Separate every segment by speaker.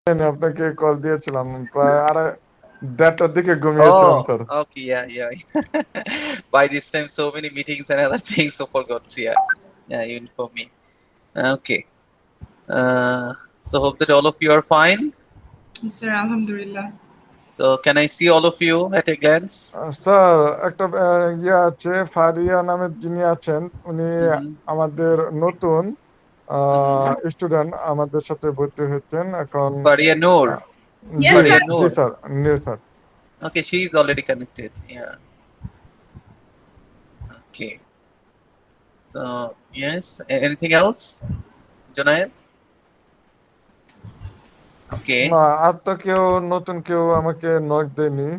Speaker 1: আপনাকে কল দিয়েছিলাম প্রায় 1:30টার দিকে ঘুমিয়েছিলাম
Speaker 2: Oh,
Speaker 1: sir.
Speaker 2: okay, yeah. By this time, so many meetings and other things, so forgot. Yeah, even for me. Okay. So hope that all of you are fine.
Speaker 3: Sir, Alhamdulillah.
Speaker 2: So can I see all of you at a glance?
Speaker 1: Sir একটা ইয়ে আছে ফারিয়া নামের যিনি আছেন উনি
Speaker 2: Mm-hmm.
Speaker 1: আমাদের নতুন
Speaker 2: Mm-hmm.
Speaker 1: Student আমাদের সাথে ভর্তি হয়েছেন এখন।
Speaker 2: Faria Noor.
Speaker 1: G
Speaker 3: Yes,
Speaker 2: Faria
Speaker 3: sir.
Speaker 1: G
Speaker 2: Noor.
Speaker 1: Sir, new sir.
Speaker 2: Okay, she is already connected. Yeah. Okay. So yes. Anything else, Junaid? Okay.
Speaker 1: না, আর তো কেউ নতুন কেউ আমাকে নক দেয়নি।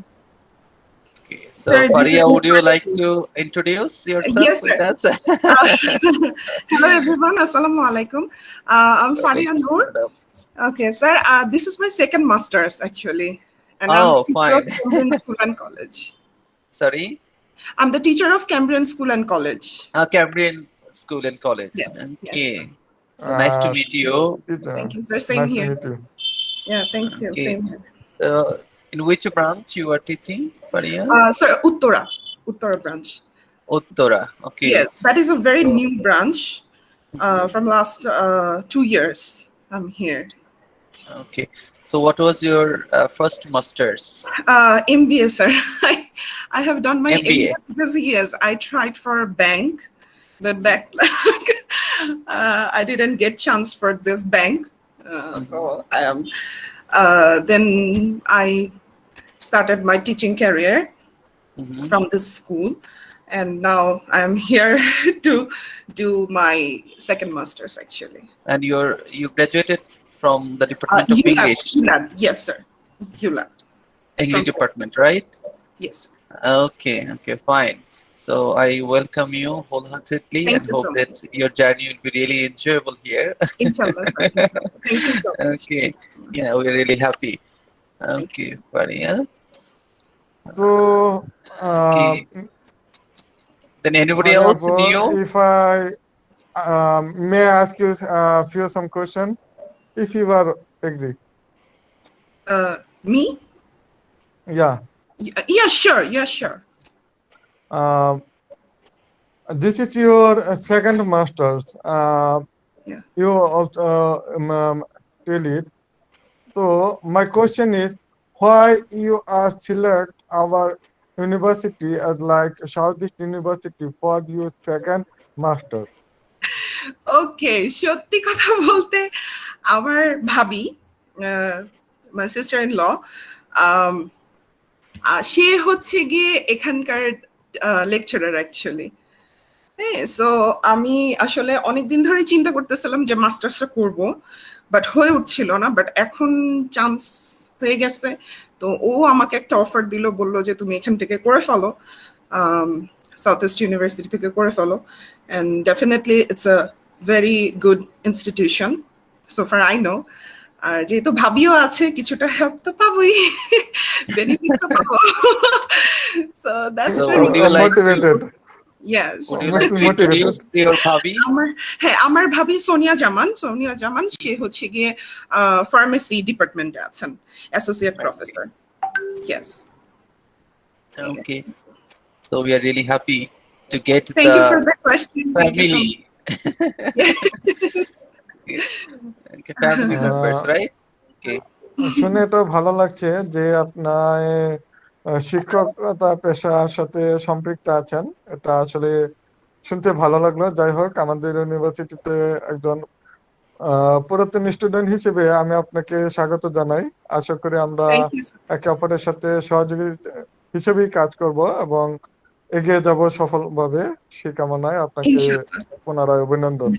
Speaker 2: Okay. So
Speaker 3: Sir, this
Speaker 2: Faria,
Speaker 3: is
Speaker 2: would you like to introduce yourself
Speaker 3: yes,
Speaker 2: with
Speaker 3: sir.
Speaker 2: us?
Speaker 3: Hello, everyone. Assalamu alaikum. I'm Faria
Speaker 2: Walaikum
Speaker 3: Noor.
Speaker 2: salam.
Speaker 3: Okay, sir. This is my second master's actually, and I'm
Speaker 2: Oh,
Speaker 3: the teacher of
Speaker 2: fine.
Speaker 3: Cambrian School and College.
Speaker 2: Sorry.
Speaker 3: I'm the teacher of Cambrian School and College.
Speaker 2: Cambrian School and College.
Speaker 3: Yes, yes.
Speaker 2: Okay. So nice to meet you.
Speaker 3: Thank you, sir. Same
Speaker 1: nice to
Speaker 3: here.
Speaker 1: Meet you.
Speaker 3: Yeah, thank you.
Speaker 2: Okay.
Speaker 3: Same here.
Speaker 2: So in which branch you are teaching, Faria?
Speaker 3: Sir, Uttora branch.
Speaker 2: Uttara. Okay.
Speaker 3: Yes, that is a very
Speaker 2: So-
Speaker 3: new branch. From last 2 years, I'm here.
Speaker 2: Okay. So what was your first masters?
Speaker 3: MBA, sir. I have done my
Speaker 2: MBA.
Speaker 3: because yes, I tried for a bank, but back I didn't get chance for this bank. So I am. Then I started my teaching career
Speaker 2: Mhm.
Speaker 3: from this school, and now I am here to do my second master's actually.
Speaker 2: And you graduated from the Department of English,
Speaker 3: ULAB, yes, sir. ULAB,
Speaker 2: English
Speaker 3: from-
Speaker 2: department, right?
Speaker 3: yes. Sir.
Speaker 2: Okay. Okay. Fine. So I welcome you wholeheartedly
Speaker 3: Thank
Speaker 2: and
Speaker 3: you
Speaker 2: hope
Speaker 3: so
Speaker 2: that your journey will be really enjoyable here.
Speaker 3: Inshallah, sir. Thank you so much.
Speaker 2: Okay.
Speaker 3: Thank you so much.
Speaker 2: Yeah, we're really happy. Okay, Faria.
Speaker 1: তো
Speaker 2: Okay. Then anybody
Speaker 1: Faria
Speaker 2: else
Speaker 1: bro,
Speaker 2: new?
Speaker 1: if I may I ask you few some question if you are agree?
Speaker 3: Me?
Speaker 1: Yeah.
Speaker 3: Yeah, sure. Yeah, sure.
Speaker 1: This is your second masters.
Speaker 3: Yeah.
Speaker 1: You also tell it. So my question is, why you are select our university as like Southeast University for your second master?
Speaker 3: ওকে, সত্যি কথা বলতে আমার ভাবি, my sister in law, সে হচ্ছে গিয়ে এখানকার lecturer actually. হ্যাঁ, so আমি আসলে অনেকদিন ধরে চিন্তা করতেছিলাম যে মাস্টার্সটা করব, বাট হয়ে উঠছিল না। বাট এখন চান্স হয়ে গেছে, তো ও আমাকে একটা অফার দিল, বললো যে তুমি এখান থেকে করে ফেলো, সাউথ ইস্ট ইউনিভার্সিটি থেকে করে ফেলো, and definitely it's a very good institution, so far I know. আর যেহেতু ভাবিও আছে, কিছুটা হেল্প তো পাবোই, বেনিফিট তো পাবো। So that's
Speaker 2: So
Speaker 3: the
Speaker 2: would you like to,
Speaker 1: Motivated.
Speaker 3: yes.
Speaker 2: would you like to introduce your hobby?
Speaker 3: আমার ভাবি সোনিয়া জামান, সে হচ্ছে গিয়ে ফার্মেসি ডিপার্টমেন্টে আছেন, associate professor. Yes.
Speaker 2: Okay. So we are really happy to get
Speaker 3: Thank you for
Speaker 2: the
Speaker 3: the question. Thank you so
Speaker 2: family. Okay, family members, right? Okay.
Speaker 1: শুনে তো ভালো লাগছে যে আপনার শিক্ষকতা পেশার সাথে সম্পৃক্ত আছেন। এটা আসলে শুনতে ভালো লাগলো। যাই হোক, আমাদের ইউনিভার্সিটিতে একজন পুরাতন স্টুডেন্ট হিসেবে আমি আপনাকে স্বাগত জানাই। আশা করি আমরা
Speaker 3: Thank you so
Speaker 1: একে অপরের সাথে সহযোগী হিসেবেই কাজ করব এবং এগিয়ে যাব সফলভাবে। সেই কামনায় আপনাকে
Speaker 3: Inshallah.
Speaker 1: পুনরায় অভিনন্দন।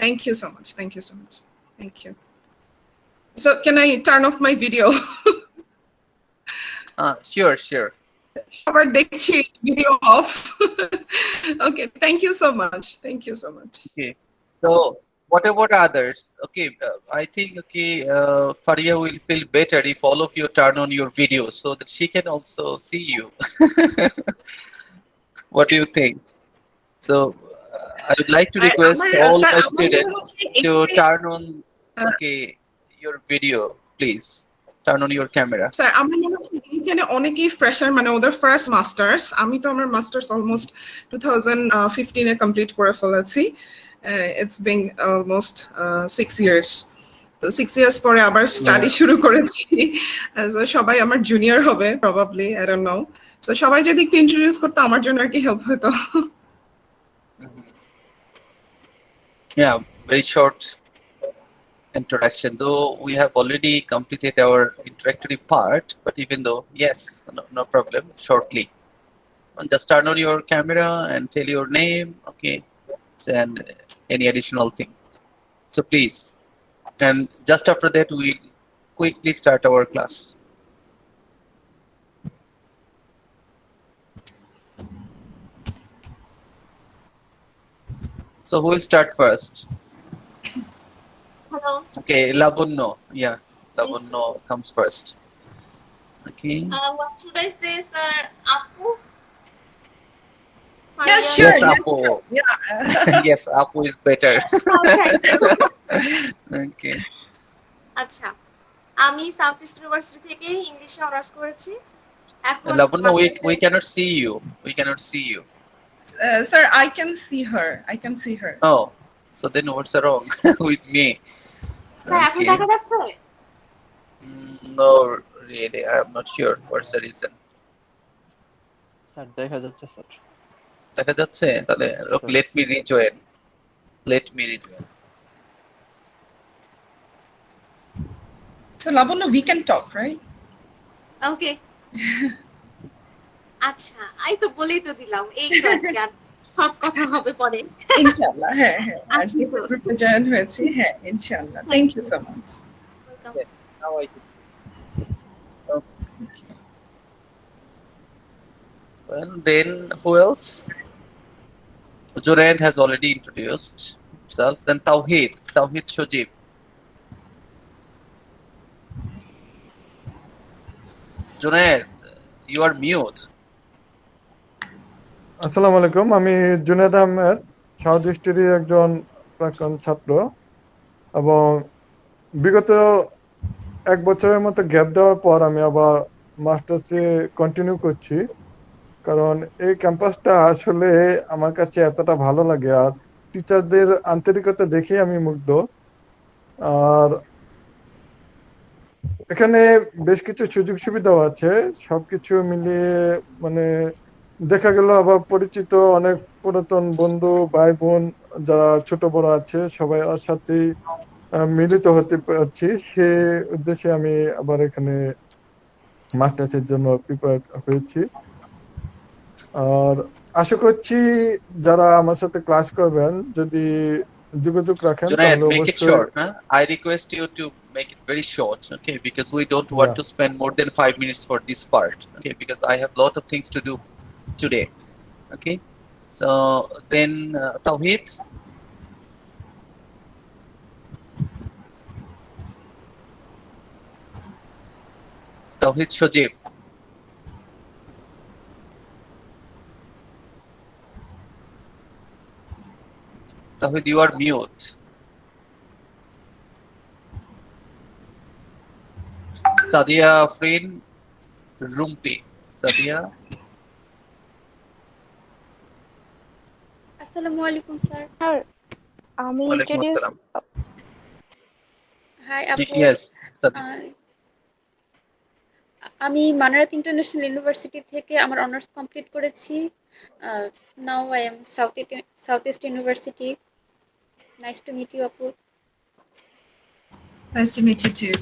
Speaker 3: Thank you so much. Thank you so much. Thank you. So can I turn off my video?
Speaker 2: Sure.
Speaker 3: আবার দেখছি video off. Okay, thank you so much. Thank you so much.
Speaker 2: Okay. So what about others? Okay, I think Faria will feel better if all of you turn on your videos so that she can also see you. What do you think? So I would like to request all my students to turn on your video. please turn on your camera.
Speaker 3: Sir আমার মনে হচ্ছে এখানে অনেকেই fresher, মানে ওদের first masters. আমি তো আমার মাস্টার্স অলমোস্ট 2015 এ কমপ্লিট করে ফেলেছি। It's being almost 6 years. তো 6 ইয়ার্স পরে আবার স্টাডি শুরু করেছি। So সবাই আমার জুনিয়র হবে probably, I don't know. So সবাই যদি একটু ইন্ট্রোডিউস করতে আমার জন্য আর কি হেল্প হতো।
Speaker 2: Yeah, very short introduction, though we have already completed our introductory part, but even though, yes, no problem, shortly. Just turn on your camera and tell your name, okay, and any additional thing. So please, and just after that, we quickly start our class. So who will start first?
Speaker 4: Hello.
Speaker 2: Okay, Labunno. Yeah, Labunno comes first. Okay.
Speaker 4: What should I say, sir? Apu?
Speaker 3: Yeah, sure.
Speaker 2: Yes,
Speaker 3: yeah,
Speaker 2: Apu.
Speaker 3: sure. Yeah.
Speaker 2: Yes, Apu is better.
Speaker 4: Okay.
Speaker 2: Okay.
Speaker 4: আচ্ছা, আমি south East University থেকে ইংলিশে honours করেছি। এখন
Speaker 2: Labunno, we cannot see you. We cannot see you.
Speaker 3: Sir, I can see her. I can see her.
Speaker 2: Oh, so then what's wrong with me?
Speaker 4: Sir এখন
Speaker 2: Okay.
Speaker 4: দেখা যাচ্ছে?
Speaker 2: No, really, I'm not sure what's the reason.
Speaker 5: Sir দেখা যাচ্ছে sir.
Speaker 2: দেখা যাচ্ছে? তাহলে look, let me rejoin. Let me rejoin.
Speaker 3: So Labunno, we can talk, right?
Speaker 4: ওকে। আচ্ছা, এই তো বলেই তো দিলাম, এই তো আর কি, আর সব কথা হবে পরে।
Speaker 3: ইনশাআল্লাহ, হ্যাঁ হ্যাঁ,
Speaker 4: আচ্ছা,
Speaker 3: আজকে গ্রুপে জয়েন হয়েছি, হ্যাঁ ইনশাআল্লাহ। Thank you so much.
Speaker 4: Welcome.
Speaker 2: Now I can. Well, then who else? Junaid has already introduced himself. Then Tawhid Shojib. Junaid, you are mute.
Speaker 1: আসসালামু আলাইকুম, আমি জুনেদ আহমেদ, সাউথ ইস্টেরই একজন প্রাক্তন ছাত্র এবং বিগত 1 বছরের মতো গ্যাপ দেওয়ার পর আমি আবার মাস্টার্সে কন্টিনিউ করছি। কারণ এই ক্যাম্পাসটা আসলে আমার কাছে এতটা ভালো লাগে, আর টিচারদের আন্তরিকতা দেখে আমি মুগ্ধ। আর এখানে বেশ কিছু সুযোগ সুবিধাও আছে, সবকিছু মিলিয়ে মানে দেখা গেল আবার পরিচিত অনেক পুরাতন বন্ধু ভাই বোন যারা ছোট বড় আছে সবাই ওর সাথেই মিলিত হতে পারছি। সে উদ্দেশ্যে আমি আবার এখানে মাস্টার্সের জন্য প্রিপেয়ার হয়েছি। আর আশা করছি যারা আমার সাথে ক্লাস করবেন যদি যোগাযোগ রাখেন
Speaker 2: Junaid,
Speaker 1: তাহলে
Speaker 2: make it
Speaker 1: অবশ্যই।
Speaker 2: short. Huh? I request you to make it very short, okay? Because we don't want
Speaker 1: Yeah.
Speaker 2: to spend more than 5 minutes for this part, okay? Because I have a lot of things to do today, okay? So then Tawhid. Tawhid Shojib. Tawhid, you are mute. Sadia Afrin Rumpi. Sadia.
Speaker 6: আসসালামু আলাইকুম sir. Sir আমি
Speaker 2: Walaikum
Speaker 6: introduce.
Speaker 2: assalam.
Speaker 6: High আপু।
Speaker 2: Yes, Sadia.
Speaker 6: আমি Manarat international university থেকে আমার honours complete করেছি। Now I am South East University. Nice to meet you আপু।
Speaker 3: Nice to meet you too.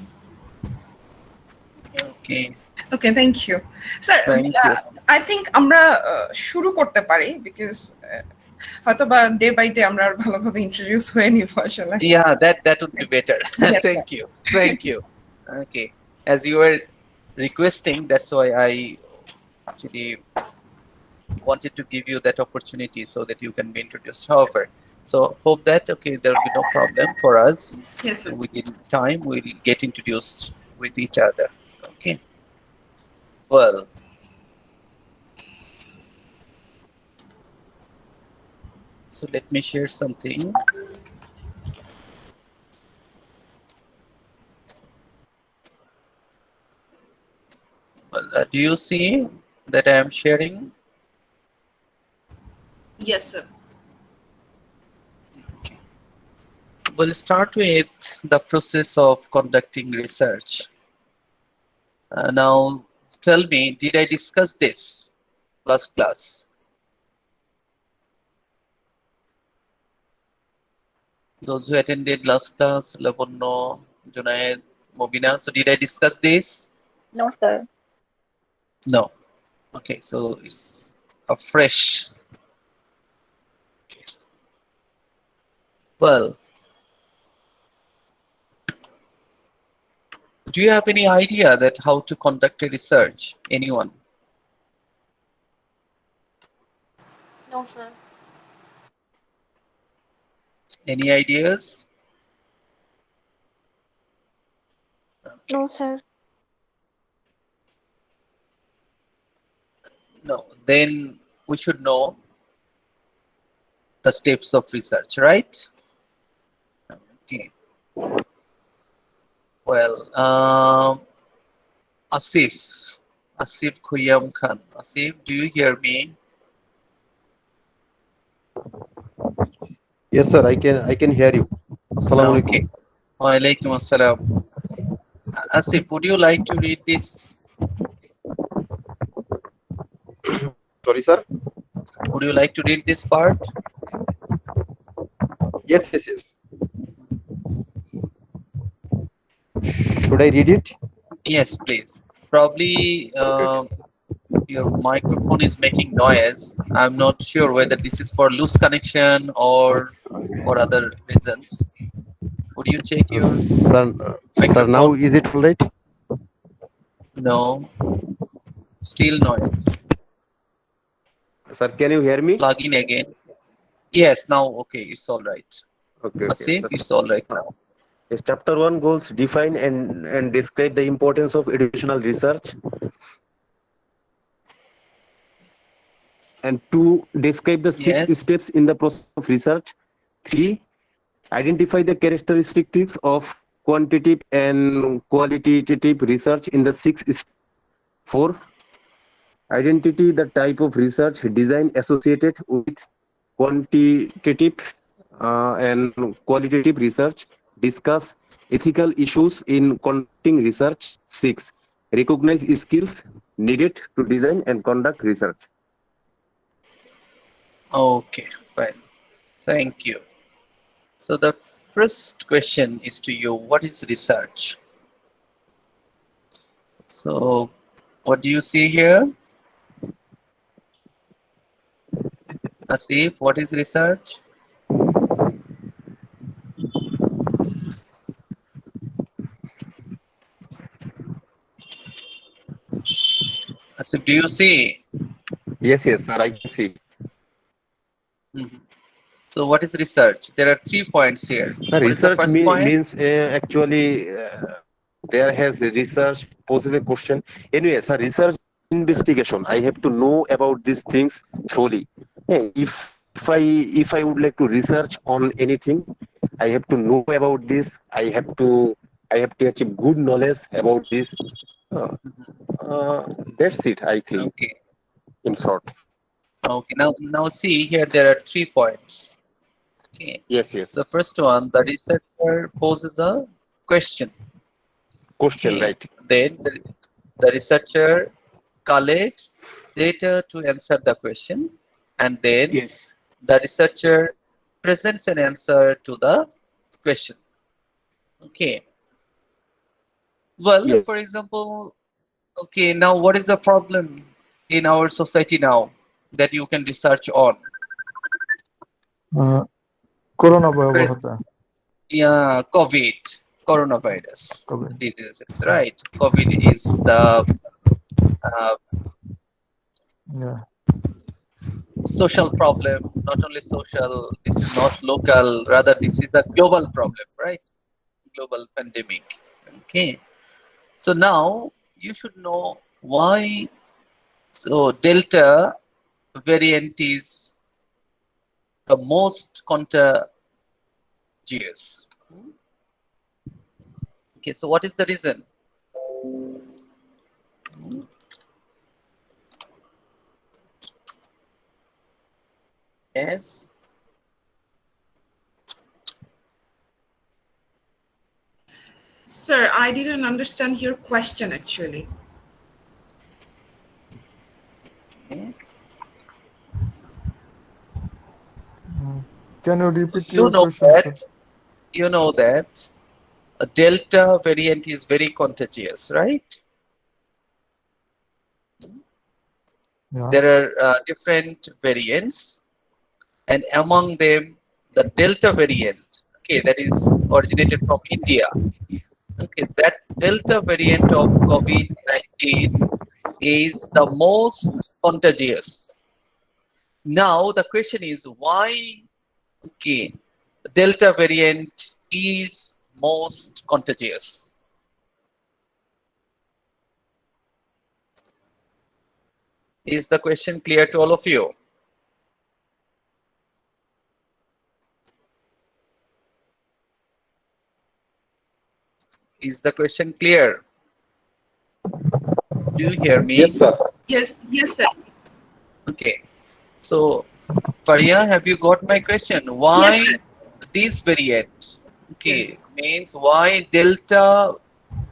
Speaker 2: Okay.
Speaker 3: Okay, thank you. Sir,
Speaker 2: Thank you.
Speaker 3: I think আমরা শুরু করতে পারি because হয়তো বা ডে বাই ডে আমরা আর ভালোভাবে ইন্ট্রোডিউস হয়ে নিব আসলে।
Speaker 2: Yeah, that would be better.
Speaker 3: Yes,
Speaker 2: Thank you. Thank you. Okay. As you were requesting, that's why I actually wanted to give you that opportunity so that you can be introduced. However, so hope that okay, there will be no problem for us.
Speaker 3: Yes, sir.
Speaker 2: Within time, we'll get introduced with each other. Okay. Well. So let me share something. Well, do you see that I am sharing?
Speaker 3: Yes, sir.
Speaker 2: We'll start with the process of conducting research. Now, tell me, did I discuss this last class? Those who attended last class, Lavanno, Junaid, Mobina, so did I discuss this?
Speaker 7: No, sir.
Speaker 2: No. Okay, so it's a fresh case. Well, do you have any idea that how to conduct a research? Anyone?
Speaker 4: No, sir.
Speaker 2: Any ideas?
Speaker 7: No, sir.
Speaker 2: No. Then we should know the steps of research, right? Okay. Well, Asif Khuyam Khan. Asif, do you hear me?
Speaker 8: Yes, sir. I can hear you. Assalamu alaikum.
Speaker 2: Okay. Wa alaikum assalam. Asif, would you like to read this?
Speaker 8: Sorry, sir.
Speaker 2: Would you like to read this part?
Speaker 8: Yes, yes, yes. Should I read it?
Speaker 2: Yes, please. Probably your microphone is making noise. I'm not sure whether this is for loose connection or for other reasons. Would you check your
Speaker 8: Sir, now
Speaker 2: microphone?
Speaker 8: is it all right?
Speaker 2: No, still noise.
Speaker 8: Sir, can you hear me?
Speaker 2: Plug in again. Yes, now okay, it's all right.
Speaker 8: Okay, okay.
Speaker 2: Asif, it's all right now.
Speaker 8: Yes, chapter 1 goals define and describe the importance of educational research. And 2, describe the 6
Speaker 2: Yes.
Speaker 8: steps in the process of research. 3, identify the characteristics of quantitative and qualitative research in the 6 steps. 4, identity the type of research design associated with quantitative and qualitative research. Discuss ethical issues in conducting research. 6, recognize skills needed to design and conduct research.
Speaker 2: Okay, fine. Thank you. So the first question is to you, what is research? So what do you see here? Asif, what is research? Asif, do you see?
Speaker 8: Yes, yes, sir, I can see.
Speaker 2: Mhm. So what is research? There are 3 points here.
Speaker 8: Sir,
Speaker 2: What is the
Speaker 8: research
Speaker 2: first point?
Speaker 8: means actually there has research poses a question. Anyway, sir, research investigation. I have to know about these things thoroughly. If I would like to research on anything, I have to know about this. I have to achieve good knowledge about this. Uh, that's it, I think,
Speaker 2: Okay.
Speaker 8: in short.
Speaker 2: Okay. Now see here there are 3 points. Okay.
Speaker 8: Yes, yes.
Speaker 2: The first one, the researcher poses a question.
Speaker 8: Question,
Speaker 2: Okay.
Speaker 8: right?
Speaker 2: Then the researcher collects data to answer the question, and then
Speaker 8: Yes.
Speaker 2: the researcher presents an answer to the question. Okay. Well,
Speaker 8: Yes.
Speaker 2: for example, okay, now what is the problem in our society now that you can research on?
Speaker 1: Corona ভয়াবহতা
Speaker 2: Yeah, coronavirus
Speaker 1: COVID.
Speaker 2: diseases, right? COVID is the uh,
Speaker 1: Yeah.
Speaker 2: social problem, not only social, this is not local, rather this is a global problem, right? Global pandemic. Okay. So now you should know why. So Delta variant is the most contagious. Okay, so what is the reason? Yes.
Speaker 3: Sir, I didn't understand your question actually.
Speaker 2: Okay.
Speaker 1: Can you repeat
Speaker 2: You
Speaker 1: your
Speaker 2: know
Speaker 1: question, sir?
Speaker 2: that you know that a Delta variant is very contagious, right?
Speaker 1: Yeah.
Speaker 2: There are different variants, and among them, the Delta variant, okay, that is originated from India. Okay, that Delta variant of COVID-19 is the most contagious. Now the question is why, okay, Delta variant is most contagious. Is the question clear to all of you? Is the question clear? Do you hear
Speaker 8: Yes,
Speaker 2: me?
Speaker 8: sir.
Speaker 3: Yes, yes, sir.
Speaker 2: Okay. So, Faria, have you got my question?
Speaker 3: Yes,
Speaker 2: Why
Speaker 3: sir.
Speaker 2: this variant? Okay,
Speaker 3: Yes.
Speaker 2: means why Delta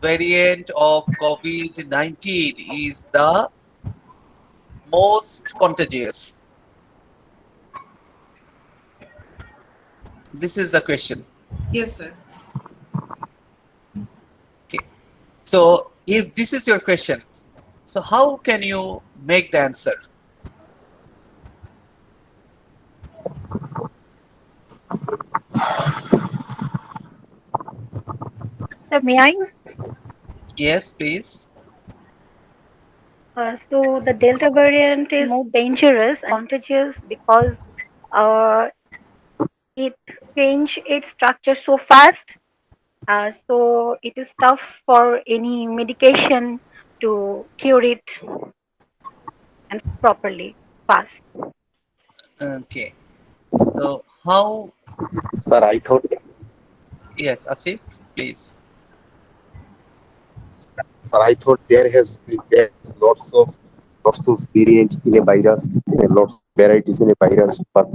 Speaker 2: variant of COVID-19 is the most contagious? This is the question.
Speaker 3: Yes, sir.
Speaker 2: Okay. So, if this is your question, so how can you make the answer?
Speaker 7: Sir, may I?
Speaker 2: Yes, please.
Speaker 7: So the Delta variant is more dangerous and contagious because uh, it change its structure so fast. So it is tough for any medication to cure it and properly fast.
Speaker 2: Okay. So, how?
Speaker 8: Sir, I thought,
Speaker 2: Yes, Asif, please.
Speaker 8: sir, I thought there's lots of variants in a virus, lots of varieties in a virus, but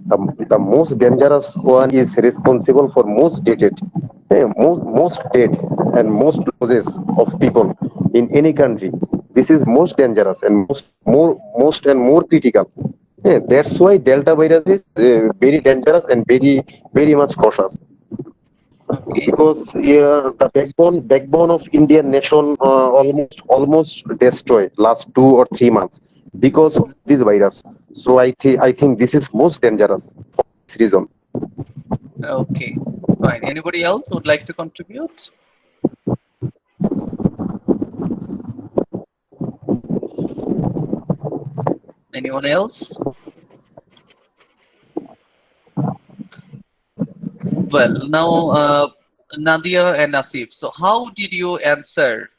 Speaker 8: the most dangerous one is responsible for most dated, most death and most losses of people in any country. This is most dangerous and most and more critical. That's why Delta virus is very dangerous and very much cautious.
Speaker 2: Okay.
Speaker 8: Because the backbone of Indian nation almost destroyed last 2 or 3 months because of this virus. So I think this is most dangerous for this reason.
Speaker 2: Okay. Fine. Anybody else would like to contribute? Anyone else? Well, now Nadia and Asif. So, how did you answer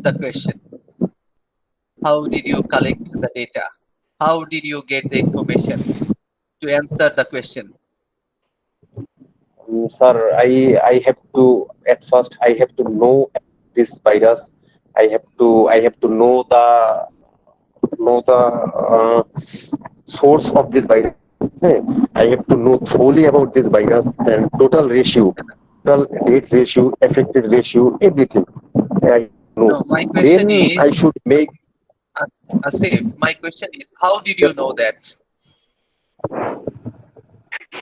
Speaker 2: the question? How did you collect the data? How did you get the information to answer the question?
Speaker 8: Sir, I have to at first I have to know this virus. I have to know the source of this virus. Eh, I have to know thoroughly about this virus and total date ratio, affected ratio, everything. I know.
Speaker 2: No, my question
Speaker 8: Then I
Speaker 2: is,
Speaker 8: should make.
Speaker 2: Asif, my question is, how did you know that?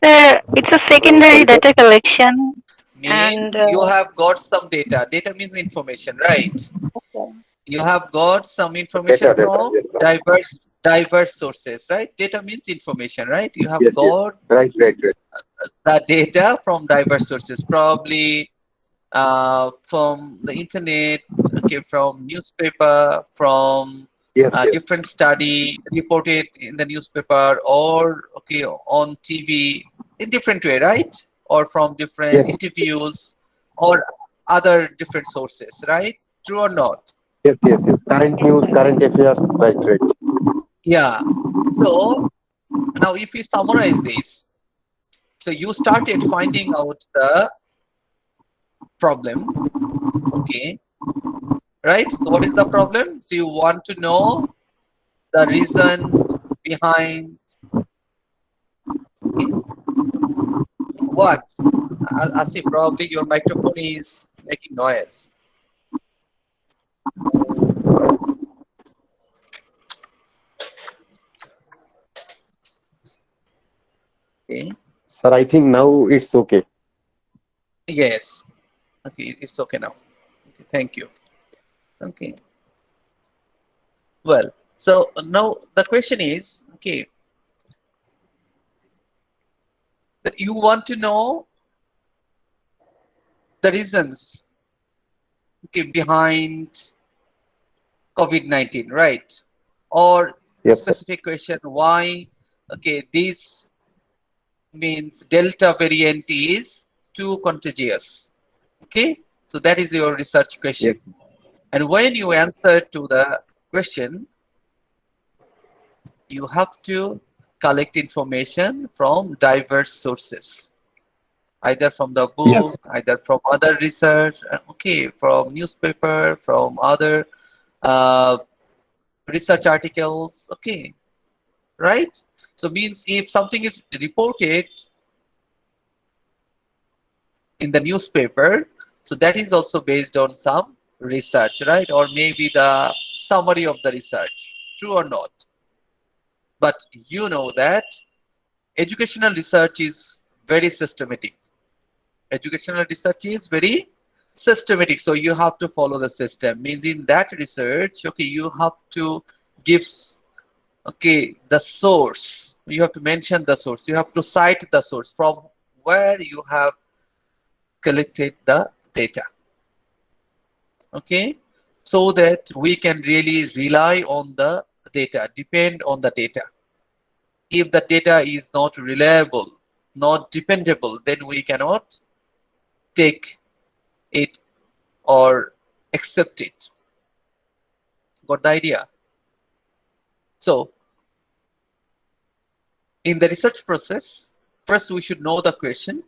Speaker 7: Sir, it's a secondary
Speaker 8: Sorry, sir.
Speaker 7: data collection
Speaker 2: Means
Speaker 7: and
Speaker 2: you have got some data. Data means information, right? You have got some information
Speaker 8: Data.
Speaker 2: from
Speaker 8: Yes, sir.
Speaker 2: diverse sources, right? Data means information, right? You have
Speaker 8: Yes, yes.
Speaker 2: got
Speaker 8: Right.
Speaker 2: the data from diverse sources, probably from the internet, okay, from newspaper, from
Speaker 8: Yes.
Speaker 2: different study reported in the newspaper, or okay on TV in different way, right? Or from different
Speaker 8: Yes.
Speaker 2: interviews or other different sources, right? True or not?
Speaker 8: Yes. Current news, current affairs. Right.
Speaker 2: Yeah. So now if we summarize this, so you started finding out the problem, okay, right? So what is the problem? So you want to know the reason behind What? Asif, probably your microphone is making noise. Okay.
Speaker 8: Sir, I think now it's okay.
Speaker 2: Yes. Okay, it's okay now. Okay, thank you. Okay. Well, so now the question is, okay, that you want to know the reasons, okay, behind COVID-19, right? Or
Speaker 8: Yes, sir.
Speaker 2: specific question, why, okay, this means Delta variant is too contagious. Okay, so that is your research question.
Speaker 8: Yes.
Speaker 2: And when you answer to the question, you have to collect information from diverse sources, either from the
Speaker 8: Yes.
Speaker 2: book, either from other research, okay, from newspaper, from other uh, research articles, okay, right? So means if something is reported in the newspaper, so that is also based on some research, right? Or maybe the summary of the research, true or not. But you know that educational research is very systematic. Educational research is very systematic. So you have to follow the system. Means in that research, okay, you have to give, okay, the source. You have to mention the source. You have to cite the source from where you have collected the data. Okay, so that we can really rely on the data, depend on the data. If the data is not reliable, not dependable, then we cannot take it or accept it. Got the idea? So in the research process, first we should know the question,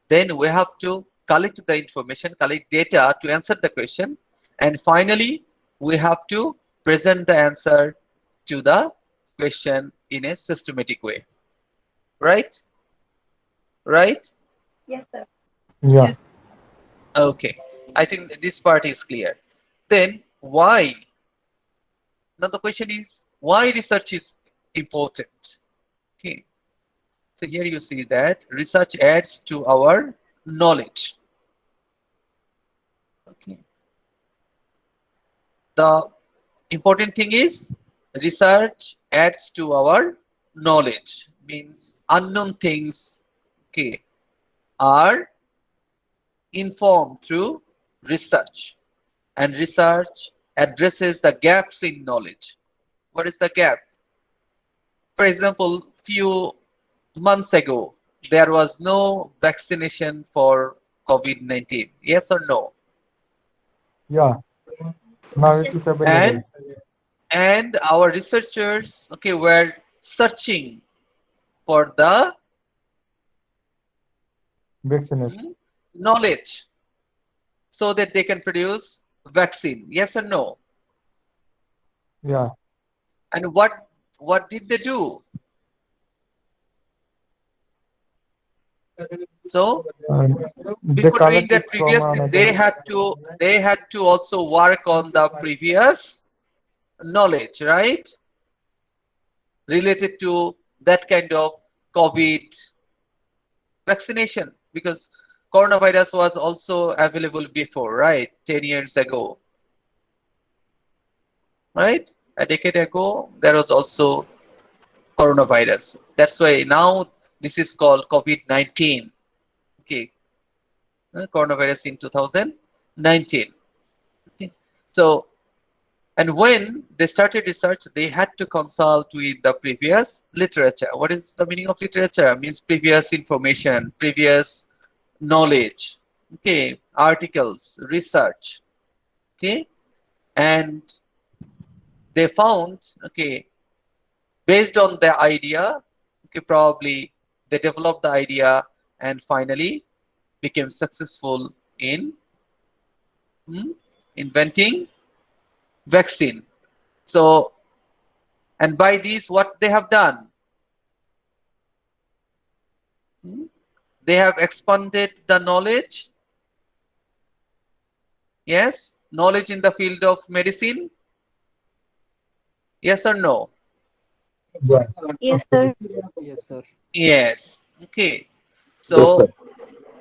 Speaker 2: then we have to collect the information, collect data to answer the question, and finally we have to present the answer to the question in a systematic way. Right? Right?
Speaker 7: Yes, sir.
Speaker 1: Yeah.
Speaker 2: Okay. I think this part is clear. Then why? Now the question is, why research is important? Okay. So here you see that research adds to our knowledge. Okay. The important thing is research adds to our knowledge. Means unknown things, okay, are informed through research, and research addresses the gaps in knowledge. What is the gap? For example, few months ago, there was no vaccination for COVID-19. Yes or no?
Speaker 1: Yeah. Now it
Speaker 4: Yes.
Speaker 1: is available.
Speaker 2: And our researchers, okay, were searching for the
Speaker 1: Vaccination.
Speaker 2: knowledge so that they can produce vaccine. Yes or no?
Speaker 1: Yeah.
Speaker 2: And what did they do? So
Speaker 1: They
Speaker 2: before doing
Speaker 1: collect
Speaker 2: that
Speaker 1: it from
Speaker 2: previously,
Speaker 1: another.
Speaker 2: they had to also work on the previous knowledge, right? Related to that kind of COVID vaccination, because coronavirus was also available before, right? 10 years ago, right? A decade ago, there was also coronavirus. That's why now this is called COVID-19. Okay, coronavirus in 2019. Okay, so and when they started research, they had to consult with the previous literature. What is the meaning of literature? Means previous information, previous knowledge, okay, articles, research, okay, and they found, okay, based on the idea, okay, probably they developed the idea and finally became successful in inventing vaccine. So, and by these, what they have done? they have expanded the knowledge. Yes, knowledge in the field of medicine. Yes or no?
Speaker 7: Yes, sir.
Speaker 5: Yes, sir.
Speaker 2: Yes. Okay.
Speaker 8: Yes, sir.
Speaker 2: So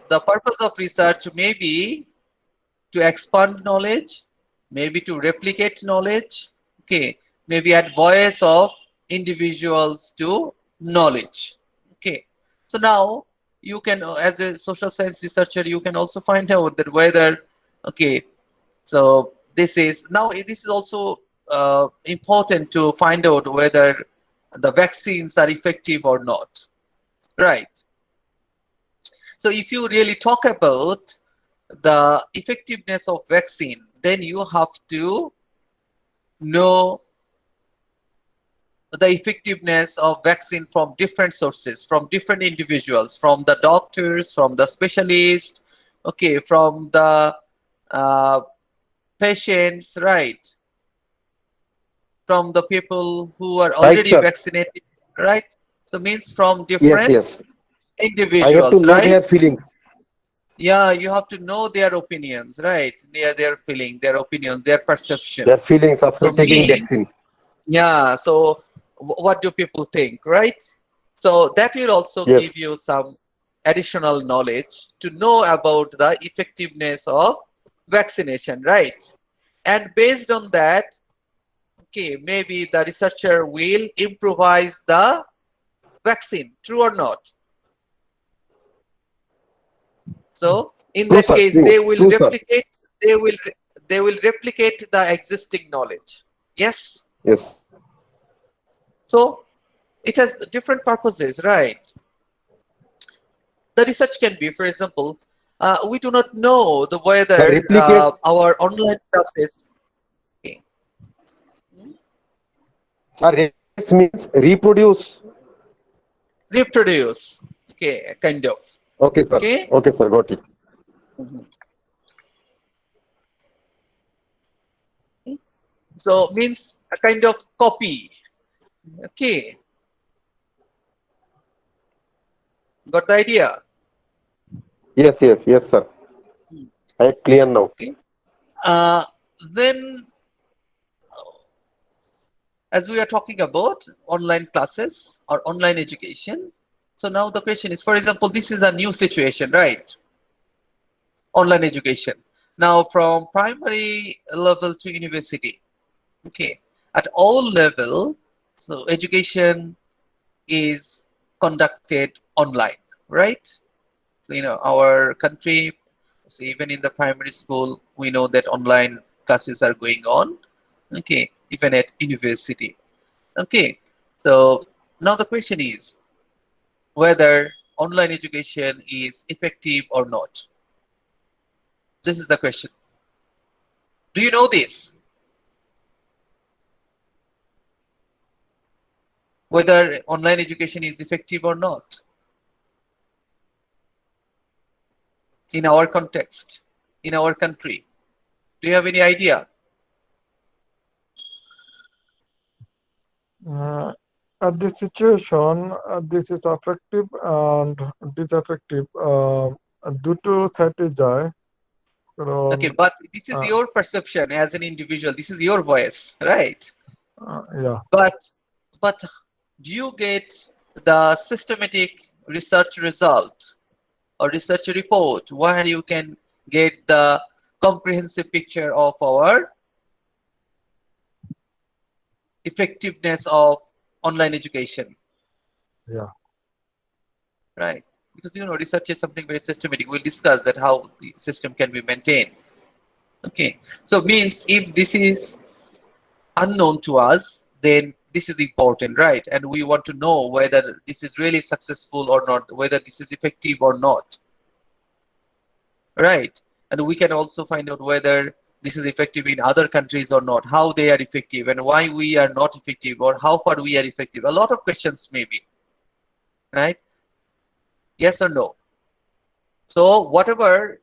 Speaker 2: the purpose of research may be to expand knowledge, maybe to replicate knowledge, okay, maybe add voice of individuals to knowledge. Okay. So now you can, as a social science researcher, you can also find out that whether, okay, so this is now this is also important to find out whether the vaccines are effective or not. Right. So if you really talk about the effectiveness of vaccine, then you have to know the effectiveness of vaccine from different sources, from different individuals, from the doctors, from the specialists, okay, from the patients, right? From the people who are
Speaker 8: Right,
Speaker 2: already
Speaker 8: sir.
Speaker 2: vaccinated, right? So means from
Speaker 8: Yes,
Speaker 2: different
Speaker 8: yes. I have to
Speaker 2: individuals,
Speaker 8: know
Speaker 2: right?
Speaker 8: their feelings.
Speaker 2: Yeah, you have to know their opinions, right? Their feeling, their opinions, their
Speaker 8: Their
Speaker 2: perceptions.
Speaker 8: feelings after
Speaker 2: So
Speaker 8: taking
Speaker 2: means,
Speaker 8: vaccine.
Speaker 2: yeah, so what do people think, right? So that will also
Speaker 8: Yes.
Speaker 2: give you some additional knowledge to know about the effectiveness of vaccination, right? And based on that, okay, maybe the researcher will improvise the vaccine, true or not? So in
Speaker 8: True,
Speaker 2: that
Speaker 8: sir.
Speaker 2: case,
Speaker 8: True.
Speaker 2: they will
Speaker 8: True, sir.
Speaker 2: replicate, they will replicate the existing knowledge. Yes.
Speaker 8: Yes.
Speaker 2: So it has different purposes, right? The research can be, for example, we do not know the
Speaker 8: Sir,
Speaker 2: whether
Speaker 8: replicates.
Speaker 2: our online classes, okay,
Speaker 8: Sir, replicates means reproduce.
Speaker 2: reproduce, okay, kind of,
Speaker 8: Okay, sir.
Speaker 2: okay.
Speaker 8: Okay, sir. Got it.
Speaker 2: So means a kind of copy, okay. Got the idea?
Speaker 8: Yes, yes, yes, sir. I clear now.
Speaker 2: Okay. Then, as we are talking about online classes or online education, so now the question is, for example, this is a new situation, right? Online education. Now from primary level to university, okay, at all level, so education is conducted online, right? So, our country, so even in the primary school, we know that online classes are going on, okay, even at university. Okay, so now the question is whether online education is effective or not. This is the question. Do you know this? Whether online education is effective or not in our context, in our country? Do you have any idea?
Speaker 1: At this situation, this is effective and disaffective দুটো সাইটে যায় কারণ
Speaker 2: Okay, but this is
Speaker 1: uh,
Speaker 2: your perception as an individual. This is your voice, right?
Speaker 1: yeah,
Speaker 2: But do you get the systematic research result or research report where you can get the comprehensive picture of our effectiveness of online education,
Speaker 1: yeah.
Speaker 2: right? Because research is something very systematic. We'll discuss that how the system can be maintained. Okay, so means if this is unknown to us, then this is important, right? And we want to know whether this is really successful or not, whether this is effective or not, right? And we can also find out whether this is effective in other countries or not, how they are effective and why we are not effective, or how far we are effective. A lot of questions maybe, right? Yes or no? So whatever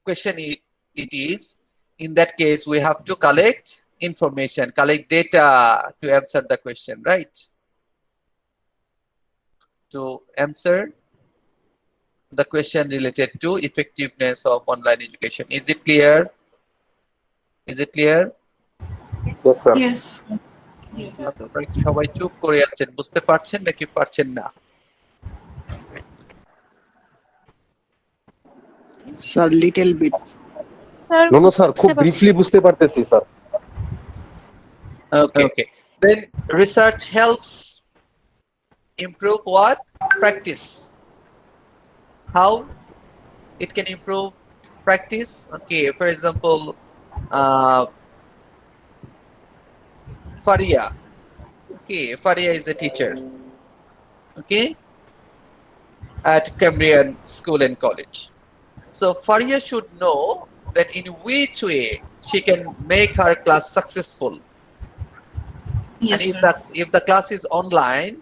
Speaker 2: question it is, in that case we have to collect information, collect data to answer the question, right? To answer the question related to effectiveness of online education. Is it clear? Is it clear?
Speaker 8: Yes, sir.
Speaker 3: Yes.
Speaker 5: Yes, sir.
Speaker 2: আপনারা কি সবাই চুপ করে আছেন, বুঝতে পারছেন নাকি পারছেন না?
Speaker 9: Sir, little bit.
Speaker 8: No, no, sir. খুব briefly বুঝতে পারতেছি, sir.
Speaker 2: Okay. Then research helps improve what? Practice. How it can improve practice? Okay, for example, Faria. Okay, Faria is a teacher. Okay, at Cambrian School and College. So Faria should know that in which way she can make her class successful.
Speaker 3: Yes,
Speaker 2: And
Speaker 3: sir.
Speaker 2: if the class is online,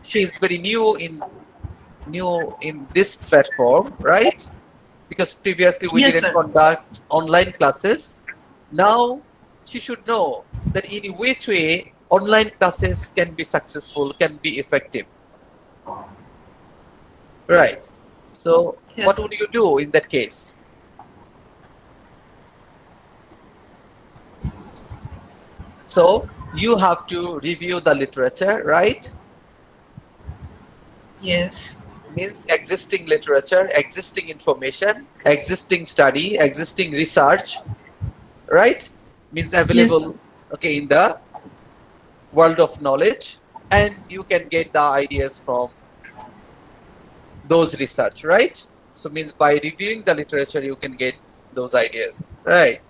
Speaker 2: she is very new in this platform, right? Because previously we
Speaker 3: Yes,
Speaker 2: didn't
Speaker 3: sir.
Speaker 2: conduct online classes. Now she should know that in which way online classes can be successful, can be effective. Right. So
Speaker 3: Yes.
Speaker 2: what would you do in that case? So you have to review the literature, right?
Speaker 3: Yes.
Speaker 2: Means existing literature, existing information, existing study, existing research, right? Means available, okay, in the world of knowledge, and you can get the ideas from those research, right? So means by reviewing the literature, you can get those ideas, right?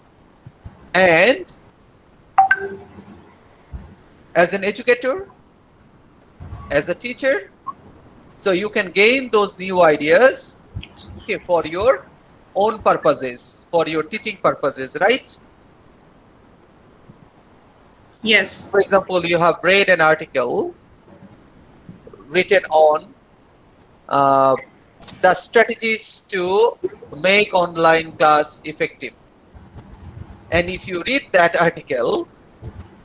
Speaker 2: And as an educator, as a teacher, so you can gain those new ideas, okay, for your own purposes, for your teaching purposes, right?
Speaker 3: Yes.
Speaker 2: For example, you have read an article written on the strategies to make online class effective. And if you read that article,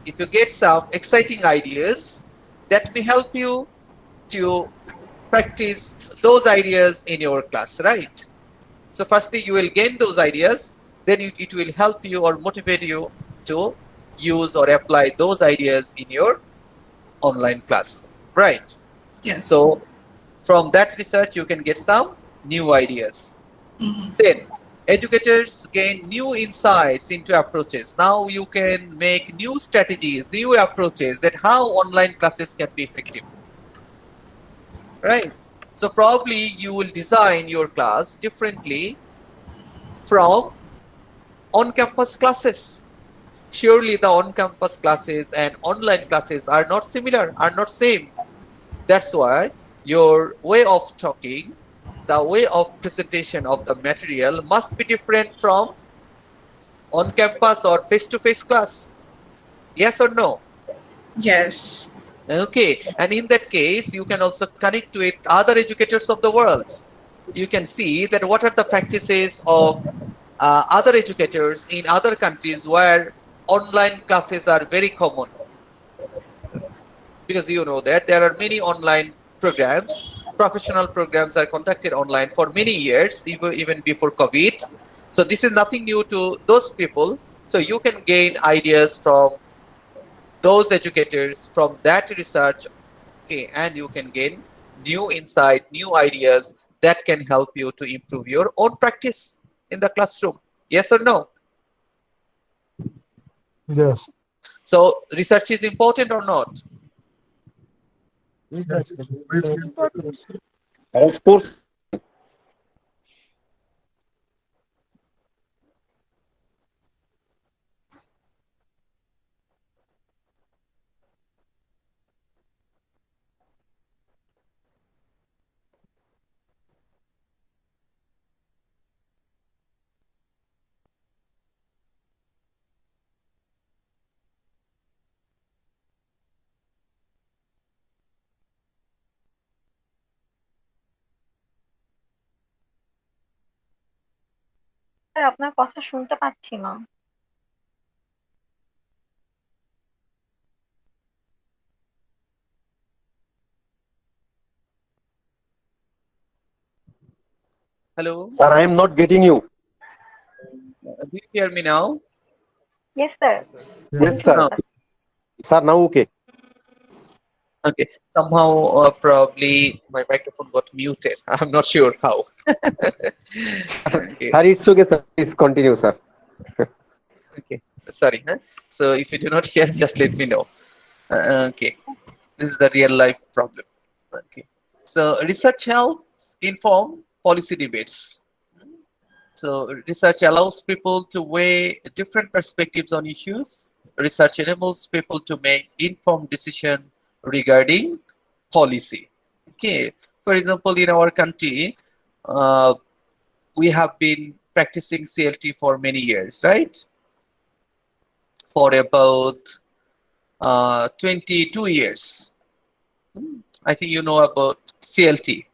Speaker 2: if you get some exciting ideas, that may help you to practice those ideas in your class, right? So firstly, you will gain those ideas, then it will help you or motivate you to use or apply those ideas in your online class, right?
Speaker 3: Yes.
Speaker 2: So from that research, you can get some new ideas.
Speaker 3: Mhm.
Speaker 2: Then educators gain new insights into approaches. Now you can make new strategies, new approaches that how online classes can be effective, right? So probably you will design your class differently from on-campus classes. Surely the on-campus classes and online classes are not similar, are not same. That's why your way of talking, the way of presentation of the material must be different from on-campus or face-to-face class. Yes or no?
Speaker 3: Yes.
Speaker 2: Okay, and in that case, you can also connect with other educators of the world. You can see that what are the practices of other educators in other countries where online classes are very common. Because you know that there are many online programs, professional programs are conducted online for many years, even before COVID. So this is nothing new to those people. So you can gain ideas from those educators, from that research, okay, and you can gain new insight, new ideas that can help you to improve your own practice in the classroom. Yes or no?
Speaker 1: Yes.
Speaker 2: So research is important or not?
Speaker 1: Yes.
Speaker 8: Of course.
Speaker 7: Sir আপনার কথা শুনতে পাচ্ছি না।
Speaker 2: Hello?
Speaker 8: Sir, I am not getting you.
Speaker 2: Do you hear me now?
Speaker 7: Yes, sir.
Speaker 8: Yes, sir.
Speaker 2: No.
Speaker 8: Sir, now okay.
Speaker 2: Okay. Somehow, probably my microphone got muted. I'm not sure how. Okay.
Speaker 8: Sir, it's okay, sir. Please continue, sir.
Speaker 2: Okay. Sorry. Huh? So if you do not hear, just let me know. Okay. This is the real life problem. Okay. So research helps inform policy debates. So research allows people to weigh different perspectives on issues. Research enables people to make informed decision regarding policy. Okay. For example, in our country, we have been practicing CLT for many years, right? For about 22 years. I think you know about CLT.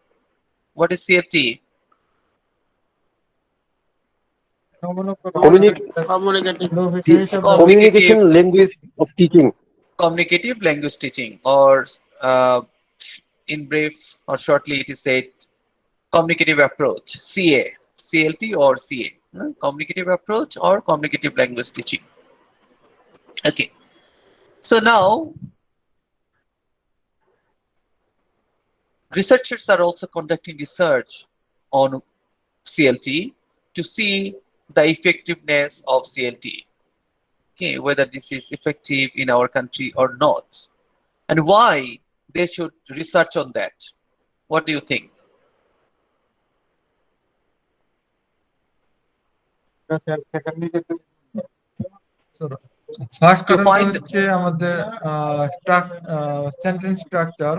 Speaker 2: What is CLT?
Speaker 8: Communication language of teaching.
Speaker 2: Communicative language teaching, or in brief or shortly, it is said communicative approach, CA, CLT or CA, communicative approach or communicative language teaching. Okay, so now researchers are also conducting research on CLT to see the effectiveness of CLT. Okay, whether this is effective in our country or not, and why they should research on that. What do you think?
Speaker 1: First
Speaker 2: To
Speaker 1: কারণটা
Speaker 2: find
Speaker 1: হচ্ছে আমাদের sentence structure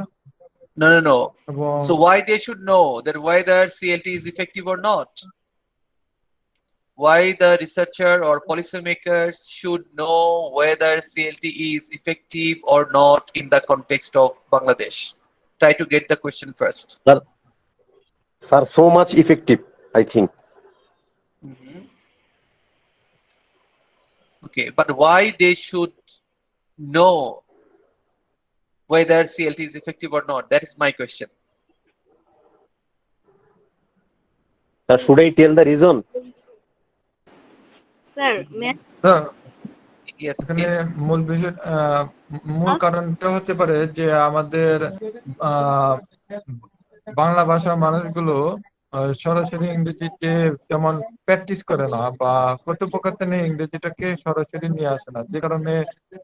Speaker 2: no.
Speaker 1: এবং
Speaker 2: So why they should know that whether CLT is effective or not? Why the researcher or policymakers should know whether CLT is effective or not in the context of Bangladesh? Try to get the question first.
Speaker 8: Sir, so much effective, I think.
Speaker 2: Okay, but why they should know whether CLT is effective or not? That is my question.
Speaker 8: Sir, should I tell the reason?
Speaker 4: Sir
Speaker 2: Yes,
Speaker 1: এখানে
Speaker 2: please.
Speaker 1: মূল কারণটা হতে পারে যে আমাদের বাংলা ভাষার মানুষগুলো সরাসরি ইংরেজিতে তেমন প্র্যাকটিস করে না বা কথোপকথনে ইংরেজিটাকে সরাসরি নিয়ে আসে না, যে কারণে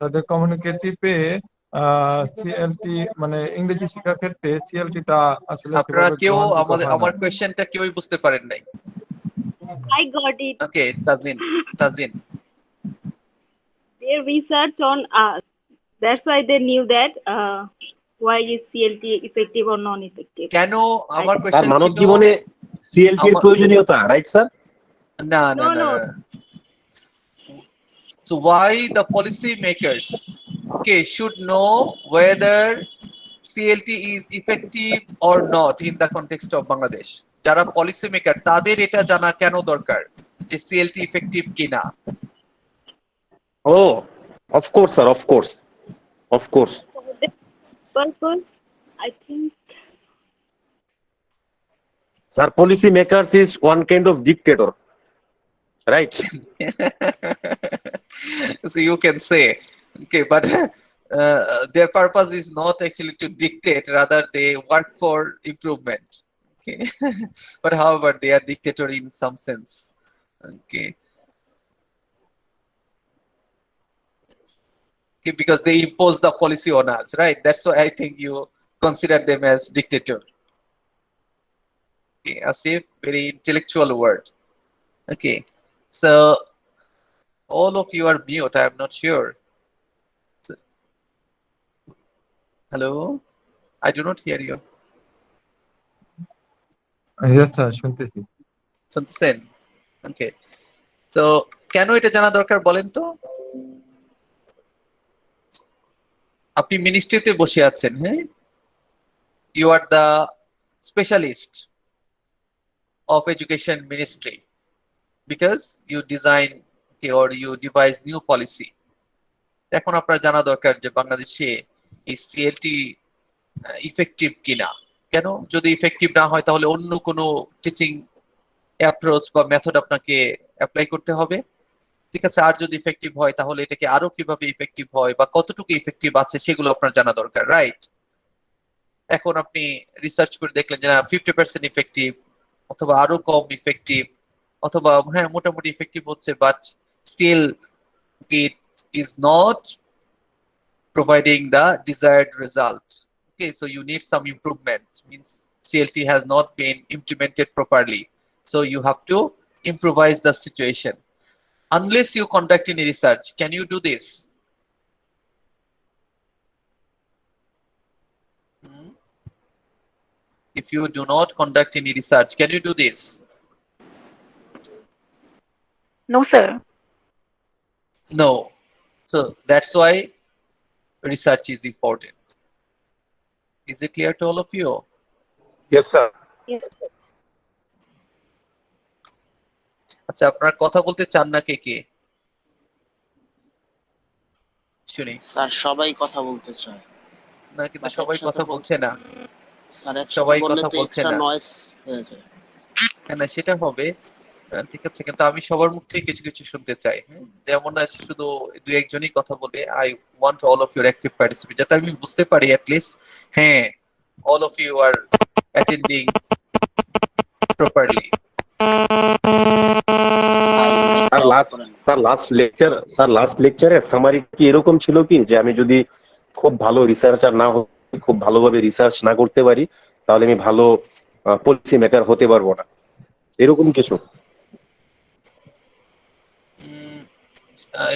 Speaker 1: তাদের কমিউনিকেটিভে সিএলটি মানে ইংরেজি শেখার ক্ষেত্রে সিএলটিটা আসলে
Speaker 2: আপনারা
Speaker 1: সেভাবে
Speaker 2: কেউ
Speaker 1: গ্রহণযোগ্য হয় না।
Speaker 2: আমার কোয়েশ্চেনটা কেউই বুঝতে পারেন নাই।
Speaker 4: I got it.
Speaker 2: Okay, Tazin.
Speaker 4: Their research on us. That's why they knew that why is CLT effective or non-effective.
Speaker 2: কেন আমার
Speaker 8: Sir,
Speaker 2: কোয়েশ্চেন
Speaker 8: মানব
Speaker 2: ছিল
Speaker 8: জীবনে CLT এর প্রয়োজনীয়তা, রাইট স্যার?
Speaker 2: না. So why the policy makers should know whether CLT is effective or not in the context of Bangladesh? যারা policy maker তাদের এটা জানা কেন দরকার যে CLT ইফেক্টিভ কিনা?
Speaker 8: Oh, of course, sir, of course.
Speaker 4: For that purpose, I think.
Speaker 8: Sir, policy makers is one kind of dictator, right?
Speaker 2: So you can say, okay, but their purpose is not actually to dictate, rather they work for improvement. Okay, but however, they are dictator in some sense. Okay. Okay, because they impose the policy on us, right? That's why I think you consider them as dictator. Okay, a safe, very intellectual word. Okay, so all of you are mute. I am not sure. So, hello, I do not hear you.
Speaker 1: Yes, sir, শুনতেছি।
Speaker 2: শুনতেছেন? Okay, so কেন এটা জানা দরকার বলেন তো? আপনি মিনিস্ট্রিতে বসে আছেন, হ্যাঁ? You are the specialist of education ministry because you design or you devise new policy. এখন আপনার জানা দরকার যে বাংলাদেশে এই সিএলটি ইফেক্টিভ কিনা। কেন? যদি ইফেক্টিভ না হয় তাহলে অন্য কোনো টিচিং অ্যাপ্রোচ বা মেথড আপনাকে অ্যাপ্লাই করতে হবে। ঠিক আছে, আর যদি ইফেক্টিভ হয় তাহলে এটাকে আরো কিভাবে ইফেক্টিভ হয় বা কতটুকু ইফেক্টিভ আছে সেগুলো আপনার জানা দরকার, রাইট? এখন আপনি রিসার্চ করে দেখলেন যে না 50% ইফেক্টিভ, অথবা আরো কম ইফেক্টিভ, অথবা হ্যাঁ মোটামুটি ইফেক্টিভ হচ্ছে, but still it is not providing the desired result. Okay, so you need some improvement, means CLT has not been implemented properly, so you have to improvise the situation. Unless you conduct any research, can you do this? If you do not conduct any research, can you do this?
Speaker 7: No, sir.
Speaker 2: No. So that's why research is important. Is it clear to all of you?
Speaker 8: Yes, sir.
Speaker 7: Yes.
Speaker 2: আচ্ছা, আপনারা কথা বলতে চান না কে কে? শুনি
Speaker 9: sir সবাই কথা বলতে চায়,
Speaker 2: না, কিন্তু
Speaker 9: বাট
Speaker 2: সবাই
Speaker 9: একসাথে
Speaker 2: কথা বলছে না।
Speaker 9: স্যার একসাথে
Speaker 2: সবাই
Speaker 9: বললে
Speaker 2: কথা
Speaker 9: তো
Speaker 2: বলছে
Speaker 9: এক্সট্রা
Speaker 2: না।
Speaker 9: নয়েজ হয়ে যায়।
Speaker 2: হ্যাঁ, না সেটা হবে। ঠিক আছে, কিন্তু আমি সবার মুখ থেকে কিছু কিছু শুনতে চাই। যেমন না শুধু দুই একজনই কথা বলে, I want all of your active participate, যাতে আমি বুঝতে পারি অ্যাট লিস্ট হ্যাঁ all of you are attending properly.
Speaker 8: Last লেকচারে সামারি কি এরকম ছিল কি যে আমি যদি খুব ভালো রিসার্চার না হই, খুব ভালোভাবে রিসার্চ না করতে পারি, তাহলে আমি ভালো পলিসি মেকার হতে পারবো না, এরকম কিছু?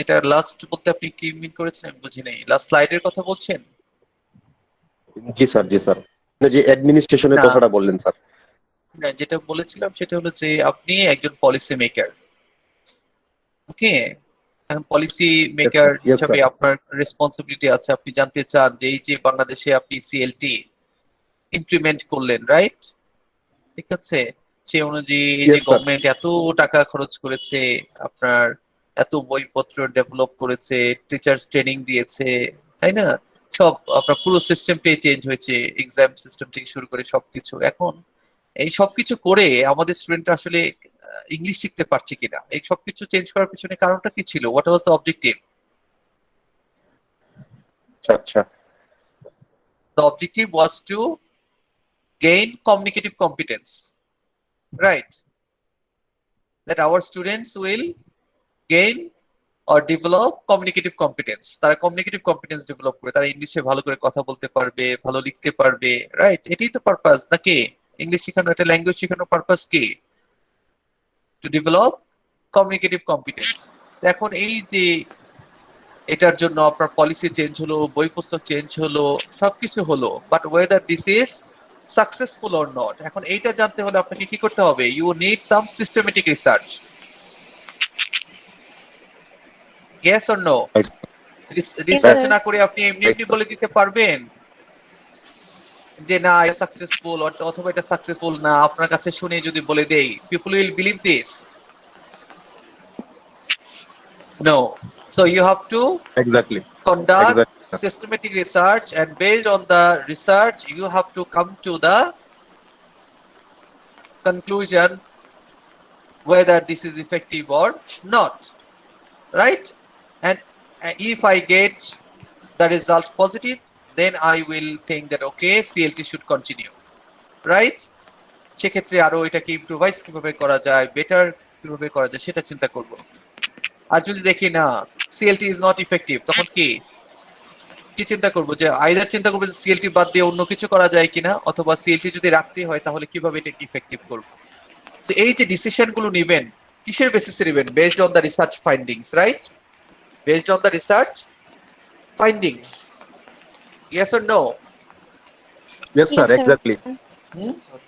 Speaker 2: এটা লাস্ট বলতে আপনি কি মিন করেছেন আমি বুঝি নাই। লাস্ট স্লাইডের কথা বলছেন?
Speaker 8: জি স্যার, জি স্যার, যে অ্যাডমিনিস্ট্রেশনের
Speaker 2: না
Speaker 8: কথাটা বললেন স্যার।
Speaker 2: না, যেটা বলেছিলাম সেটা হলো যে আপনি একজন পলিসি মেকার। ওকে, এখন পলিসি মেকার
Speaker 8: Yes,
Speaker 2: হিসাবে
Speaker 8: sir.
Speaker 2: আপনার রেসপন্সিবিলিটি আছে। আপনি জানতে চান যে এই যে বাংলাদেশে আপনি সিএলটি ইমপ্লিমেন্ট করলেন, রাইট? ঠিক আছে, সেই অনুযায়ী এই যে
Speaker 8: Yes, sir.
Speaker 2: গভর্নমেন্ট এত টাকা খরচ করেছে, আপনার এত বইপত্র ডেভেলপ করেছে, টিচার্স ট্রেনিং দিয়েছে, তাই না? সব আপনার পুরো সিস্টেমটাই চেঞ্জ হয়েছে, এক্সাম সিস্টেম থেকে শুরু করে সবকিছু। এখন এই সবকিছু করে আমাদের স্টুডেন্ট আসলে ইংলিশ শিখতে পারছে কিনা, এই সবকিছু চেঞ্জ করার পিছনে কারণটা কি ছিল? What was the objective?
Speaker 8: আচ্ছা,
Speaker 2: The objective was to gain communicative competence, right? That our students will gain or develop communicative competence. তারা communicative competence develop করে তারা ইংলিশে ভালো করে কথা বলতে পারবে, ভালো লিখতে পারবে, রাইট? এটাই তো পারপাস নাকি? ইংলিশ শেখানো, একটা ল্যাঙ্গুয়েজ শেখানোর পারপাস কি? To develop communicative competence. এখন এই যে এটার জন্য আপনার পলিসি চেঞ্জ হলো, বই পুস্তক চেঞ্জ হলো, সবকিছু হলো, but whether this is successful or not, এখন এইটা জানতে হলে আপনাকে কি করতে হবে? You need some systematic research. Yes or no? Research না করে আপনি এমনি এমনি বলে দিতে পারবেন যে না এটা সাকসেসফুল অথবা এটা সাকসেসফুল না? আপনার কাছে শুনে যদি বলে দেই, people will believe this? No. So you have to
Speaker 8: exactly,
Speaker 2: conduct
Speaker 8: exactly.
Speaker 2: systematic research, and based on the research you have to come to the conclusion whether this is effective or not, right? And if I get the result positive, then I will think that okay, CLT should continue, right? সেক্ষেত্রে আরো এটাকে improvise কিভাবে করা যায়, better কিভাবে করা যায় সেটা চিন্তা করব। আর যদি দেখি না সিএলটি ইজ নট ইফেক্টিভ, তখন কি চিন্তা করবো? যে আইদার চিন্তা করবো যে সিএলটি বাদ দিয়ে অন্য কিছু করা যায় কিনা, অথবা সিএলটি যদি রাখতে হয় তাহলে কিভাবে এটাকে ইফেক্টিভ করবো। তো এই যে ডিসিশন গুলো নিবেন কিসের বেসিসে নিবেন? Based on the research findings, right? Based on the research findings, yes or no?
Speaker 8: Yes, sir,
Speaker 6: Yes, sir.
Speaker 8: exactly.
Speaker 6: Yes, sir.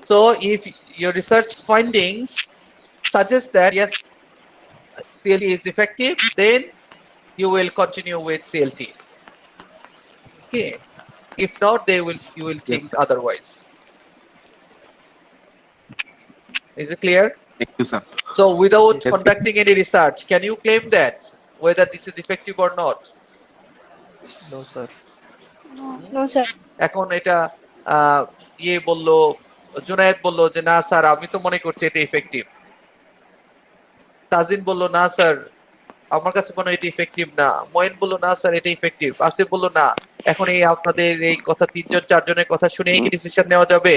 Speaker 2: So if your research findings suggest that yes, CLT is effective, then you will continue with CLT. Okay. If not, you will think otherwise. Is it clear?
Speaker 8: Thank you, sir.
Speaker 2: So without
Speaker 8: Yes.
Speaker 2: conducting any research, can you claim that whether this is effective or not?
Speaker 5: No sir.
Speaker 6: No, sir.
Speaker 2: এখন এটা ইয়ে বললো জুনায়েদ বলল যে না sir আমি তো মনে করছি এটা ইফেক্টিভ। তাজিন বলল না স্যার আমার কাছে মনে হয় এটা ইফেক্টিভ না। ময়েন বলল না স্যার এটা ইফেক্টিভ। আসিফ বলল না। এখন এই আপনাদের এই কথা 3 জন 4 জনের কথা শুনেই কি ডিসিশন নেওয়া যাবে?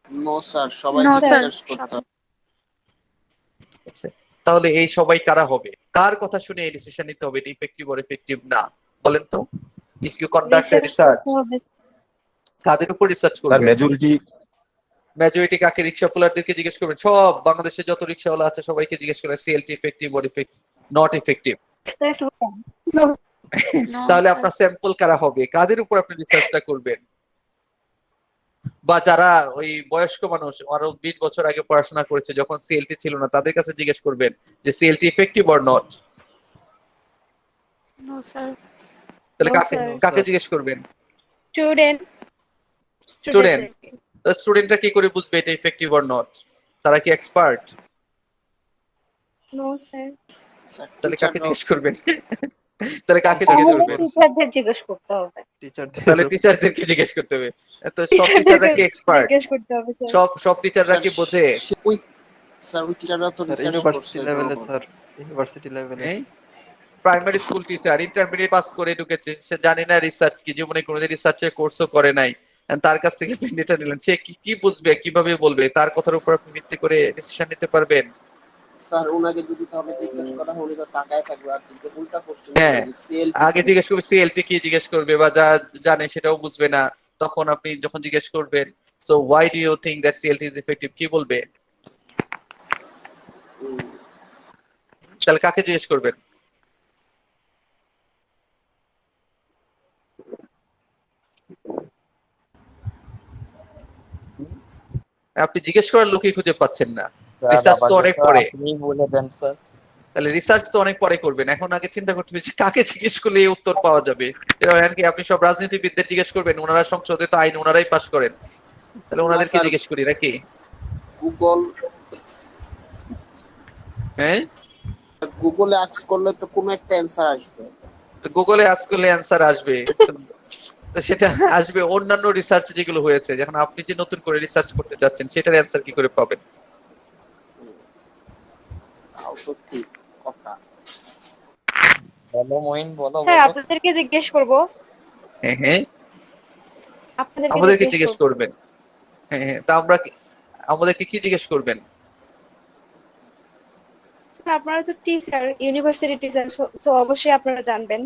Speaker 9: নো স্যার,
Speaker 6: নো
Speaker 9: সবাইকে
Speaker 6: স্যার
Speaker 9: রিসার্চ করতে হবে।
Speaker 2: আচ্ছা, তাহলে এই সবাই কারা হবে? কার কথা শুনে এই ডিসিশন নিতে হবে এটা ইফেক্টিভ অর ইফেক্টিভ না? বলেন তো। If you conduct a research, কাদের উপর রিসার্চ
Speaker 8: স্যার
Speaker 2: করবেন?
Speaker 8: মেজরিটি
Speaker 2: মেজরিটি কাকে? রিক্সা পুলারদেরকে জিজ্ঞেস করবেন। সব বাংলাদেশে যত রিক্সাওয়ালা আছে সবাইকে জিজ্ঞেস করবেন CLT effective or not effective.
Speaker 6: No
Speaker 2: তাহলে
Speaker 6: স্যার
Speaker 2: আপনার স্যাম্পল কারা হবে? কাদের উপর আপনি রিসার্চটা করবেন? বা যারা ওই বয়স্ক মানুষ আরো 20 বছর আগে পড়াশোনা করেছে যখন সিএলটি ছিল না তাদের কাছে জিজ্ঞেস করবেন যে CLT effective or not.
Speaker 6: No sir
Speaker 2: তাহলে
Speaker 4: No,
Speaker 2: কাকে
Speaker 4: sir.
Speaker 2: কাকে জিজ্ঞেস করবেন?
Speaker 6: Student
Speaker 2: student. স্টুডেন্টরা কি করে বুঝবে এটা ইফেক্টিভ অর নট? তারা কি এক্সপার্ট?
Speaker 4: No, sir.
Speaker 9: স্যার
Speaker 2: তাহলে কাকে
Speaker 9: টিচাররাও
Speaker 2: জিজ্ঞেস করবেন? তাহলে কাকে জিজ্ঞেস
Speaker 7: তাহলে
Speaker 2: করবেন?
Speaker 7: টিচারদের জিজ্ঞেস করতে হবে।
Speaker 5: টিচারদের
Speaker 2: তাহলে টিচারদেরকে জিজ্ঞেস করতে হবে। তো সব টিচাররা কি এক্সপার্ট?
Speaker 6: জিজ্ঞেস করতে হবে স্যার।
Speaker 2: সব টিচাররা কি বোঝে?
Speaker 9: স্যার ওই টিচাররা তো
Speaker 5: স্যার
Speaker 9: রিসার্চ করছে
Speaker 5: ইউনিভার্সিটি লেভেলে, স্যার ইউনিভার্সিটি লেভেলে।
Speaker 2: Primary school teacher intermediate pass করে ঢুকেছে, সে জানে না রিসার্চ কি, জীবনে কোনোদিন রিসার্চের কোর্সও করে নাই, and তার কাছ থেকে আপনি এটা নিলেন, সে কি বুঝবে, কিভাবে বলবে? তার কথার উপর আপনি ভিত্তি করে ডিসিশন নিতে পারবেন?
Speaker 9: স্যার ওনাকে যদি তাহলে জিজ্ঞেস করা হয় উনি তো তাকায় থাকবে আর যদি উল্টা কোশ্চেন
Speaker 2: হ্যাঁ,
Speaker 9: করে সেল
Speaker 2: আগে জিজ্ঞেস করবে সিএলটি কি জিজ্ঞেস করবে, বা যা জানে সেটাও বুঝবে না। তখন আপনি যখন জিজ্ঞেস করবেন so why do you think that CLT is effective, কি বলবে? তাহলে কাকে জিজ্ঞেস করবেন? আপনি জিজ্ঞেস করার লোকই খুঁজে পাচ্ছেন না। রিসার্চ তো অনেক পরে।
Speaker 10: আপনি বলে দেন স্যার।
Speaker 2: তাহলে রিসার্চ তো অনেক পরে করবেন, এখন আগে চিন্তা করতে হবে যে কাকে জিজ্ঞেস করলে এই উত্তর পাওয়া যাবে। এর কি আপনি সব রাজনীতিবিদদের জিজ্ঞেস করবেন? ওনারা সংসদে তো আইন ওনারাই পাস করেন, তাহলে ওনাদেরকে জিজ্ঞেস করি নাকি?
Speaker 9: গুগল
Speaker 2: হ্যাঁ,
Speaker 9: গুগলে আস্ক করলে তো কোনো একটা অ্যানসার আসবে।
Speaker 2: তো গুগলে আজ করলে অ্যান্সার আসবে, তো সেটা আসবে অন্যান্য রিসার্চ যেগুলো হয়েছে। যখন আপনি যে নতুন করে রিসার্চ করতে যাচ্ছেন সেটার অ্যান্সার কি করে পাবেন?
Speaker 9: তাও তো ঠিক কথা।
Speaker 10: বলো মইন, বলো
Speaker 6: স্যার
Speaker 10: বলো।
Speaker 6: আপনাদেরকে জিজ্ঞেস করব।
Speaker 2: হ্যাঁ, আমাদেরকে জিজ্ঞেস করবেন। হ্যাঁ, তা আমাদেরকে কি জিজ্ঞেস করবেন?
Speaker 6: স্যার আপনারা তো টিচার, ইউনিভার্সিটি টিচার, সো অবশ্যই আপনারা জানবেন।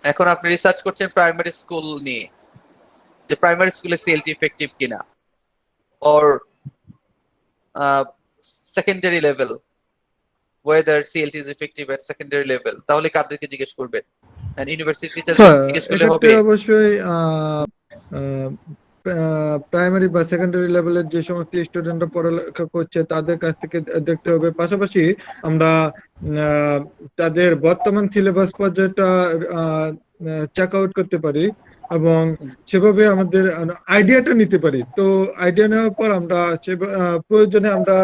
Speaker 2: এখন আপনি রিসার্চ করছেন প্রাইমারি স্কুল নিয়ে, যে প্রাইমারি স্কুলে সিএলটি ইফেক্টিভ কিনা, or secondary level, whether CLT is effective at secondary level, তাহলে কাদেরকে জিজ্ঞেস করবেন? and university teacher জিজ্ঞেস করলে হবে?
Speaker 1: এক্ষেত্রে অবশ্যই প্রাইমারি বা সেকেন্ডারি লেভেলের যে সমস্ত স্টুডেন্টরা পড়ালেখা করছে তাদের কাছ থেকে দেখতে হবে। পাশাপাশি আমরা তাদের বর্তমান সিলেবাস পর্যায়টা চেক আউট করতে পারি এবং সেভাবে আমাদের আইডিয়াটা নিতে পারি। তো আইডিয়া নেওয়ার পর আমরা প্রয়োজনে আমরা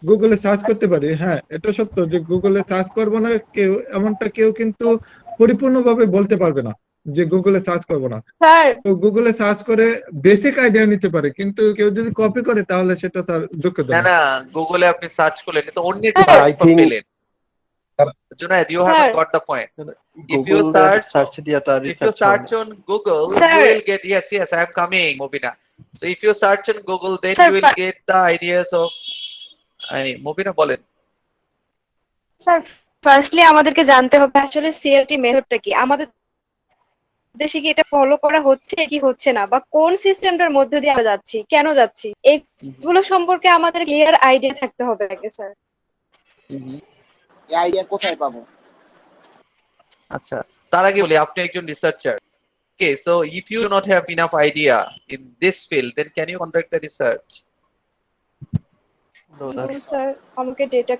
Speaker 1: গুগলে সার্চ করতে পারি। হ্যাঁ, এটা সত্য যে গুগলে সার্চ করবো না কেউ, এমনটা কেউ কিন্তু পরিপূর্ণভাবে বলতে পারবে না যে গুগলে সার্চ করবো না।
Speaker 6: স্যার
Speaker 1: তো গুগলে সার্চ করে বেসিক আইডিয়া নিতে পারে, কিন্তু কেউ যদি কপি করে তাহলে সেটা স্যার
Speaker 2: না
Speaker 1: দুঃখজনক।
Speaker 2: না, গুগলে আপনি সার্চ করলেন তো অন্যের
Speaker 8: Sir,
Speaker 2: রিসার্চ
Speaker 8: I think-
Speaker 2: পেলেন। Junaid, you
Speaker 6: Sir.
Speaker 2: haven't got the point. If you
Speaker 5: Google search দিয়ে তো
Speaker 2: if you
Speaker 5: research
Speaker 2: search on Google,
Speaker 6: Sir.
Speaker 2: you will get, yes, I am coming, Mobina. So if you search on Google, then
Speaker 6: Sir,
Speaker 2: you will get the ideas of Mobina বলেন।
Speaker 6: Sir firstly আমাদেরকে জানতে হবে আসলে CLT মেথডটা কি, আমাদের দেশে কি এটা ফলো করা হচ্ছে কি হচ্ছে না, বা কোন সিস্টেমটার মধ্যে দিয়ে আমরা যাচ্ছি, কেন যাচ্ছি, এগুলো সম্পর্কে আমাদের ক্লিয়ার আইডিয়া থাকতে হবে আগে স্যার।
Speaker 9: এই আইডিয়া কোথায় পাবো?
Speaker 2: আচ্ছা, তার আগে বলি আপনি একজন researcher. Okay, so if you do not have enough idea in this field, then can you conduct the research?
Speaker 6: Sir আমাকে ডেটা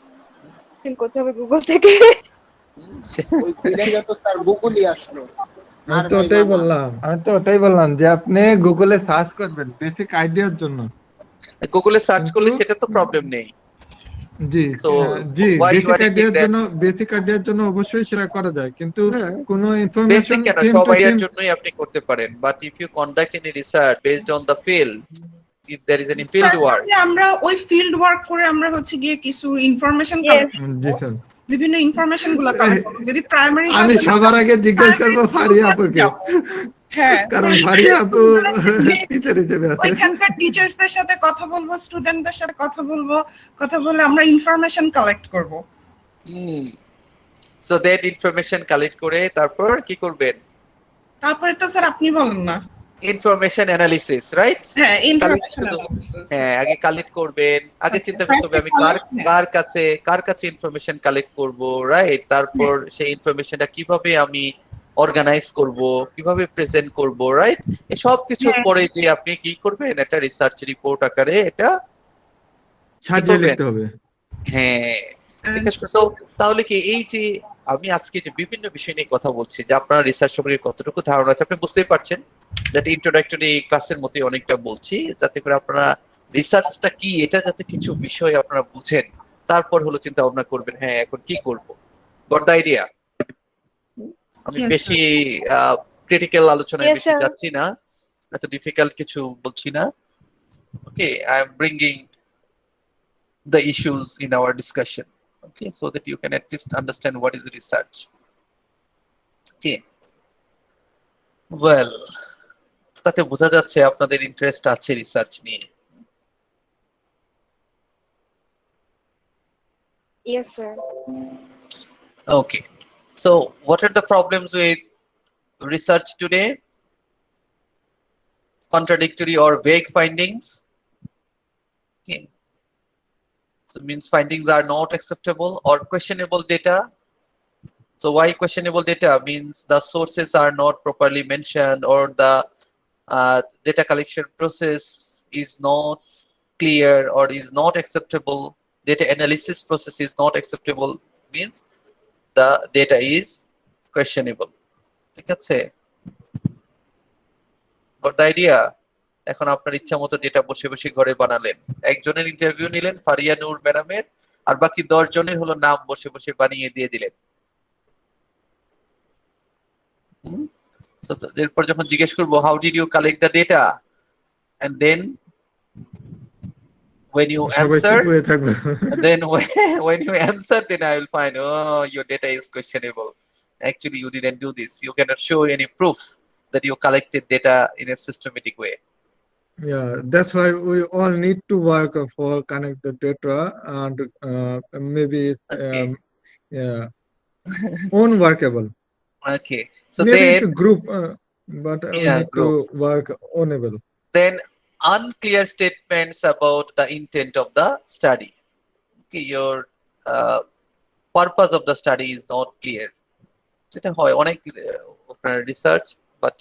Speaker 6: করতে হবে গুগল থেকে।
Speaker 9: ওই খুঁজে তো স্যার গুগলই আসলো।
Speaker 1: আমি তো ওটাই বললাম যে আপনি গুগলে সার্চ করবেন বেসিক আইডিয়ার জন্য।
Speaker 2: গুগলে সার্চ করলে
Speaker 1: কিন্তু-
Speaker 2: সেটা তো প্রবলেম নেই।
Speaker 1: জি
Speaker 2: So,
Speaker 1: G,
Speaker 2: why you
Speaker 1: basic
Speaker 2: are thinking
Speaker 1: আইডিয়ার জন্য অবশ্যই সেটা করা যায়, কিন্তু কোনো
Speaker 2: বেসিক
Speaker 1: ইনফরমেশন
Speaker 2: কেন, সব আইডিয়ার জন্যই আপনি করতে পারেন, but if you conduct any research based on the field, if there is any field work.
Speaker 3: আমরা ওই ফিল্ড ওয়ার্ক করে আমরা হচ্ছে গিয়ে কিছু ইনফরমেশন
Speaker 6: Yes.
Speaker 3: কালেক্ট
Speaker 1: জি স্যার
Speaker 3: বিভিন্ন ইনফরমেশন গুলো কালেক্ট করব যদি প্রাইমারি
Speaker 1: আমি সবার আগে জিজ্ঞেস করবো ফারিয়া আপুকে,
Speaker 3: হ্যাঁ
Speaker 1: কারণ ফারিয়া আপু টিচার হিসেবে আছে।
Speaker 3: ওইখানকার টিচার্সদের সাথে কথা বলবো, স্টুডেন্টদের সাথে কথা বলবো, কথা বলে আমরা ইনফরমেশন কালেক্ট করব।
Speaker 2: সো দ্যাট ইনফরমেশন কালেক্ট করে তারপর কি করবেন?
Speaker 3: তারপর এটা স্যার আপনি বলেন না।
Speaker 2: Information analysis, right?
Speaker 3: হ্যাঁ, ইনফরমেশন অ্যানালিসিস।
Speaker 2: হ্যাঁ, আগে কালেক্ট করবেন, আগে চিন্তা করতে হবে আমি কার কাছে ইনফরমেশন কালেক্ট করব, রাইট? তারপর সেই ইনফরমেশনটা কিভাবে আমি অর্গানাইজ করব, কিভাবে প্রেজেন্ট করব, রাইট? এই সব কিছুর পরে যে আপনি কি করবেন, একটা রিসার্চ রিপোর্ট আকারে এটা
Speaker 1: সাজিয়ে লিখতে হবে।
Speaker 2: হ্যাঁ, ঠিক আছে। সো তাহলে কি এই যে আমি আজকে যে বিভিন্ন বিষয় নিয়ে কথা বলছি, যে আপনার রিসার্চ সম্পর্কে কতটুকু ধারণা আছে আপনি বুঝতেই পারছেন, যাতে ইন্ট্রোডাক্টরি ক্লাসের মতোই অনেকটা বলছি, যাতে করে আপনারা রিসার্চটা কি এটা যাতে কিছু বিষয় আপনারা বুঝেন, তারপর হলো চিন্তা ভাবনা করবেন হ্যাঁ এখন কি করব। Goat the idea? আমি বেশি ক্রিটিক্যাল আলোচনায়
Speaker 6: Yes,
Speaker 2: বেশি
Speaker 6: sir.
Speaker 2: যাচ্ছি না, এত ডিফিকাল্ট কিছু বলছি না। Okay, I am bringing the issues in our discussion, okay, so that you can at least understand what is research. Okay, well, তাতে বোঝা যাচ্ছে আপনাদের ইন্টারেস্ট আছে রিসার্চ নিয়ে।
Speaker 6: Yes, sir.
Speaker 2: Okay, so what are the problems with research today? Contradictory or vague findings. Okay, so means findings are not acceptable or questionable data. So why questionable data? Means the sources are not properly mentioned, or the data collection process is not clear or is not acceptable. Data analysis process is not acceptable, means the data is questionable. ঠিক আছে? Got the idea? এখন আপনার ইচ্ছা মতো data বসে বসে ঘরে বানালেন, একজনের ইন্টারভিউ নিলেন ফারিয়া নূর ম্যাডামের, আর বাকি 10 জনের হলো নাম বসে বসে বানিয়ে দিয়ে দিলেন। এরপর যখন জিজ্ঞেস করবো how did you collect the data, and then when you answer, then when you answer, then I will find, oh, your data is questionable. Actually, you didn't do this. You cannot show any proof that you collected data in a systematic way.
Speaker 1: Yeah, that's why we all need to work for connect the data and maybe yeah, unworkable.
Speaker 2: Okay, so
Speaker 1: maybe
Speaker 2: then
Speaker 1: it's a group, but we need
Speaker 2: group.
Speaker 1: to work ownable.
Speaker 2: Then unclear statements about the intent of the study. Okay, your purpose of the study is not clear. যেটা হয় অনেক research, but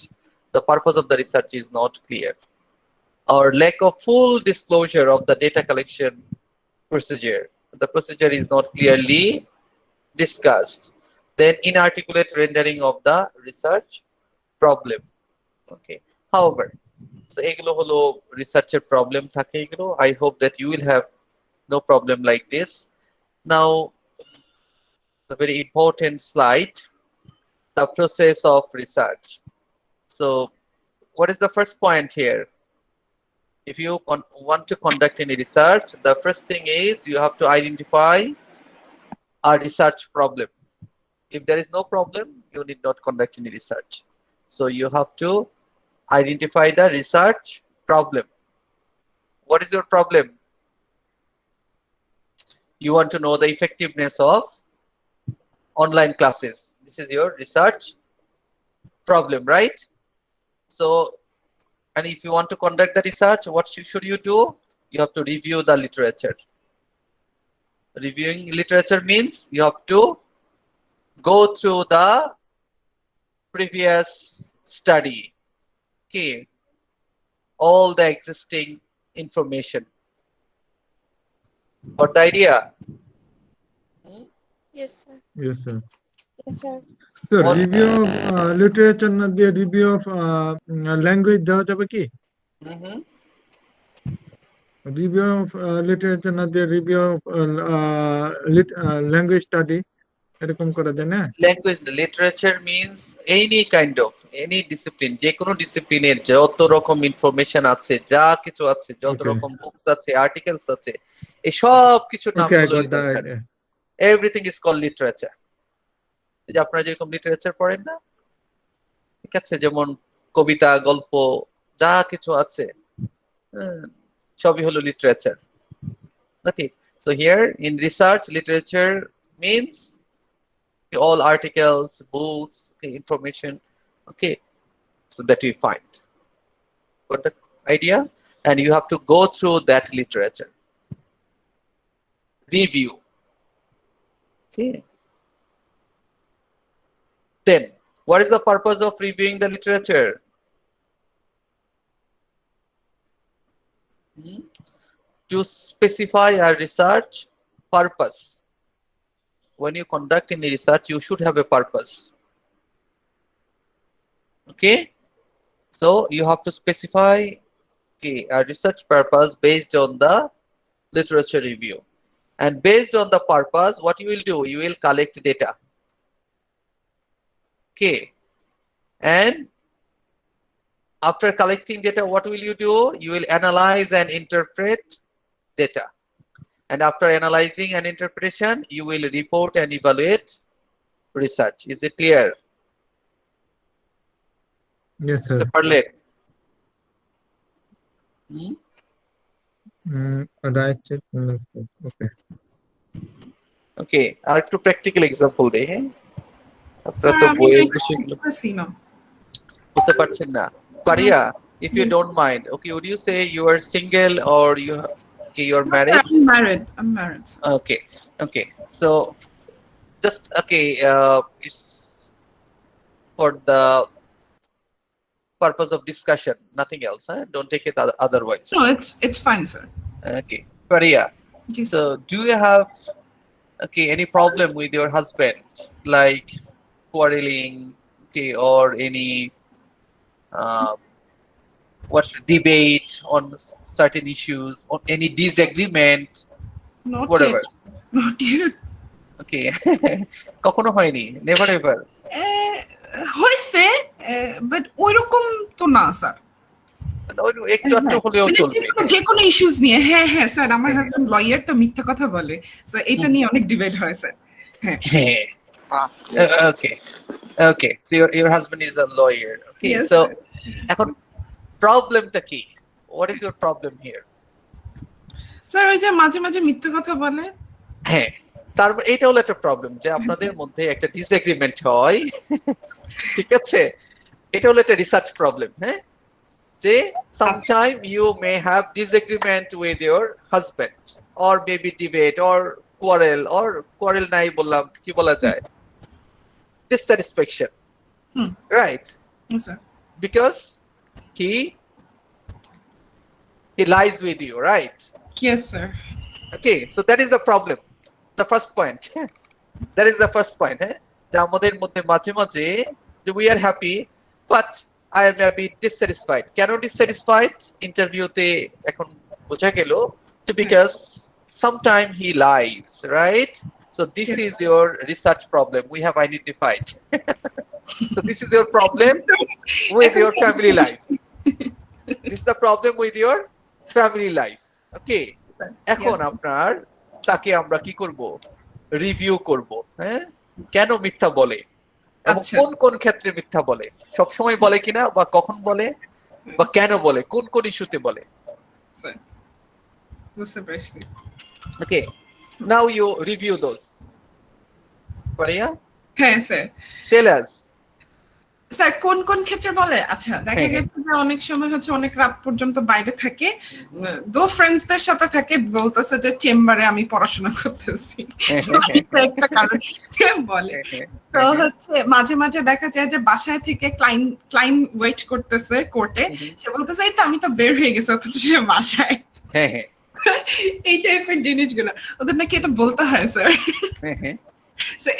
Speaker 2: the purpose of the research is not clear. Or lack of full disclosure of the data collection procedure. The procedure is not clearly discussed. Then inarticulate rendering of the research problem. Okay. However, so এগুলো হলো রিসার্চের problem থাকে এগুলো। I hope that you will have no problem like this. Now, the very important slide, the process of research. So, what is the first point here? If you want to conduct any research, the first thing is you have to identify a research problem. If there is no problem, you need not conduct any research. So you have to identify the research problem. What is your problem? You want to know the effectiveness of online classes. This is your research problem, right? So, and if you want to conduct the research, what should you do? You have to review the literature. Reviewing literature means you have to go through the previous study, okay, all the existing information. Got the idea?
Speaker 6: Yes, sir.
Speaker 1: Yes, sir.
Speaker 6: Yes, sir.
Speaker 1: So review of literature না দিয়ে review of language দেওয়া যাবে কি? Review of literature না দিয়ে review of language study এরকম করা যায় না?
Speaker 2: Language literature means any discipline, যে কোনো ডিসিপ্লিনের যত রকম ইনফরমেশন আছে, যা কিছু আছে, যত
Speaker 1: Okay.
Speaker 2: রকম বুকস আছে, আর্টিকেলস আছে, এই সব কিছুর নাম
Speaker 1: Okay, I
Speaker 2: হলো
Speaker 1: got the
Speaker 2: literature.
Speaker 1: idea.
Speaker 2: Everything is called literature. যে আপনারা যেরকম লিটারেচার পড়েন না, ঠিক আছে, যেমন কবিতা, গল্প, যা কিছু আছে, সবই হলো literature. Okay, so here in research, literature means all articles, books, okay, information, okay, so that we find. Got the idea? And you have to go through that literature. Review. Okay. Then, what is the purpose of reviewing the literature? To specify a research purpose. When you conduct any research, you should have a purpose. Okay, so you have to specify a research purpose based on the literature review, and based on the purpose, what you will do, you will collect data. Okay, and after collecting data, what will you do? You will analyze and interpret data. And after analyzing and interpretation, you will report and evaluate research. Is it clear?
Speaker 1: Yes, sir.
Speaker 2: Separate.
Speaker 1: Right. Okay.
Speaker 2: Okay, আর একটু practical example দেই। হ্যাঁ, আপনারা তো
Speaker 3: আমি
Speaker 2: বইয়ের
Speaker 3: এটা
Speaker 2: বিষয়গুলো
Speaker 3: বুঝতেছি না।
Speaker 2: বুঝতে পারছেন না। Faria, if you don't mind, okay, would you say you are single or you are married?
Speaker 3: I'm married. Sir.
Speaker 2: Okay, so just it's for the purpose of discussion, nothing else, huh? Don't take it otherwise.
Speaker 3: No, it's fine, sir.
Speaker 2: Okay, Faria,
Speaker 3: Yes,
Speaker 2: so do you have any problem with your husband, like quarreling, or any debate on certain issues, or any disagreement,
Speaker 3: not
Speaker 2: whatever?
Speaker 3: yet. Not yet.
Speaker 2: Okay, কখনো হয়নি? Never ever?
Speaker 3: হয়েছে, but ওইরকম তো না sir.
Speaker 2: একটু একটু হলেও চলবে।
Speaker 3: যে কোনো ইস্যুস নিয়ে, হ্যাঁ হ্যাঁ স্যার, আমার হাজবেন্ড লয়ার, তো মিথ্যা কথা বলে, সো এটা নিয়ে অনেক ডিবেট হয় স্যার। হ্যাঁ।
Speaker 2: Okay, so your husband is a lawyer. Okay,
Speaker 3: Yes,
Speaker 2: so
Speaker 3: sir.
Speaker 2: এখন প্রবলেমটা কি? What is your problem here?
Speaker 3: Sir ওই যে মাঝে মাঝে মিথ্যা কথা বলে।
Speaker 2: হ্যাঁ, তারপর এটা হলো একটা প্রবলেম যে আপনাদের মধ্যে একটা ডিসএগ্রিমেন্ট হয়, ঠিক আছে, এটা হলো একটা রিসার্চ প্রবলেম। হ্যাঁ, যে sometime you may have disagreement with your husband, or maybe debate or quarrel নাই বললাম, কি বলা যায়, dissatisfaction, right?
Speaker 3: Yes, sir.
Speaker 2: Because he lies with you, right?
Speaker 3: Yes, sir.
Speaker 2: Okay, so that is the problem, the first point. That is the first point, যে আমাদের মধ্যে মাঝে মাঝে যে we are happy but I am a bit dissatisfied. কেন dissatisfied? ইন্টারভিউতে এখন বোঝা গেল because sometime he lies, right? So this is your research problem we have identified. So this is your problem with your family life. This is the problem with your family life. Okay, এখন আপনার তাকে আমরা কি করব? Review করব। হ্যাঁ, কেন মিথ্যা বলে এবং কোন কোন ক্ষেত্রে মিথ্যা বলে, সব সময় বলে কিনা, বা কখন বলে, বা কেন বলে, কোন কোন ইস্যুতে বলে।
Speaker 3: বুঝতে পারছি।
Speaker 2: Okay, now you review those. Faria?
Speaker 3: হ্যাঁ স্যার।
Speaker 2: Tell us.
Speaker 3: স্যার কোন কোন ক্ষেত্রে বলে? আচ্ছা, দেখা গেছে যে অনেক সময় হচ্ছে অনেক রাত পর্যন্ত বাইরে থাকে, দো ফ্রেন্ডসদের সাথে থাকে, বলতেছে যে চেম্বারে আমি পড়াশোনা করতেছি, একটা কারণ বলে। তো হচ্ছে মাঝে মাঝে দেখা যায় যে বাসায় থেকে ক্লায়েন্ট ওয়েট করতেছে কোর্টে, সে বলতেছে এই তো আমি তো বের হয়ে গেছে, অথচ সে বাসায়। এই টাইপের জিনিসগুলো ওদের নাকি এটা বলতে হয় স্যার।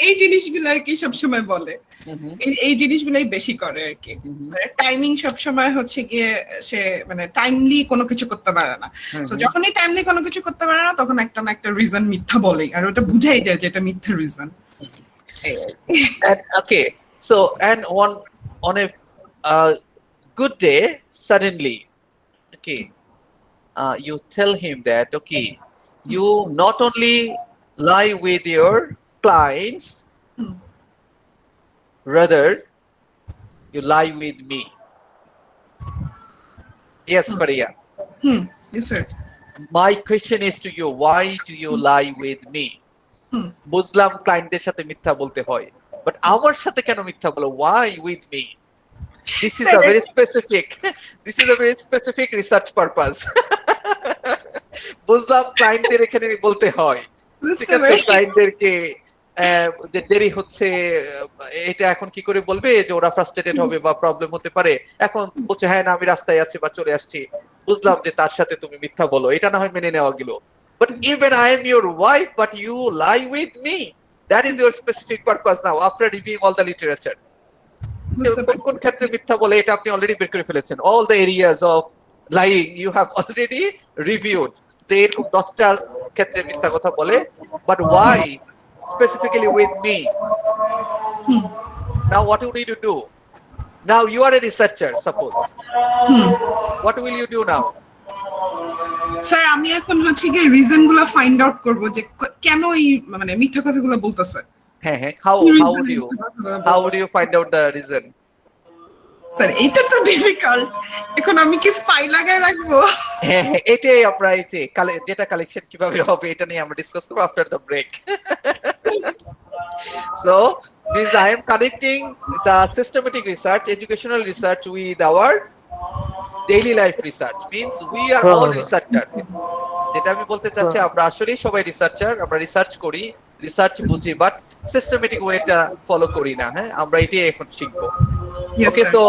Speaker 3: এই জিনিসগুলো আর কি সবসময় বলে, এই জিনিসগুলাই বেশি করে আর কি। টাইমিং সবসময় হচ্ছে গিয়ে সে মানে টাইমলি কোনো কিছু করতে পারে না, তো যখনই টাইমলি কোনো কিছু করতে পারে না তখন একটা না একটা রিজন মিথ্যা বলেই, আর ওটা বুঝাই যায় যে এটা মিথ্যা reason.
Speaker 2: And okay, so and on a good day, suddenly, okay, you tell him that okay, you not only lie with your clients, rather you lie with me. Yes, Faria.
Speaker 3: Yes, sir.
Speaker 2: My question is to you, why do you lie with me? বুঝলাম ক্লায়েন্টদের সাথে মিথ্যা বলতে হয়, but আমার সাথে কেন মিথ্যা বলো? Why with me? This is
Speaker 3: Sir,
Speaker 2: a very specific this is a very specific research purpose. বুঝলাম ক্লায়েন্টদের এখানে বলতে হয়, ঠিক
Speaker 3: বুঝতে
Speaker 2: আছে,
Speaker 3: পারছি।
Speaker 2: ক্লায়েন্টদেরকে যে দেরি হচ্ছে এটা এখন কি করে বলবে যে ওরা ফ্রাস্ট্রেটেড হবে বা প্রবলেম হতে পারে, এখন বলছে হ্যাঁ না আমি রাস্তায় আছি বা চলে আসছি, বুঝলাম যে তার সাথে তুমি মিথ্যা বলো, এটা না হয় মেনে নেওয়া গেল, but even I am your wife but you lie with me, that is your specific purpose now after reviewing all the literature.
Speaker 3: বুঝতে
Speaker 2: কোন কোন ক্ষেত্রে মিথ্যা বলে এটা আপনি অলরেডি বের করে ফেলেছেন, all the areas of lying you have already reviewed, যে এরকম 10টা ক্ষেত্রে মিথ্যা কথা বলে, but why specifically with me? Now what you need to do? Now you are a researcher, suppose. What will you do now?
Speaker 3: Sir আমি এখন হচ্ছে কি রিজন গুলো ফাইন্ড আউট করব যে কেন এই মানে মিথ্যা কথাগুলো বলতেছে।
Speaker 2: হ্যাঁ হ্যাঁ,
Speaker 3: কি
Speaker 2: how
Speaker 3: reason
Speaker 2: would
Speaker 3: A
Speaker 2: you
Speaker 3: মিথ্যা কথাগুলো
Speaker 2: how would
Speaker 3: বলতেছে?
Speaker 2: you find out the reason?
Speaker 3: Sir এটা তো ডিফিকাল্ট, এখন আমি কি স্পাই লাগায় রাখবো?
Speaker 2: হ্যাঁ হ্যাঁ, এটাই আমরা এই যে ডেটা কালেকশন কিভাবে হবে এটা নিয়ে আমরা ডিসকাস করব after the break. So means I am connecting the systematic research, educational research with our daily life research, means we are all
Speaker 1: sir
Speaker 2: researcher. যেটা আমি বলতে চাচ্ছি, আমরা আসলেই সবাই রিসার্চার, আমরা রিসার্চ করি, রিসার্চ বুঝি, বাট সিস্টেমেটিক ওয়েটা ফলো করি না। হ্যাঁ, আমরা এটাই এখন শিখবো।
Speaker 3: Yes,
Speaker 2: okay,
Speaker 3: sir.
Speaker 2: So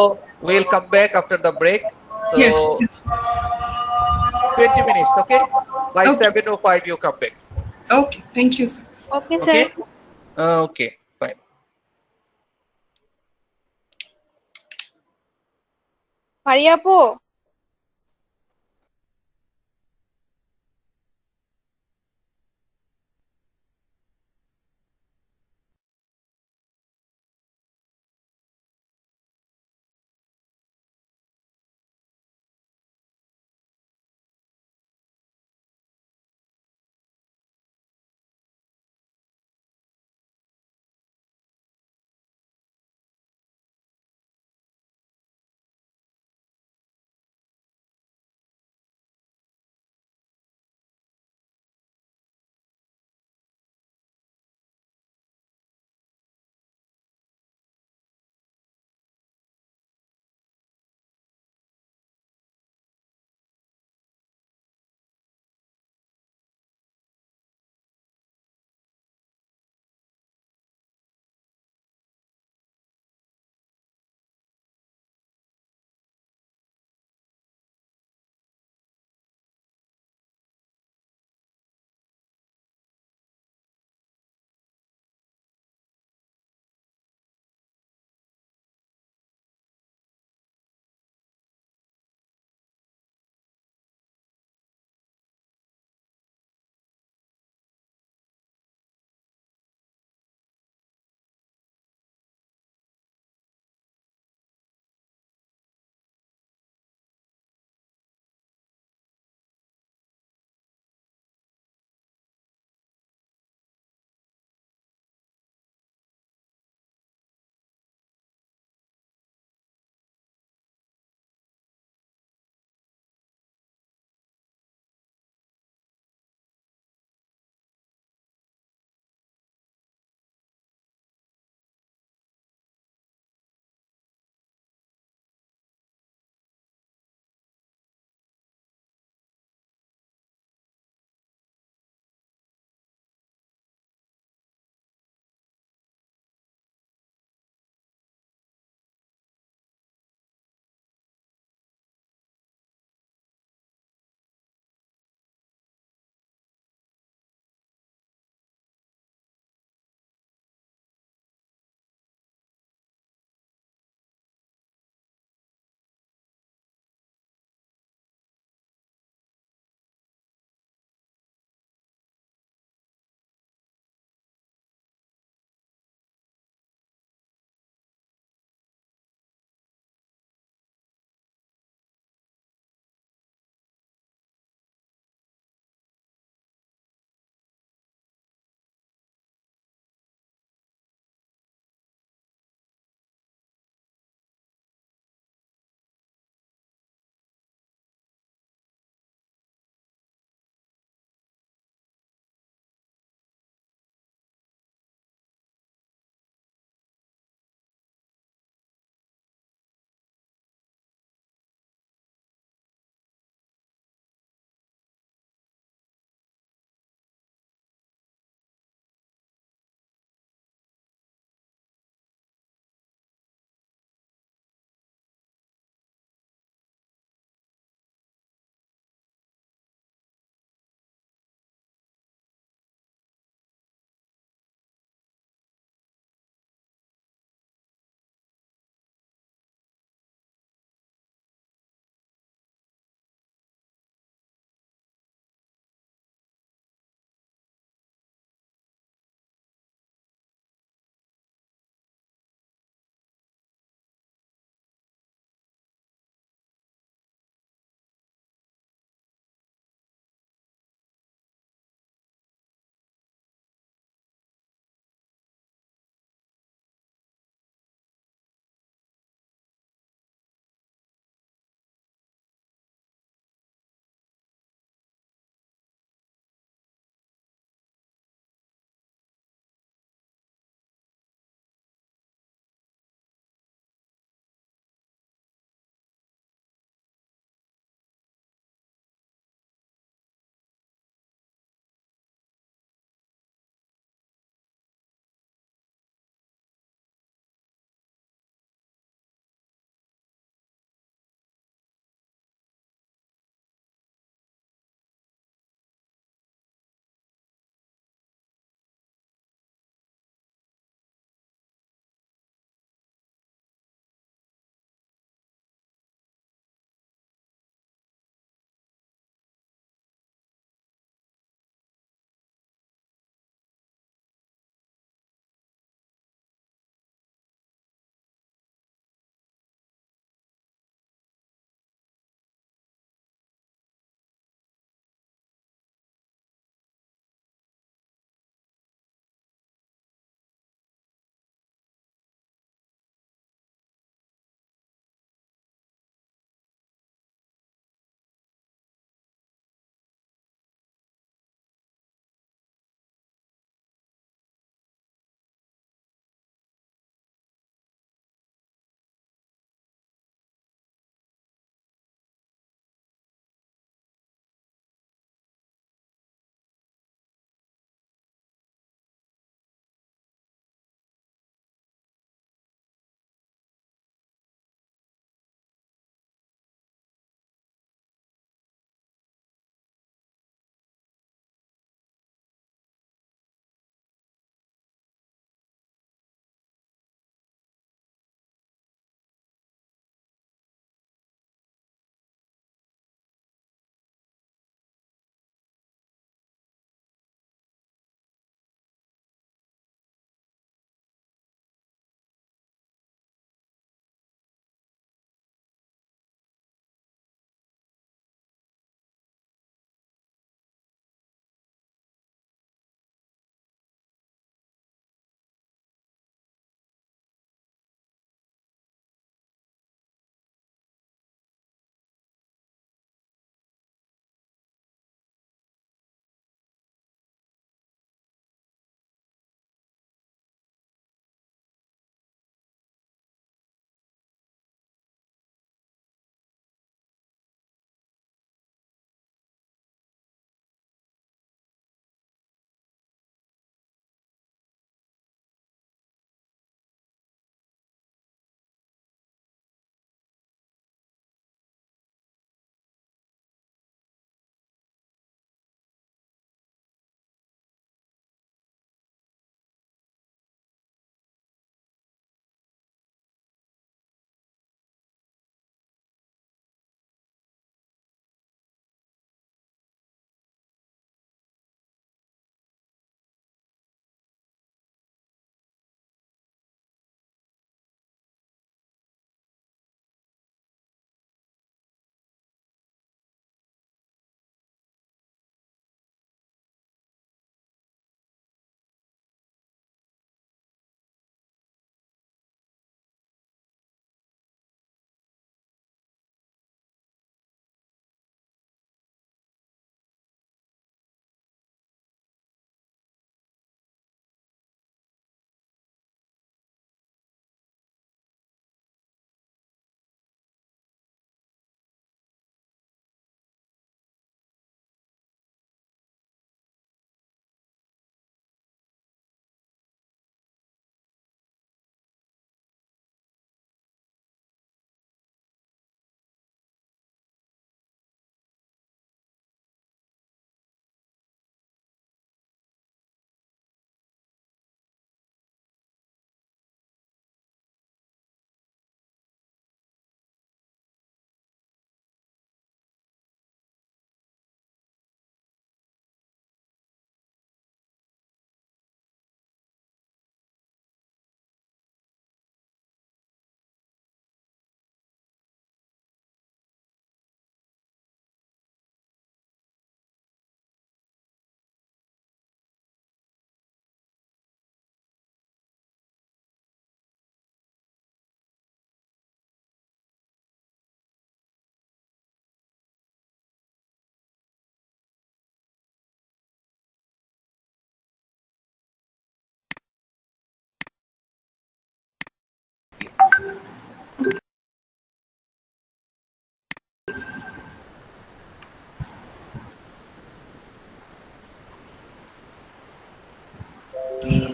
Speaker 2: will come back after the break, so
Speaker 3: Yes.
Speaker 2: 20 minutes, okay, by
Speaker 3: Okay.
Speaker 2: 7:05 you come back.
Speaker 3: Okay, thank you, sir.
Speaker 6: Okay
Speaker 2: Okay,
Speaker 6: sir.
Speaker 2: okay, fine.
Speaker 6: মারিয়া আপু।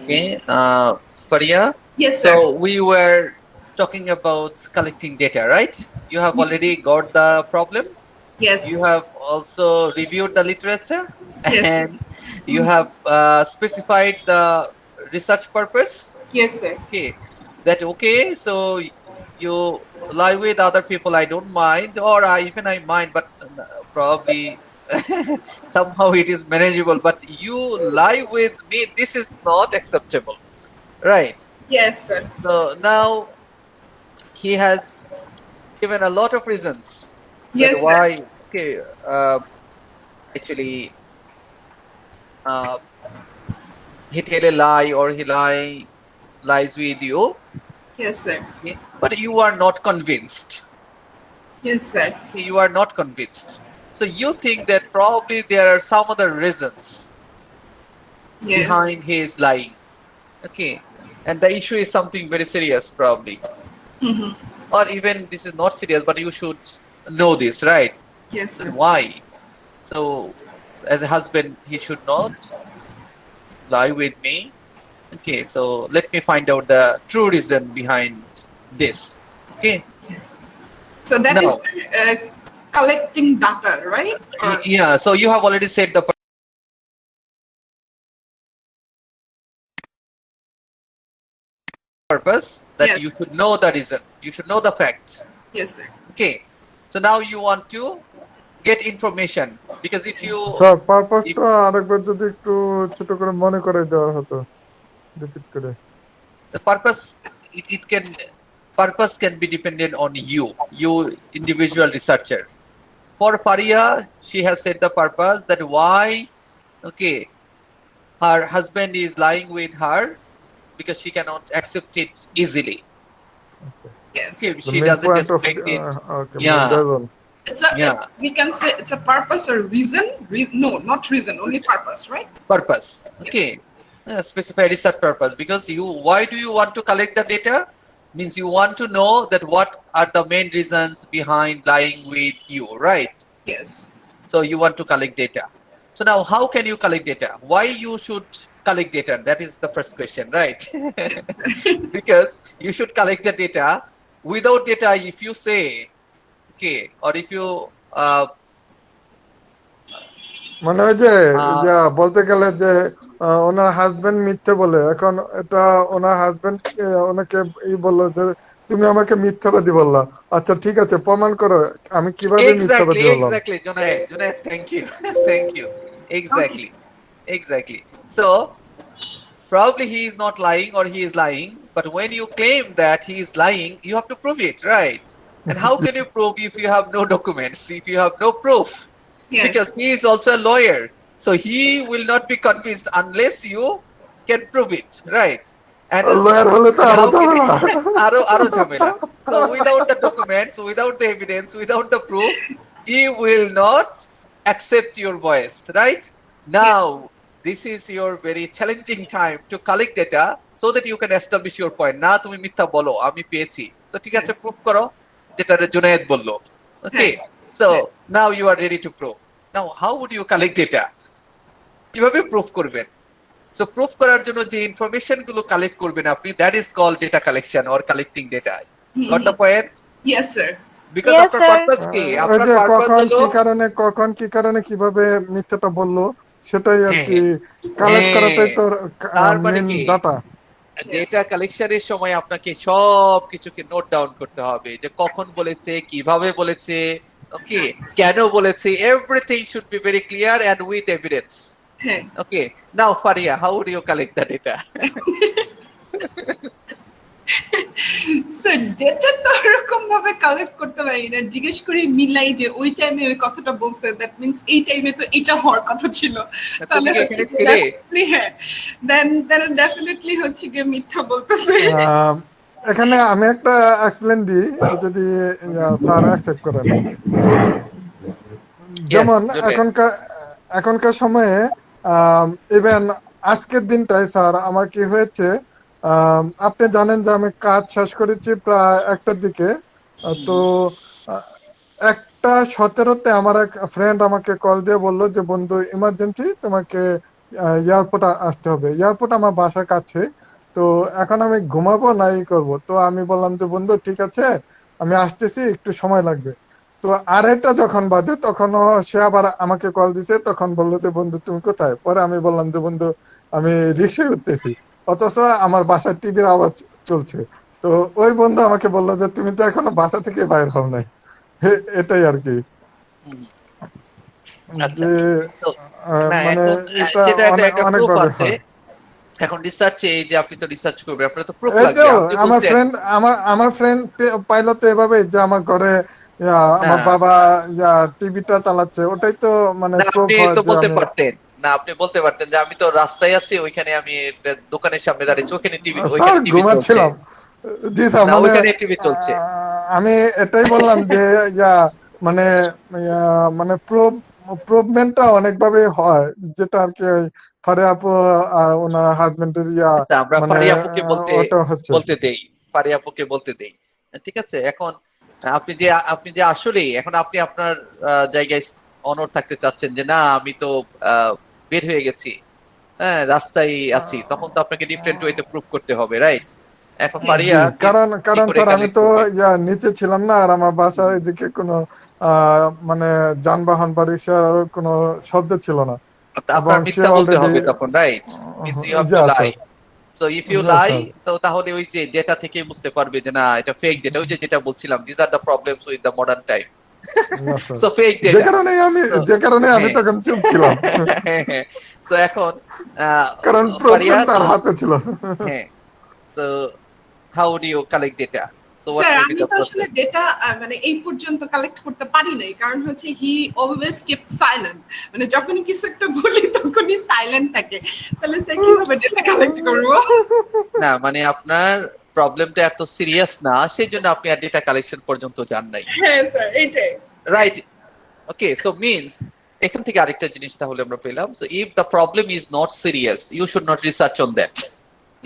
Speaker 2: Okay, Faria.
Speaker 3: Yes, sir.
Speaker 2: So we were talking about collecting data, right? You have already got the problem.
Speaker 3: Yes.
Speaker 2: You have also reviewed the literature,
Speaker 3: Yes.
Speaker 2: and you have specified the research purpose.
Speaker 3: Yes, sir.
Speaker 2: Okay, that okay. So you lie with other people, I don't mind, or even I mind, but probably somehow it is manageable. But you lie with me, this is not acceptable, right?
Speaker 3: Yes, sir.
Speaker 2: So now he has given a lot of reasons that
Speaker 3: Yes, sir.
Speaker 2: why. Okay, actually, uh, he tell a lie or he lies with you,
Speaker 3: Yes, sir.
Speaker 2: okay? But you are not convinced.
Speaker 3: Yes, sir.
Speaker 2: You are not convinced. So you think that probably there are some other reasons
Speaker 3: Yes.
Speaker 2: behind his lying. Okay. And the issue is something very serious, probably.
Speaker 3: Mhm.
Speaker 2: Or even this is not serious, but you should know this, right?
Speaker 3: Yes,
Speaker 2: So
Speaker 3: sir.
Speaker 2: why? So as a husband, he should not lie with me. Okay, so let me find out the true reason behind this. Okay.
Speaker 3: So that is
Speaker 2: Now,
Speaker 3: collecting data, right? Or
Speaker 2: yeah, so you have already said the purpose that
Speaker 3: yes,
Speaker 2: you should know the reason, you should know the fact.
Speaker 3: yes, sir.
Speaker 2: Okay, so now you want to get information because if you
Speaker 1: sir
Speaker 2: if
Speaker 1: পারপাসটা আরেকবার যদি একটু ছোট করে মনে করে দেওয়া হতো repeat করে
Speaker 2: the purpose, it can purpose can be dependent on you individual researcher. For Faria, she has said the purpose that why, okay, her husband is lying with her because she cannot accept it easily.
Speaker 3: Yes.
Speaker 2: Okay,
Speaker 1: the
Speaker 2: she
Speaker 1: main
Speaker 2: doesn't
Speaker 1: point of
Speaker 2: respect it.
Speaker 1: okay main
Speaker 2: Yeah,
Speaker 1: reason
Speaker 3: It's a
Speaker 2: yeah,
Speaker 3: we can say it's a purpose or reason. No, not reason, only purpose, right?
Speaker 2: purpose. Okay, specify research purpose because you. Why do you want to collect the data? Means you want to know that what are the main reasons behind lying with you, right?
Speaker 3: Yes.
Speaker 2: So you want to collect data. So now, how can you collect data? Why you should collect data? That is the first question, right? Because you should collect the data. Without data, if you say, okay, or if you
Speaker 1: মানে ওই যে
Speaker 2: uh,
Speaker 1: যা বলতে গেলে যে ওনার husband মিথ্যে বলে এখন এটা ওনার হাজবেন্ড ওনাকে বললো যে তুমি আমাকে মিথ্যাবাদী বললা আচ্ছা ঠিক আছে প্রমাণ করো আমি কিভাবে মিথ্যাবাদী হলাম
Speaker 2: exactly, Junaid, thank you, thank you.
Speaker 3: Okay.
Speaker 2: Exactly. So probably he is not lying or he is lying, but when you claim that he is lying, you have to prove it, right? And how can you prove if you have no documents, if you have no proof?
Speaker 3: Yes.
Speaker 2: Because he is also a lawyer, so he will not be convinced unless you can prove it, right? And
Speaker 1: lawyer হলে তো আরো
Speaker 2: how can
Speaker 1: ঝামেলা
Speaker 2: aro jhamela. So without the documents, without the evidence, without the proof, he will not accept your voice, right? Now this is your very challenging time to collect data so that you can establish your point. Na tumi মিথ্যা বলো আমি পেয়েছি তো ঠিক আছে proof করো যেটা জুনায়েদ বললো. Okay, so now you are ready to prove. Now how would you collect data? কিভাবে প্রুফ করবেন? So proof করার জন্য যে ইনফরমেশন গুলো কালেক্ট করবেন আপনি, that is called data collection or collecting data. Got the point?
Speaker 3: Yes, sir.
Speaker 2: Because
Speaker 6: Yes,
Speaker 2: আপনার
Speaker 6: sir.
Speaker 2: Purpose কি?
Speaker 1: ওই
Speaker 2: আপনার
Speaker 1: যে
Speaker 2: পারপাস হলো
Speaker 1: কখন কি কারণে কিভাবে মিথ্যাটা বললো সেটাই আর
Speaker 2: হ্যাঁ
Speaker 1: কি কালেক্ট করাটাই তো
Speaker 2: তার মানে
Speaker 1: মেন
Speaker 2: কি
Speaker 1: ডাটা
Speaker 2: ডেটা কালেকশনের সময় আপনাকে সব কিছুকে নোট ডাউন করতে হবে যে কখন বলেছে, কিভাবে বলেছে, ওকে, কেন বলেছে, everything should be very clear and with evidence.
Speaker 3: হ্যাঁ।
Speaker 2: Okay, now Faria, how would you collect the data?
Speaker 3: Sir data তো এরকম ভাবে কালেক্ট করতে পারি না, জিজ্ঞেস করি মিলাই যে ওই টাইমে ওই কথাটা বলছে, দ্যাট মিন্স এই টাইমে তো এটা হওয়ার কথা ছিল, তাহলে
Speaker 2: তুমি কি
Speaker 3: হচ্ছে
Speaker 2: এখানে ছিলে?
Speaker 3: হ্যাঁ দেন ডেফিনেটলি হচ্ছে গিয়ে মিথ্যা বলতেছে।
Speaker 1: এখানে আমি একটা এক্সপ্লেন দিই যদি স্যার অ্যাকসেপ্ট করেন
Speaker 2: Yes,
Speaker 1: যেমন
Speaker 2: Junaid.
Speaker 1: এখনকার সময়ে ইভেন আজকের দিনটাই স্যার আমার কি হয়েছে আপনি জানেন যে আমি কাজ শেষ করেছি প্রায় একটার দিকে তো 1:17 আমার এক ফ্রেন্ড আমাকে কল দিয়ে বললো যে বন্ধু ইমার্জেন্সি তোমাকে এয়ারপোর্ট আসতে হবে। এয়ারপোর্ট আমার বাসার কাছে। তো এখন আমি ঘুমাবো না ই করবো, তো আমি বললাম যে বন্ধু ঠিক আছে আমি আসতেছি, একটু সময় লাগবে। তো আড়াইটা যখন বাজে তখনও সে আবার আমাকে কল দিছে, তখন বললো যে বন্ধু তুমি কোথায়? পরে আমি বললাম যে বন্ধু আমি রিক্সায় উঠতেছি, অথচ আমার বাসার টিভির আওয়াজ চলছে। তো ওই বন্ধু আমাকে বললো যে তুমি তো এখনো বাসা থেকে বাইর হও নাই। এটাই আর কি,
Speaker 2: হুম, আচ্ছা।
Speaker 1: যে
Speaker 2: তো না
Speaker 1: মানে
Speaker 2: এখন
Speaker 1: এটা
Speaker 2: সেটা একটা
Speaker 1: অনেক
Speaker 2: একটা
Speaker 1: অনেক
Speaker 2: প্রুফ
Speaker 1: ভাবে
Speaker 2: আছে।
Speaker 1: হয়।
Speaker 2: এখন রিসার্চে এই যে আপনি তো রিসার্চ করবেন, আপনার তো প্রুফ
Speaker 1: এই তো
Speaker 2: লাগবে। আপনি
Speaker 1: আমার
Speaker 2: বলছেন
Speaker 1: ফ্রেন্ড আমার ফ্রেন্ড পাইলো তো এভাবে যে আমার ঘরে
Speaker 2: না
Speaker 1: আমার বাবা টিভিটা চালাচ্ছে, ওটাই তো মানে
Speaker 2: না
Speaker 1: প্রুফ
Speaker 2: আপনি
Speaker 1: হয়
Speaker 2: তো
Speaker 1: যে
Speaker 2: বলতে
Speaker 1: আমি
Speaker 2: পারতেন, না আপনি বলতে পারতেন যে আমি তো রাস্তায় আছি, ওইখানে আমি একটা দোকানের সামনে দাঁড়িয়েছি, ওখানে টিভি,
Speaker 1: স্যার
Speaker 2: ওইখানে টিভি চলছে।
Speaker 1: ঘুমাচ্ছিলাম। জি স্যার
Speaker 2: না
Speaker 1: মানে
Speaker 2: ওইখানে টিভি চলছে।
Speaker 1: আমি এটাই বললাম যে ইয়া মানে মানে প্রুভমেন্টটা অনেকভাবে হয়, যেটা আর কি ওই ফারে আপু আর ওনার হাজবেন্ডের
Speaker 2: আচ্ছা আমরা
Speaker 1: মানে
Speaker 2: ফারি আপুকে বলতে
Speaker 1: ওটা হচ্ছে।
Speaker 2: বলতে দেই, ফারি আপুকে বলতে দেই। ঠিক আছে। এখন আপনি যে আসলে এখন আপনি আপনার জায়গায় অনড় থাকতে চাচ্ছেন যে না আমি তো আহ, বের হয়ে গেছি, হ্যাঁ রাস্তায় আছি, তখন তো আপনাকে ডিফারেন্ট ওয়েতে প্রুফ করতে হবে, রাইট? এখন
Speaker 1: জি
Speaker 2: ফারিয়া কি
Speaker 1: কারণ
Speaker 2: কি
Speaker 1: কারণ
Speaker 2: করে
Speaker 1: স্যার আমি
Speaker 2: কালেক্ট
Speaker 1: তো
Speaker 2: করবে?
Speaker 1: নিচে ছিলাম না, আর আমার বাসার এদিকে কোনো মানে যানবাহন বা রিক্সার কোনো শব্দ ছিল না, এবং
Speaker 2: আপনার
Speaker 1: সে
Speaker 2: মিথ্যা বলতে
Speaker 1: অলরেডি
Speaker 2: হবে তখন, রাইট? মিন্স ইউ হ্যাভ
Speaker 1: জি
Speaker 2: to lie.
Speaker 1: Sir.
Speaker 2: So if you
Speaker 1: জি
Speaker 2: লাই,
Speaker 1: স্যার।
Speaker 2: তো তাহলে ওই যে ডেটা থেকে বুঝতে পারবে যে না এটা ফেক ডেটা। ওই যে যেটা বলছিলাম, this are the problems with the modern time.
Speaker 1: Yes, sir.
Speaker 2: So fake
Speaker 1: যে
Speaker 2: ডেটা।
Speaker 1: কারণে আমি
Speaker 2: তো
Speaker 1: যে কারণে আমি
Speaker 2: হ্যাঁ
Speaker 1: তখন চুপ ছিলাম,
Speaker 2: সো এখন আহ,
Speaker 1: কারণ
Speaker 2: ফারিয়া
Speaker 1: প্রবলেম তার
Speaker 2: তো
Speaker 1: হাতে ছিল।
Speaker 2: হ্যাঁ। So how do you collect data? So what
Speaker 3: sir
Speaker 2: will be
Speaker 3: আমি
Speaker 2: দ্য
Speaker 3: তো আসলে
Speaker 2: প্রসেস?
Speaker 3: ডেটা মানে এই পর্যন্ত কালেক্ট করতে পারি নাই, কারণ হচ্ছে হি অলওয়েজ কিপ সাইলেন্ট। মানে যখনই কিছু একটা বলি তখনই সাইলেন্ট থাকে। তাহলে স্যার কিভাবে ডেটা কালেক্ট করবো?
Speaker 2: না মানে আপনার প্রবলেমটা এত সিরিয়াস না, সেই জন্য আপনি আর ডেটা কালেকশন পর্যন্ত যান নাই,
Speaker 3: হ্যাঁ স্যার এইটাই।
Speaker 2: রাইট? ওকে, সো মিনস এখান থেকে আরেকটা জিনিস তাহলে আমরা পেলাম। So if the problem is not serious you should not research on that.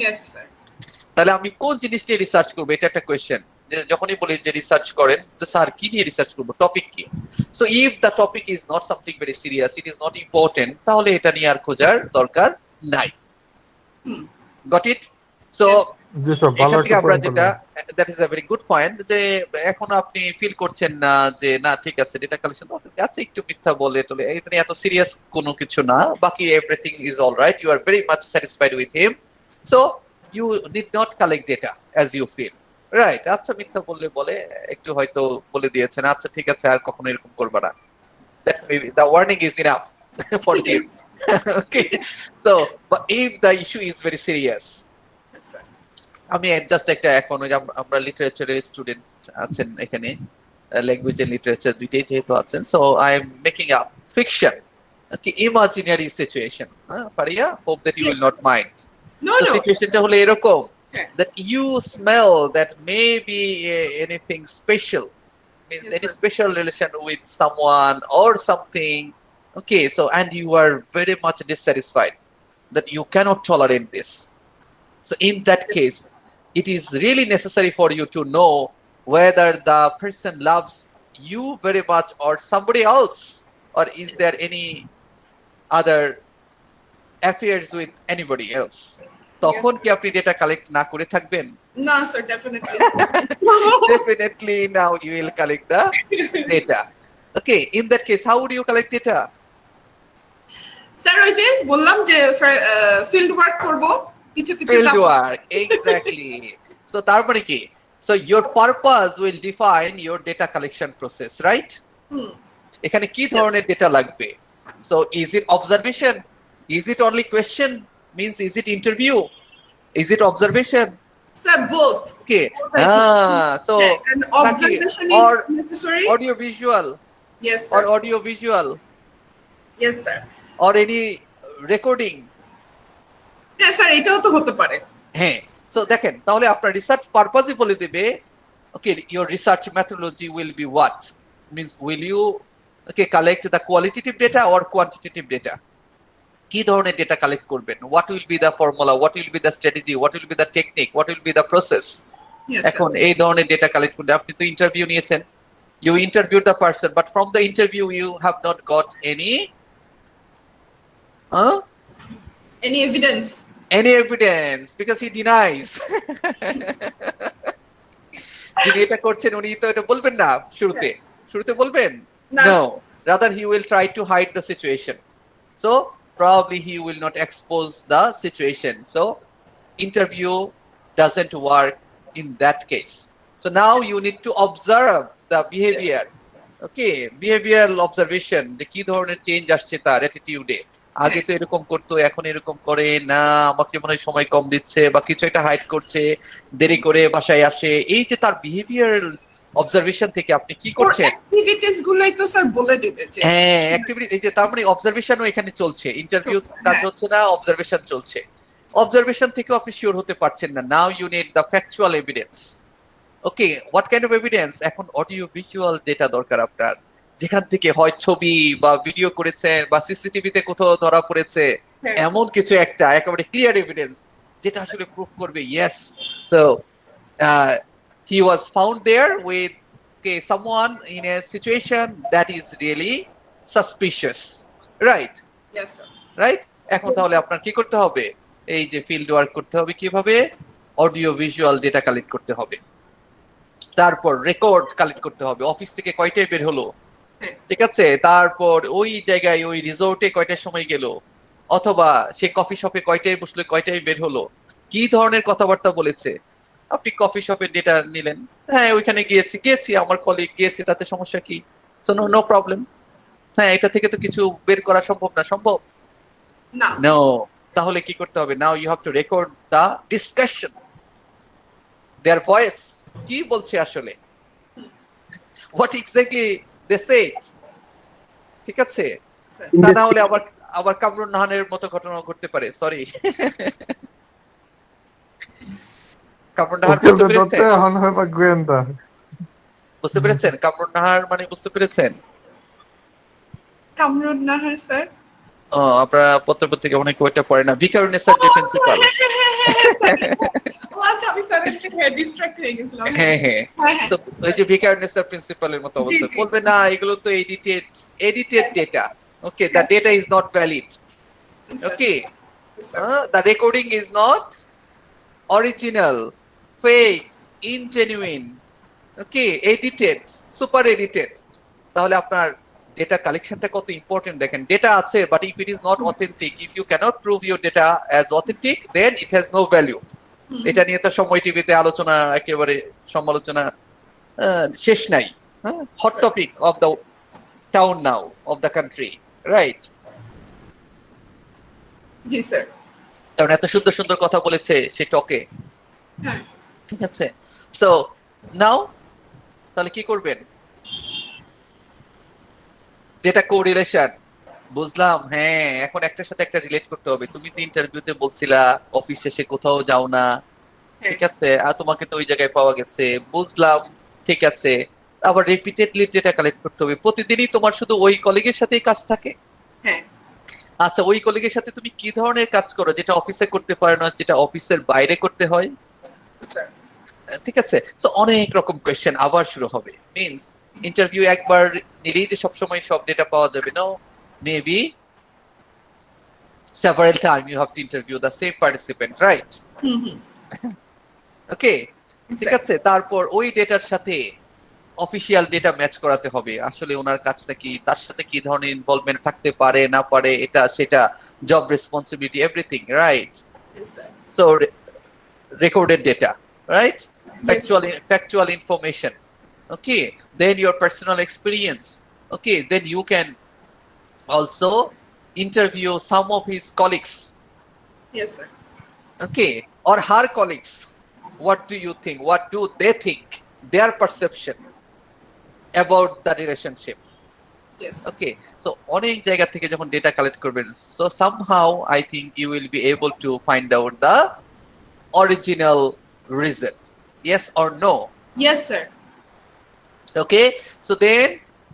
Speaker 3: Yes sir.
Speaker 2: তাহলে আমি কোন জিনিস নিয়ে রিসার্চ করবো, এটা একটা কোয়েশ্চেন। যে যখনই বলি যে রিসার্চ করেন, যে স্যার কি নিয়ে রিসার্চ করবো, টপিক কি? So if the topic is not something very serious, it is not important, তাহলে এটা নিয়ে আর খোঁজার দরকার নাই। Got it? So
Speaker 1: G sir, ভালো
Speaker 2: এখান থেকে
Speaker 1: একটা
Speaker 2: আমরা
Speaker 1: পয়েন্ট
Speaker 2: যেটা,
Speaker 1: বললেন।
Speaker 2: That is a very good point, যে এখন আপনি ফিল করছেন না যে না ঠিক আছে ডেটা কালেকশন আছে, একটু মিথ্যা বলে টলে এটা নিয়ে এত সিরিয়াস কোনো কিছু না, বাকি everything is all right, you are very much satisfied with him. So you need not collect data as you feel, right? আচ্ছা মিথ্যা বললে বলে, একটু হয়তো বলে দিয়েছেন, আচ্ছা ঠিক আছে আর কখনো এরকম করবা না, that's maybe the warning is enough for him. Okay, so but if the issue is very serious, আমি জাস্ট একটা, এখন ওই যে আমরা লিটারেচারের স্টুডেন্ট আছেন এখানে, ল্যাঙ্গুয়েজ এন্ড লিটারেচার দুইটাই যেহেতু আছেন, so I am making up fiction, কি ইমাজিনারি সিচুয়েশন, পারিয়া, hope that you will not mind.
Speaker 3: No
Speaker 2: তো
Speaker 3: নো।
Speaker 2: সিচুয়েশনটা হলো এরকম that you smell that maybe anything special, means any special relation with someone or something. Okay, so and you are very much dissatisfied that you cannot tolerate this. So in that case, it is really necessary for you to know whether the person loves you very much or somebody else, or is there any other affairs with anybody else. তখন কি আপনি data collect না করে থাকবেন?
Speaker 3: না sir definitely.
Speaker 2: Definitely now you will collect the data. Okay, in that case, how would you collect data?
Speaker 3: Sir ওই যে বললাম যে ফিল্ড ওয়ার্ক করব, পিছে পিছে
Speaker 2: Field
Speaker 3: যাব।
Speaker 2: work, exactly. So তার মানে কি? So your purpose will define your data collection process, right? এখানে কি ধরনের ডেটা লাগবে? So is it observation? Is it only question? Means is it interview? Is it observation?
Speaker 3: Sir both.
Speaker 2: Okay. So
Speaker 3: observation
Speaker 2: or
Speaker 3: is necessary.
Speaker 2: audio visual
Speaker 3: yes
Speaker 2: or
Speaker 3: sir.
Speaker 2: audio visual
Speaker 3: yes sir.
Speaker 2: or any recording.
Speaker 3: হ্যাঁ sir এটাও তো হতে পারে।
Speaker 2: হ্যাঁ, so দেখেন তাহলে আপনার research পারপাসই বলে দেবে। Okay, your research methodology will be what? Means will you collect the qualitative data or quantitative data? কি ধরনের ডেটা কালেক্ট করবেন? What will be the formula? What will be the strategy? What will be the technique? What will be the process? এখন এই ধরনের data collect করতে আপনি তো interview নিয়েছেন, you interviewed the person, but from the interview you have not got any
Speaker 3: Any evidence?
Speaker 2: Any evidence? Because he denies. যিনি এটা করছেন উনি তো এটা বলবেন না শুরুতে বলবেন?
Speaker 3: না।
Speaker 2: No. Rather, he will try to hide the situation. So probably he will not expose the situation. So interview doesn't work in that case. So now you need to observe the behavior. Okay, behavioral observation, যে কি ধরনের change আসছে তার অ্যাটিটিউডে। আগে তো এরকম করতো, এখন এরকম করে না, আমাকে মনে হয় সময় কম দিচ্ছে বা কিছু একটা হাইড করছে, দেরি করে বাসায় আসে। এই যে তার বিহেভিয়ারাল অবজারভেশন থেকে আপনি কি করছেন?
Speaker 3: অ্যাক্টিভিটিস গুলাই তো স্যার বলে দিবে যে
Speaker 2: হ্যাঁ, অ্যাক্টিভিটি, এই যে তার মানে অবজারভেশনও এখানে চলছে, ইন্টারভিউ কাজ হচ্ছে না, অবজারভেশন চলছে। অবজারভেশন থেকেও আপনি শিওর হতে পারছেন না। Now you need the factual evidence. Okay, what kind of evidence? এখন অডিও ভিজুয়াল ডেটা দরকার আপনার, যেখান থেকে হয় ছবি বা ভিডিও করেছেন বা সিসিটিভিতে কোথাও ধরা পড়েছে, এমন কিছু একটা একেবারে ক্লিয়ার এভিডেন্স যেটা আসলে প্রুফ করবে yes. So he was found there with someone in a situation that is really suspicious, right?
Speaker 3: Yes sir.
Speaker 2: Right? এখন তাহলে আপনার কি করতে হবে? এই যে ফিল্ড ওয়ার্ক করতে হবে, কিভাবে? অডিও ভিজুয়াল ডেটা কালেক্ট করতে হবে, তারপর রেকর্ড কালেক্ট করতে হবে, অফিস থেকে কয়টায় বের হলো, ঠিক আছে, তারপর ওই জায়গায় ওই রিসোর্টে কয়টার সময় গেল, অথবা সে কফি শপে কয়টায় বসলো, কয়টায় বের হলো, কি ধরনের কথাবার্তা বলেছে। আপনি কফি শপের ডেটা নিলেন, হ্যাঁ ওইখানে গিয়েছি আমার কলিগ গিয়েছে, তাতে সমস্যা কি? So no problem. হ্যাঁ, এটা থেকে তো কিছু বের করা সম্ভব না? সম্ভব
Speaker 3: না।
Speaker 2: নো। তাহলে কি করতে হবে? Now you have to record the discussion, their voice, কি বলছে আসলে, হোয়াট এক্স্যাক্টলি দে সেড, ঠিক আছে? তা না হলে আবার কামরুন নাহানের মতো ঘটনা ঘটতে পারে। সরি, কামরুন নাহার বুঝতে পেরেছেন? বুঝতে পেরেছেন কামরুন নাহার মানে বুঝতে পেরেছেন?
Speaker 3: কামরুন নাহার স্যার,
Speaker 2: ও, আপনারা পত্রপত্রিকা অনেক ওইটা পড়ে না, ভিকারুন্নেসার যে প্রিন্সিপাল।
Speaker 3: আচ্ছা আমি স্যার থেকে ডিস্ট্রাক্ট হয়ে গেছিলাম।
Speaker 2: হ্যাঁ, সো এই যে ভিকারুন্নেসার প্রিন্সিপালের মতো অবস্থা, বলবে না এগুলো তো edited data. Okay, the data is not valid. Okay, the recording is not original, fake, ingenuine, okay, edited, super edited. তাহলে আপনার ডেটা কালেকশনটা কত ইম্পর্টেন্ট দেখেন। ডেটা আছে, but if it is not authentic, if you cannot prove your data as authentic, then it has no value. এটা নিয়ে তো সময় টিভিতে আলোচনা, একেবারে সমালোচনা শেষ নাই। Hot topic of the town now, of the country, right?
Speaker 3: G sir.
Speaker 2: কারণ এত সুন্দর সুন্দর কথা বলেছে সে টকে, ঠিক আছে? সো নাও তাহলে কি করবেন? ডেটা কোরিলেশন বুঝলাম, হ্যাঁ, এখন একটার সাথে একটা রিলেট করতে হবে। তুমি তো ইন্টারভিউতে বলছিলা অফিস শেষে কোথাও যাও না, ঠিক আছে, আর তোমাকে তো ওই জায়গায় পাওয়া গেছে, বুঝলাম, ঠিক আছে। আবার রিপিটেডলি ডেটা কালেক্ট করতে হবে, প্রতিদিনই তোমার শুধু ওই কলিগের সাথেই কাজ থাকে?
Speaker 3: হ্যাঁ।
Speaker 2: আচ্ছা, ওই কলিগের সাথে তুমি কি ধরনের কাজ করো যেটা অফিসে করতে পারো না, যেটা অফিসের বাইরে করতে হয়? ঠিক আছে, সো অনেক রকম কোয়েশ্চেন আবার শুরু হবে। মিন্স ইন্টারভিউ একবার নিলেই যে সবসময় সব ডেটা পাওয়া যাবে না, maybe several times you have to interview the same participant, right? ওকে, ঠিক আছে। তারপর ওই ডেটার সাথে অফিসিয়াল ডেটা ম্যাচ করাতে হবে, আসলে ওনার কাজটা কি, তার সাথে কি ধরনের ইনভলভমেন্ট থাকতে পারে না পারে, এটা সেটা, job responsibility, everything, right? So recorded data, right? Factual information. Okay, then your personal experience. Okay, then you can also interview some of his colleagues.
Speaker 3: Yes sir.
Speaker 2: Okay, or her colleagues. What do you think? What do they think? Their perception about the relationship.
Speaker 3: Yes.
Speaker 2: Okay, so অনেক জায়গা থেকে যখন data collect করবেন, so somehow I think you will be able to find out the original reason. Yes or no?
Speaker 3: Yes sir.
Speaker 2: Okay, so then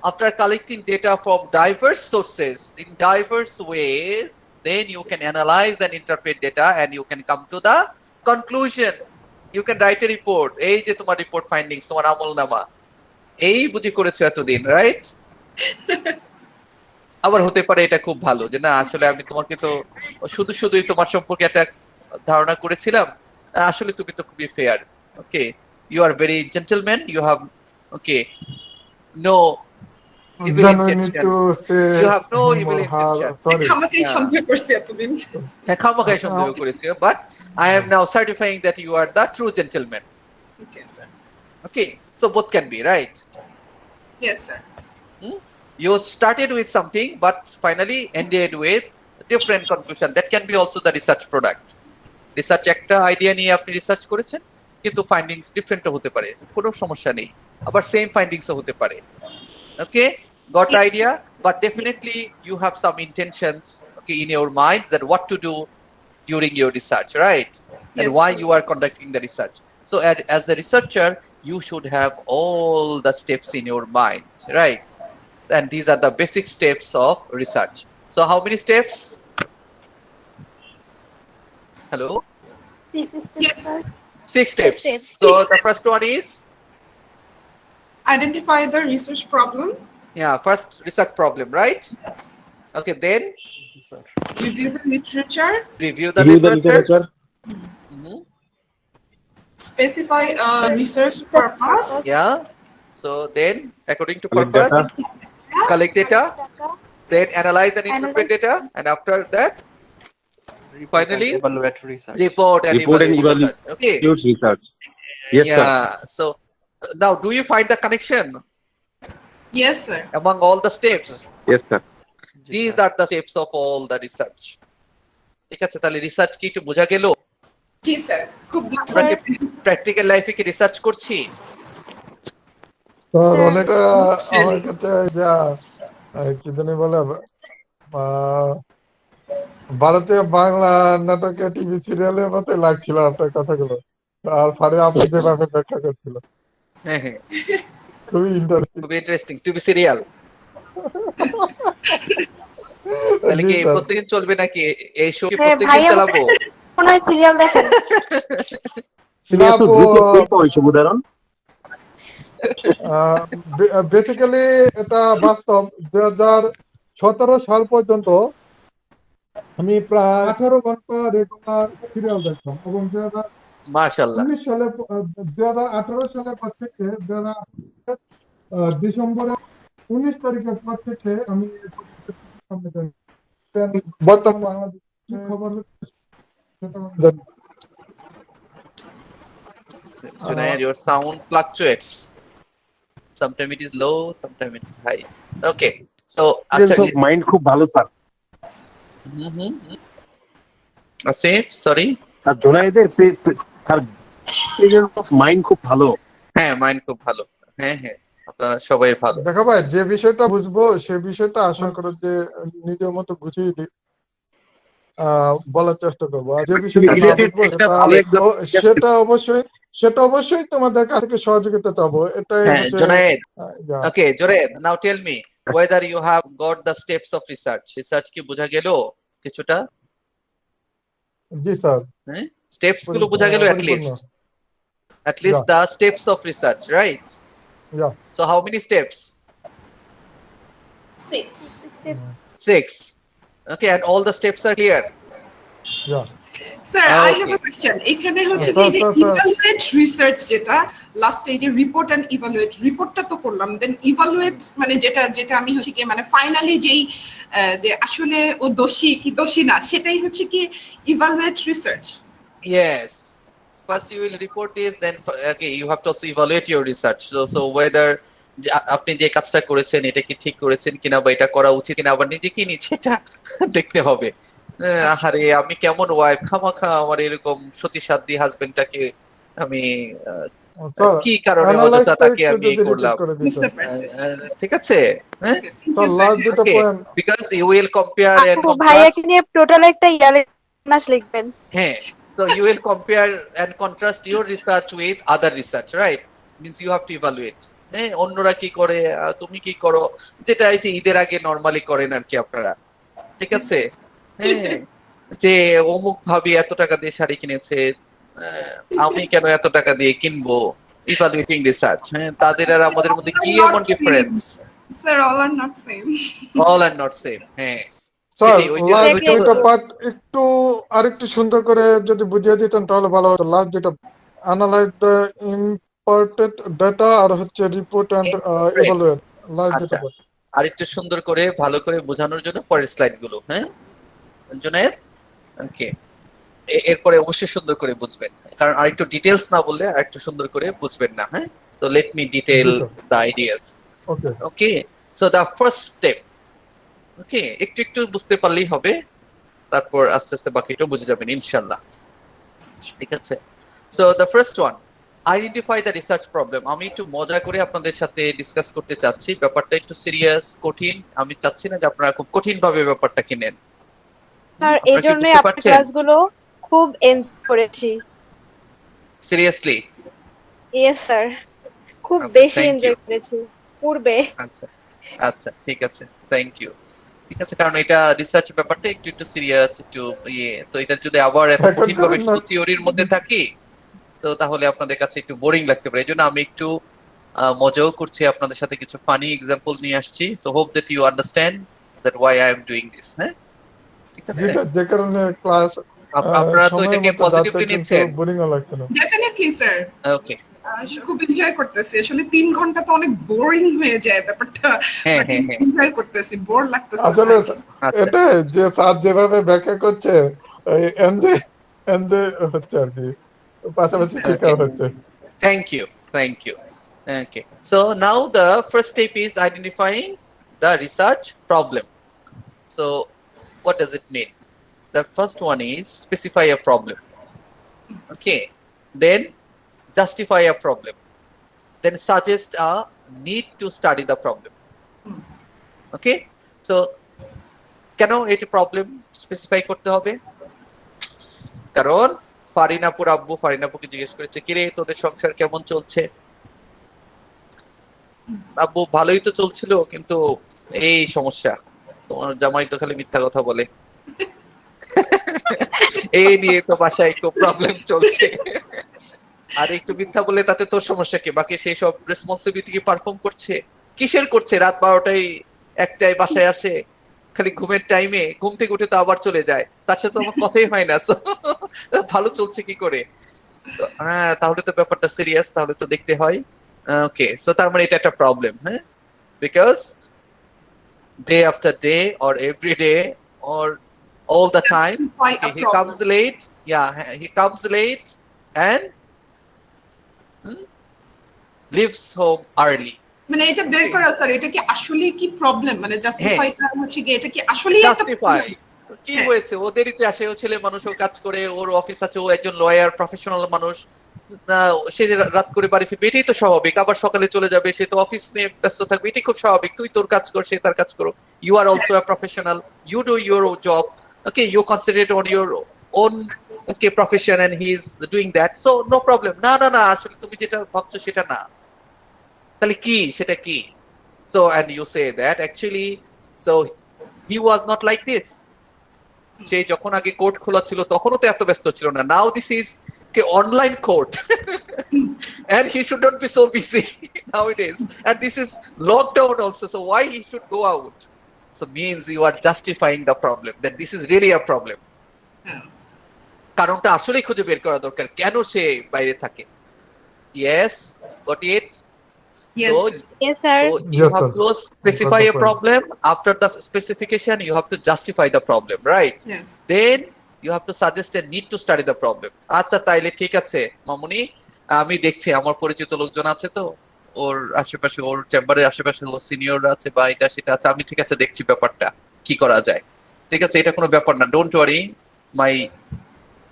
Speaker 2: after collecting data from diverse sources in diverse ways, then you can analyze and interpret data and you can come to the conclusion. You can write a report. এই যে তোমার report findings, তোমার আমলনামা, এই বুঝি করেছো এতদিন, right? আবার হতে পারে এটা খুব ভালো যে না আসলে আমি তোমাকে তো শুধুই তোমার সম্পর্কে একটা ধারণা করেছিলাম, আসলে তুমি তো খুবই fair, okay, you are very gentleman, you have okay no evil
Speaker 1: Then we need
Speaker 2: intention,
Speaker 1: to say
Speaker 2: you have no
Speaker 1: him
Speaker 2: evil
Speaker 1: or her
Speaker 2: intention.
Speaker 1: sorry.
Speaker 3: খামাকেই
Speaker 2: Yeah.
Speaker 3: সন্দেহ করছি এতদিন।
Speaker 2: হ্যাঁ খামোখাই সন্দেহ করেছি, but I am now certifying that you are the true gentleman.
Speaker 3: Okay, sir.
Speaker 2: Okay, so both can be right.
Speaker 3: Yes, sir.
Speaker 2: You started with something but finally ended with different conclusion. That can be also the research product. Research একটা idea নিয়ে আপনি research করেছেন কিন্তু findings ডিফারেন্টও হতে পারে, কোনো সমস্যা নেই, আবার সেম ফাইন্ডিংসও হতে পারে। ওকে, got the idea, but definitely you have some intentions, okay, in your mind that what to do during your research, right? And
Speaker 3: Yes,
Speaker 2: why
Speaker 3: sir.
Speaker 2: you are conducting the research. So as a researcher, you should have all the steps in your mind, right? And these are the basic steps of research. So how many steps? Hello?
Speaker 3: Yes.
Speaker 2: Six steps.
Speaker 6: steps.
Speaker 2: So
Speaker 3: Six
Speaker 2: the
Speaker 3: steps.
Speaker 2: first one is,
Speaker 3: Identify the research problem.
Speaker 2: yeah, first research problem, right?
Speaker 3: Yes.
Speaker 2: Okay, then
Speaker 3: Review the literature.
Speaker 2: review the
Speaker 8: Review the
Speaker 2: literature.
Speaker 8: literature.
Speaker 2: Mhm.
Speaker 3: Specify a research purpose.
Speaker 2: Yeah. So then, according to
Speaker 8: Collect
Speaker 2: purpose,
Speaker 8: data.
Speaker 2: collect data, then analyze and interpret data, and after that, finally,
Speaker 5: evaluate research.
Speaker 2: report and
Speaker 8: Report and
Speaker 2: evaluate research. Okay.
Speaker 8: evaluate research. Yes, sir.
Speaker 2: Yeah. So now, do you find the connection
Speaker 3: Yes, sir.
Speaker 2: among all the steps?
Speaker 8: Yes, sir.
Speaker 2: These are the steps of all the research. ঠিক আছে, তাহলে research কি একটু বোঝা গেল?
Speaker 3: জি sir, খুব ভালো।
Speaker 2: আমরা প্র্যাকটিক্যাল লাইফে কি রিসার্চ করছি?
Speaker 1: স্যার
Speaker 6: Sir,
Speaker 1: অনেকটা আমার কাছে যা কি জানি বলে ভারতীয় বাংলা নাটকে টিভি সিরিয়ালের মতো লাগছিল আপনার কথাগুলো, আর পরে আপনি যেভাবে ব্যাখ্যা করছিল
Speaker 2: হ্যাঁ হ্যাঁ,
Speaker 1: খুবই ইন্টারেস্টিং।
Speaker 2: খুব ইন্টারেস্টিং। টিভি সিরিয়াল তাহলে কি প্রতিদিন চলবে নাকি এই শো? কি
Speaker 6: হ্যাঁ,
Speaker 2: প্রতিদিন
Speaker 6: ভাইয়া
Speaker 2: চালাবো?
Speaker 6: মনে হয় সিরিয়াল দেখেন।
Speaker 8: তুমি এত দ্রুত কই পাও এইসব উদাহরণ?
Speaker 1: বেসিক্যালি এটা বাস্তব। 2017 সাল পর্যন্ত আমি প্রায় 18 ঘন্টা রেগুলার সিরিয়াল দেখতাম, এবং
Speaker 2: মাশাআল্লাহ।
Speaker 1: 2018 সালের পর থেকে ডিসেম্বরের 19 তারিখের পর থেকে আমি বর্তমান বাংলাদেশের খবর সেটা আমি জানি।
Speaker 2: Junaid, your sound fluctuates. Sometimes it is low, sometimes it is high. Okay, so
Speaker 8: Presence of mind খুব ভালো স্যার।
Speaker 2: আসিফ, সরি
Speaker 8: স্যার জুনায়েদের স্যার প্রেজেন্স অফ মাইন্ড খুব ভালো।
Speaker 2: হ্যাঁ, মাইন্ড খুব ভালো। হ্যাঁ হ্যাঁ, আপনারা সবাই ভালো।
Speaker 1: দেখো ভাই, যে বিষয়টা বুঝবো সে বিষয়টা আশা করো যে নিজের মতো গুছিয়ে বলার চেষ্টা করবো, আর যে বিষয়টা না বুঝবো সেটা অবশ্যই তোমাদের কাছ থেকে সহযোগিতা চাবো। এটাই হচ্ছে
Speaker 2: Junaid, okay, Junaid, now tell me whether you have got the steps of research. Research কি বোঝা গেল কিছুটা?
Speaker 1: জি স্যার,
Speaker 2: হ্যাঁ, স্টেপস গুলো বোঝা গেল at least the steps of research, right?
Speaker 1: Yeah.
Speaker 2: So how many steps?
Speaker 3: 6.
Speaker 2: 6. Okay, and all the steps are clear?
Speaker 1: Yeah.
Speaker 3: Sir, I have a question. এখানে হচ্ছে কি যে evaluate research যেটা লাস্ট এই যে রিপোর্ট এন্ড ইভালুয়েট, রিপোর্টটা তো করলাম, দেন ইভালুয়েট মানে যেটা আমি হচ্ছে কি মানে ফাইনালি যেই যে আসলে ও দোষী কি দোষী না সেটাই হচ্ছে কি evaluate research.
Speaker 2: Yes. First you will report this, then okay, you have to also evaluate your research. So whether আপনি যে কাজটা করেছেন এটা কি ঠিক করেছেন কিনা, বা এটা করা উচিত কিনা, আবার নিজে কি নিচ্ছে এটা দেখতে হবে। আরে আমি কেমন ওয়াইফ, খামাখা আমার এরকম সতীসাধ্যী হাজবেন্ডটাকে আমি কি কারণে অযথা তাকে আমি করলাম, ঠিক আছে? Because you will compare and
Speaker 6: ভাইয়াকে নিয়ে টোটাল একটা ইয়াস লিখবেন।
Speaker 2: হ্যাঁ, so you will compare and contrast your research with other research, right? Means you have to evaluate. হ্যাঁ, অন্যরা কি করে তুমি কি করো, যেটা এই যে ঈদের আগে নরমালি করেন আর কি আপনারা, ঠিক আছে? হ্যাঁ, যে অমুক ভাবি এত টাকা দিয়ে শাড়ি কিনেছে, আমি কেন এত টাকা দিয়ে কিনবো, ইভালুয়েটিং রিসার্চ। হ্যাঁ, তাদের আর আমাদের মধ্যে কি এমন difference?
Speaker 3: Sir, all are not same.
Speaker 2: all are not same হ্যাঁ
Speaker 1: স্যার
Speaker 2: এটাই ওই যে
Speaker 1: লাস্ট
Speaker 2: ওইটা
Speaker 1: দুইটা পার্ট একটু আরেকটু সুন্দর করে যদি বুঝিয়ে দিতেন তাহলে ভালো হতো। লাস্ট যেটা অ্যানালাইজ দ্য ইম্পোর্টেড ডেটা আর হচ্ছে রিপোর্ট এন্ড ইভালুয়েট, লাস্ট যেটা
Speaker 2: আচ্ছা আর একটু সুন্দর করে ভালো করে বোঝানোর জন্য পরের স্লাইড গুলো হ্যাঁ জুনায়েদ ওকে এরপরে অবশ্যই সুন্দর করে বুঝবেন কারণ আরেকটু ডিটেইলস না বললে আরেকটু সুন্দর করে বুঝবেন না হ্যাঁ so let me detail
Speaker 1: G, sir.
Speaker 2: The ideas
Speaker 1: okay
Speaker 2: okay so the first step ওকে একটু একটু বুঝতে পারলেই হবে তারপর আস্তে আস্তে বাকিটা বুঝে যাবেন ইনশাআল্লাহ ঠিক আছে so the first one identify the research problem আমি একটু মজা করে আপনাদের সাথে ডিসকাস করতে চাচ্ছি ব্যাপারটা একটু সিরিয়াস কঠিন আমি চাচ্ছি না যে আপনারা খুব কঠিন ভাবে ব্যাপারটা কিনেন
Speaker 6: আর এই
Speaker 2: আপনারা কি
Speaker 6: জন্যই
Speaker 2: বুঝতে
Speaker 6: আপনার
Speaker 2: পারছেন
Speaker 6: ক্লাসগুলো খুব এনজয় করেছি।
Speaker 2: সিরিয়াসলি
Speaker 6: ইয়েস স্যার, খুব
Speaker 2: আচ্ছা
Speaker 6: বেশি
Speaker 2: থ্যাংক ইউ
Speaker 6: এনজয় করেছি পূর্বে।
Speaker 2: আচ্ছা আচ্ছা ঠিক আছে থ্যাংক ইউ ঠিক আছে কারণ এটা রিসার্চ ব্যাপারটা একটু একটু সিরিয়াস একটু ইয়ে তো এটা যদি আবার এত
Speaker 1: এখন
Speaker 2: কঠিন ভাবে
Speaker 1: না
Speaker 2: শুধু থিওরির মধ্যে থাকি তো তাহলে আপনাদের কাছে একটু বোরিং লাগতে পারে এই জন্য আমি একটু মজাও করছি আপনাদের সাথে কিছু ফানি এক্সাম্পল নিয়ে আসছি so hope that you understand that why I am doing this হ্যাঁ ঠিক আছে
Speaker 1: যে কারণে ক্লাস
Speaker 2: আপনারা তো
Speaker 1: সময়ের
Speaker 2: এটাকে
Speaker 1: মতো যাচ্ছে
Speaker 2: পজিটিভলি
Speaker 1: কিন্তু
Speaker 2: নিচ্ছেন
Speaker 1: বোরিংও লাগছে না।
Speaker 3: Definitely, sir.
Speaker 2: ওকে
Speaker 3: খুব এনজয় করতেছি আসলে 3 ঘন্টা তো অনেক বোরিং হয়ে যায় ব্যাপারটা
Speaker 2: হ্যাঁ হ্যাঁ হ্যাঁ
Speaker 3: এনজয় করতেছি বোর লাগতেছে
Speaker 1: আসলে
Speaker 2: আচ্ছা
Speaker 1: এটা যে স্যার যেভাবে ব্যাখ্যা করছে এনজয় এনজয় হচ্ছে আর কি, পাশাপাশি শেখাও হচ্ছে।
Speaker 2: Thank you. Thank you. Okay. So now the first step is identifying the research problem. So what does it mean? The first one is specify a problem. Okay. Then justify a problem. Then suggest a need to study the problem. Okay. So কেন এটি problem specify করতে হবে কারণ ফারিনাপুর আব্বু ফারিনাপুকে জিজ্ঞেস করেছে কিরে তোদের সংসার কেমন চলছে আব্বু ভালোই তো চলছিল কিন্তু এই সমস্যা তোমার জামাই তো খালি মিথ্যা কথা বলে এই নিয়ে তো বাসায় খুব প্রবলেম চলছে আর একটু মিথ্যা বলে তাতে তোর সমস্যা কি বাকি সেই সব রেসপন্সিবিলিটি কি পারফর্ম করছে কিসের করছে রাত 12টায় 1টায় বাসায় আসে খালি ঘুমের টাইমে ঘুম থেকে উঠে তো আবার চলে যায় তার সাথে আমার কথাই হয় না ভালো চলছে কি করে হ্যাঁ তাহলে তো ব্যাপারটা সিরিয়াস তাহলে তো দেখতে হয় ওকে সো তার মানে এটা একটা প্রবলেম হ্যাঁ because day after day or every day or all the time he comes late he comes late and leaves home early
Speaker 3: মানে এটা বের করা স্যার এটা কি আসলে কি প্রবলেম মানে জাস্টিফাই করা হচ্ছে কি এটা কি আসলে একটা
Speaker 2: জাস্টিফাই কি হয়েছে ও দেরিতে আসে ও ছেলে মানুষ ও কাজ করে ওর অফিস আছে ও একজন লয়ার প্রফেশনাল মানুষ সে রাত করে বাড়ি ফিরবে এটাই তো স্বাভাবিক আবার সকালে চলে যাবে সে তো অফিস নিয়ে ব্যস্ত থাকবে এটাই খুব স্বাভাবিক তুই তোর কাজ কর সে তার কাজ করো you are also a professional you do your job okay you concentrate on your own profession and he is doing that so no problem না আসলে তুমি যেটা ভাবছো সেটা না তাহলে কি সেটা কি so and you say that actually so he was not like this সে যখন আগে কোর্ট খোলা ছিল তখনও তো এত ব্যস্ত ছিল না now this is online court and he should not be so busy nowadays and this is lockdown also so why he should go out so means you are justifying the problem that this is really a problem কারণটা আসলেই খুঁজে বের করা দরকার কেন সে বাইরে থাকে yes got it
Speaker 3: yes
Speaker 6: yes sir
Speaker 2: so you have to specify a problem after the specification you have to justify the problem right
Speaker 3: yes
Speaker 2: then you have to suggest a need to study the problem আচ্ছা তাইলে ঠিক আছে মামুনি আমি দেখছি আমার পরিচিত লোকজন আছে তো ওর আশেপাশে ওর চেম্বারের আশেপাশে ও সিনিয়র আছে বা এটা সেটা আছে আমি ঠিক আছে দেখছি ব্যাপারটা কি করা যায় ঠিক আছে এটা কোনো ব্যাপার না don't worry my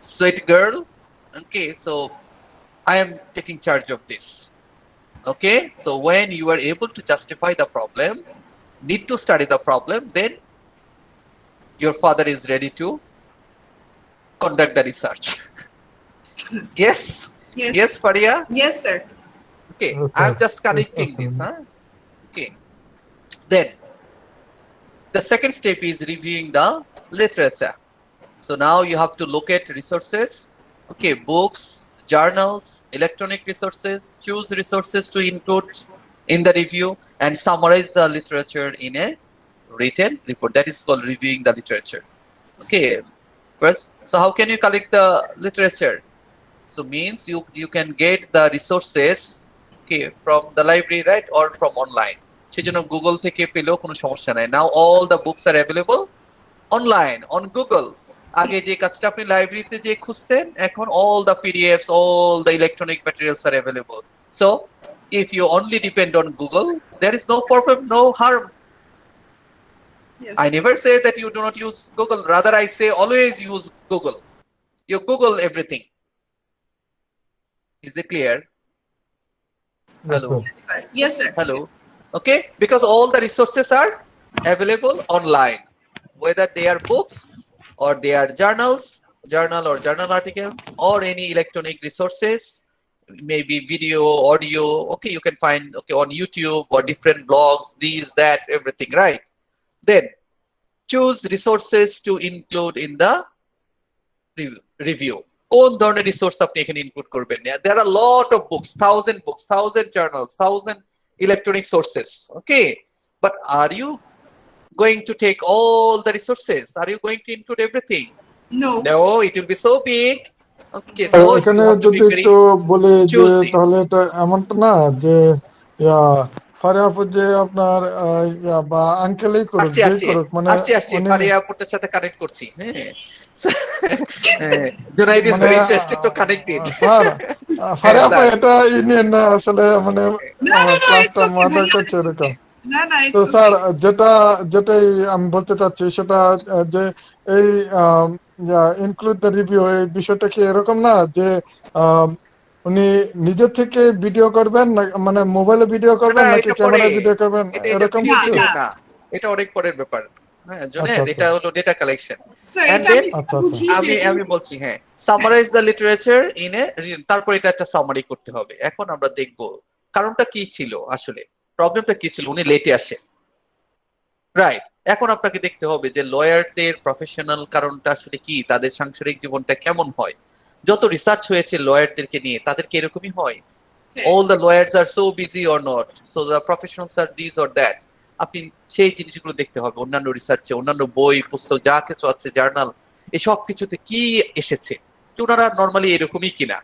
Speaker 2: sweet girl okay so I am taking charge of this okay so when you are able to justify the problem need to study the problem then your father is ready to conduct the research yes yes Faria
Speaker 3: yes sir
Speaker 2: okay I'm just connecting this okay then the second step is reviewing the literature so now you have to look at resources okay books journals electronic resources choose resources to include in the review and summarize the literature in a written report. That is called reviewing the literature. Okay, first, so how can you collect the literature? So means you can get the resources, okay, from the library, right, or from online. সেজন্য Google থেকে পেলেও কোনো সমস্যা নাই. Now all the books are available online on Google. আগে যে কাজটা আপনি লাইব্রেরিতে যে খুঁজতেন, এখন all the PDFs, all the electronic materials are available. So if you only depend on Google, there is no problem, no harm.
Speaker 3: Yes.
Speaker 2: I never say that you do not use Google. Rather, I say always use Google. You Google everything. Is it clear? Hello.
Speaker 3: Yes, sir.
Speaker 2: Hello. Okay, because all the resources are available online, whether they are books or they are journal or journal articles, or any electronic resources, maybe video, audio. Okay, you can find on YouTube or different blogs, these, that, everything, right? Then choose resources to include in the review. কোন ধরনের resource আপনি এখানে include করবেন? There are a lot of books, 1000 books, 1000 journals, 1000 electronic sources. Okay, but are you going to take all the resources? Are you going to include everything?
Speaker 3: No.
Speaker 2: No, it will be so big. Okay, so
Speaker 1: এখানে
Speaker 2: you have to
Speaker 1: যদি
Speaker 2: be very
Speaker 1: একটু বলি যে
Speaker 2: choosy.
Speaker 1: তাহলে এটা এমনটা না যে ফারিয়া আপু যে আপনার বা আঙ্কেলই করুক,
Speaker 2: আসছি
Speaker 1: যেই
Speaker 2: আসছি
Speaker 1: করুক, মানে
Speaker 2: আসছি
Speaker 1: উনি
Speaker 2: ফারিয়া আপুর সাথে কানেক্ট করছি। হ্যাঁ, জুনাইদ ইজ
Speaker 1: মানে
Speaker 2: very interested to connected.
Speaker 1: Sir
Speaker 2: হ্যাঁ
Speaker 1: ফারিয়া আপু
Speaker 2: স্যার,
Speaker 1: এটা ইউনিয়ন না আসলে, মানে
Speaker 3: No, no, no, it's
Speaker 1: ক্লাসটা
Speaker 3: okay,
Speaker 1: মজা
Speaker 3: ভাইয়া।
Speaker 1: করছে এরকম।
Speaker 3: না, না,
Speaker 1: তো
Speaker 3: it's
Speaker 1: স্যার
Speaker 3: okay.
Speaker 1: যেটাই আমি বলতে চাচ্ছি সেটা যে এই ইনক্লুড দ্য রিভিউ, এই বিষয়টা কি এরকম না যে আম, উনি নিজের থেকে ভিডিও করবেন না, মানে মোবাইলে ভিডিও করবেন
Speaker 2: না
Speaker 1: নাকি
Speaker 2: এটা পরে,
Speaker 1: ক্যামেরায় ভিডিও করবেন,
Speaker 2: এটা
Speaker 1: এরকম
Speaker 2: ভিডিও
Speaker 3: না,
Speaker 1: কিছু?
Speaker 2: টিডিও
Speaker 3: না।
Speaker 2: না, এটা অনেক পরের ব্যাপার। হ্যাঁ
Speaker 1: আচ্ছা
Speaker 2: জুনাইদ,
Speaker 1: আচ্ছা
Speaker 2: এটা হলো ডেটা কালেকশন।
Speaker 3: স্যার,
Speaker 2: এন্ড
Speaker 3: এটা
Speaker 2: দেন
Speaker 3: আমি যেটা
Speaker 1: আচ্ছা আচ্ছা
Speaker 3: বুঝি যে
Speaker 2: আমি বলছি, হ্যাঁ, summarize the literature in a, তারপর এটা একটা সামারি করতে হবে। এখন আমরা দেখব কারণটা কি ছিল, আসলে প্রবলেমটা কি ছিল। উনি লেটে আসে, রাইট? এখন আপনাকে দেখতে হবে যে লয়ারদের প্রফেশনাল কারণটা আসলে কি, তাদের সাংসারিক জীবনটা কেমন হয়। যত রিসার্চ হয়েছে লয়ারদেরকে নিয়ে, তাদেরকে এরকমই হয়। All the lawyers are so busy or not, so the professionals are this or that. আপনি সেই জিনিসগুলো দেখতে হবে, অন্যান্য রিসার্চে, অন্যান্য বই পুস্তক যা কিছু আছে, জার্নাল, এই সব কিছুতে কি এসেছে, তো ওনারা নর্মালি এরকমই কিনা।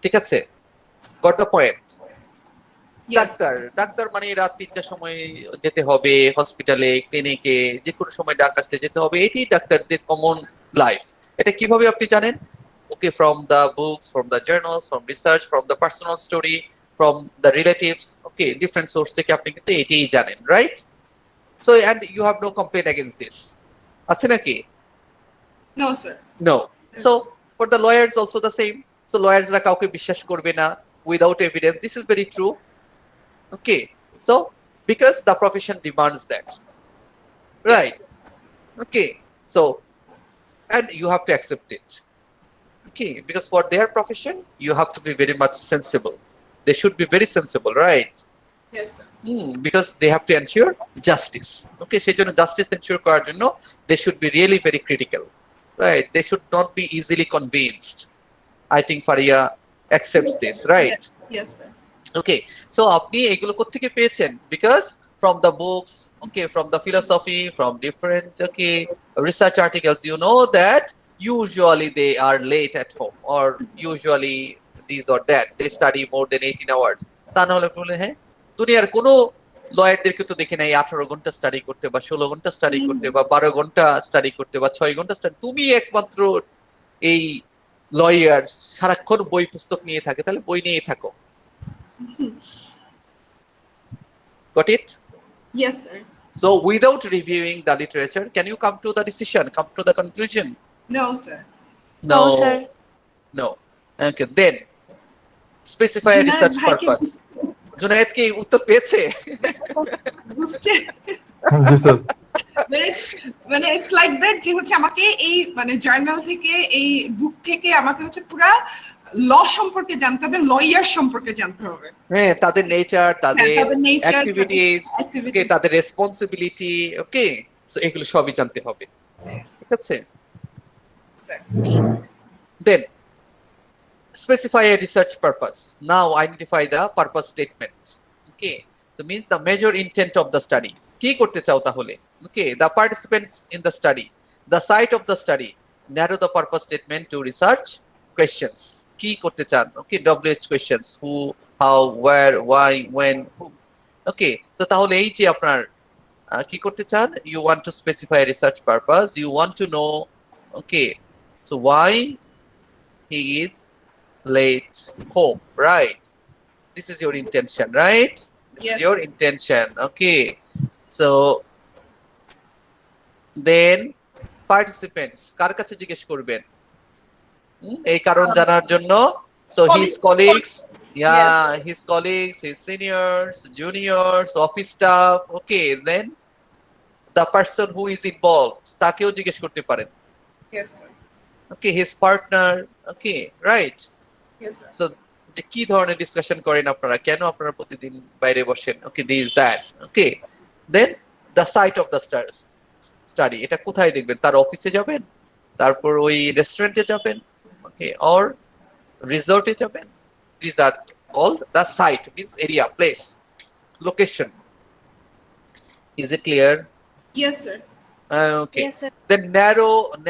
Speaker 2: ঠিক আছে, got the point?
Speaker 3: yes,
Speaker 2: doctor মানে রাত 3টার সময় যেতে হবে হসপিটালে, ক্লিনিকে, যে কোনো সময় ডাক আসলে যেতে হবে, এটি ডাক্তারদের কমন লাইফ। এটা কিভাবে আপনি জানেন? Okay, from the books, from the journals, from research, from the personal story, from the relatives, okay, different source থেকে আপনি কিন্তু এটাই জানেন, right? So and you have no complaint against this, আছে নাকি?
Speaker 3: no, sir.
Speaker 2: No. So for the lawyers also the same. So lawyers ra কাউকে বিশ্বাস করবে না without evidence. This is very true. Okay, so because the profession demands that, right? Okay, so and you have to accept it. Okay, because for their profession you have to be very much sensible. They should be very sensible, right?
Speaker 3: Yes, sir.
Speaker 2: Because they have to ensure justice. Okay, সেই জন্য justice ensure করার জন্য they should be really very critical, right? They should not be easily convinced. I think Faria accepts this, right?
Speaker 3: Yes, sir.
Speaker 2: Okay, so আপনি এগুলো কোত্থেকে পেয়েছেন? Because from the books, okay, from the philosophy, from different research articles, you know that usually they are late at home, or usually these or that, they study more than 18 hours. তা না হলে বলে, হ্যাঁ, দুনিয়ার কোনো লয়ারদেরকে তো দেখে নাই 18 ঘন্টা স্টাডি করতে, বা 16 ঘন্টা স্টাডি করতে, বা 12 ঘন্টা স্টাডি করতে, বা 6 ঘন্টা স্টাডি। তুমি একমাত্র এই লয়ার সারাক্ষণ বই পুস্তক নিয়ে থাকে, তাহলে বই নিয়ে থাকো। Got it?
Speaker 3: Yes, sir.
Speaker 2: So without reviewing the literature, can you come to the decision, come to the conclusion?
Speaker 3: No, sir.
Speaker 2: No,
Speaker 6: sir.
Speaker 2: No. Okay, then specify a
Speaker 3: Junaid
Speaker 2: research
Speaker 3: ভাইকে
Speaker 2: purpose. জুনায়েদ কি উত্তর পেয়েছে?
Speaker 3: বুঝছে?
Speaker 1: জি sir.
Speaker 3: মানে it's like that যে হচ্ছে আমাকে এই মানে জার্নাল থেকে, এই বুক থেকে আমাকে হচ্ছে পুরা ল সম্পর্কে জানতে হবে, লয়ার সম্পর্কে জানতে হবে।
Speaker 2: হ্যাঁ, তাদের নেচার, তাদের
Speaker 3: nature,
Speaker 2: অ্যাক্টিভিটিস, ওকে, তাদের রেসপন্সিবিলিটি, ওকে, সো এগুলো সবই জানতে হবে। ঠিক আছে? Then specify a research purpose. Now identify the purpose statement. Okay, so means the major intent of the study. কি করতে চাও তাহলে? Okay, the participants in the study, the site of the study, narrow the purpose statement to research questions. কি করতে চান? Okay, WH questions, who, how, where, why, when, who. Okay, so তাহলে এই যে আপনার কি করতে চান? You want to specify a research purpose. You want to know, okay, so why he is late home, right? This is your intention, right? This
Speaker 3: Yes.
Speaker 2: is your intention. Okay, so then participants কার কাছে জিজ্ঞেস করবেন? এই কারণ জানার জন্য, so his colleagues, yeah, his colleagues, his seniors, juniors, office staff. Okay, then the person who is involved, তাকেও জিজ্ঞেস করতে পারেন।
Speaker 3: Yes, sir.
Speaker 2: Okay, his partner. Okay, right.
Speaker 3: Yes, sir.
Speaker 2: So যে কি ধরনের ডিসকাশন করেন আপনারা, কেন আপনারা প্রতিদিন বাইরে বসেন, okay, this that. Okay, then the site of the study, এটা কোথায় দেখবেন? তার অফিসে যাবেন, তারপর ওই রেস্টুরেন্টে যাবেন, ওকে, অর রিসর্টে যাবেন। This are all the site, means area, place, location. Is it clear?
Speaker 3: Yes, sir.
Speaker 2: Okay,
Speaker 6: Yes, sir.
Speaker 2: then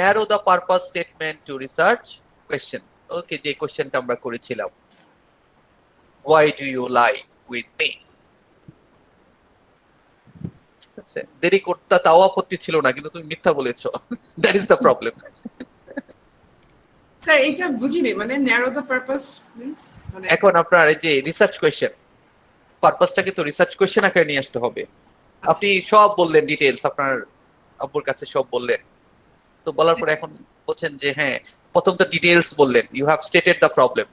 Speaker 2: narrow the purpose statement to research question. Okay, যে কোশ্চেনটা আমরা করেছিলাম, why do you lie with me? আচ্ছা, দেরি করতে তাও আপত্তি ছিল না, কিন্তু তুমি মিথ্যা বলেছো। That is the problem.
Speaker 3: Sir এটা বুঝিনি, মানে narrow the purpose means মানে
Speaker 2: এখন আপনার এই যে রিসার্চ কোয়েশ্চেন, পারপাসটাকে তো রিসার্চ কোয়েশ্চেন আকারে নিয়ে আসতে হবে। আপনি সব বললেন, ডিটেইলস আপনার আব্বুর কাছে সব বললেন, তো বলার পরে এখন বলছেন যে হ্যাঁ, প্রথম তো ডিটেইলস বললেন, you have stated the problem.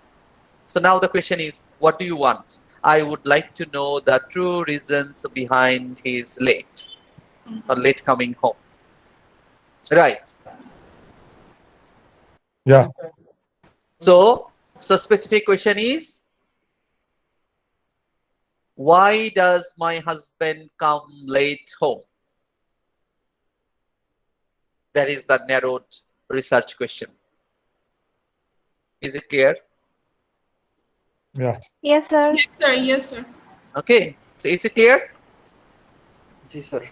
Speaker 2: So now the question is, what do you want? I would like to know the true reasons behind his late or late coming home. Right.
Speaker 1: Yeah.
Speaker 2: So specific question is, why does my husband come late home? That is the narrowed research question. Is it clear?
Speaker 1: Yeah.
Speaker 7: Yes, sir.
Speaker 3: Yes, sir. Yes, sir.
Speaker 2: Okay, so is it clear?
Speaker 5: G sir.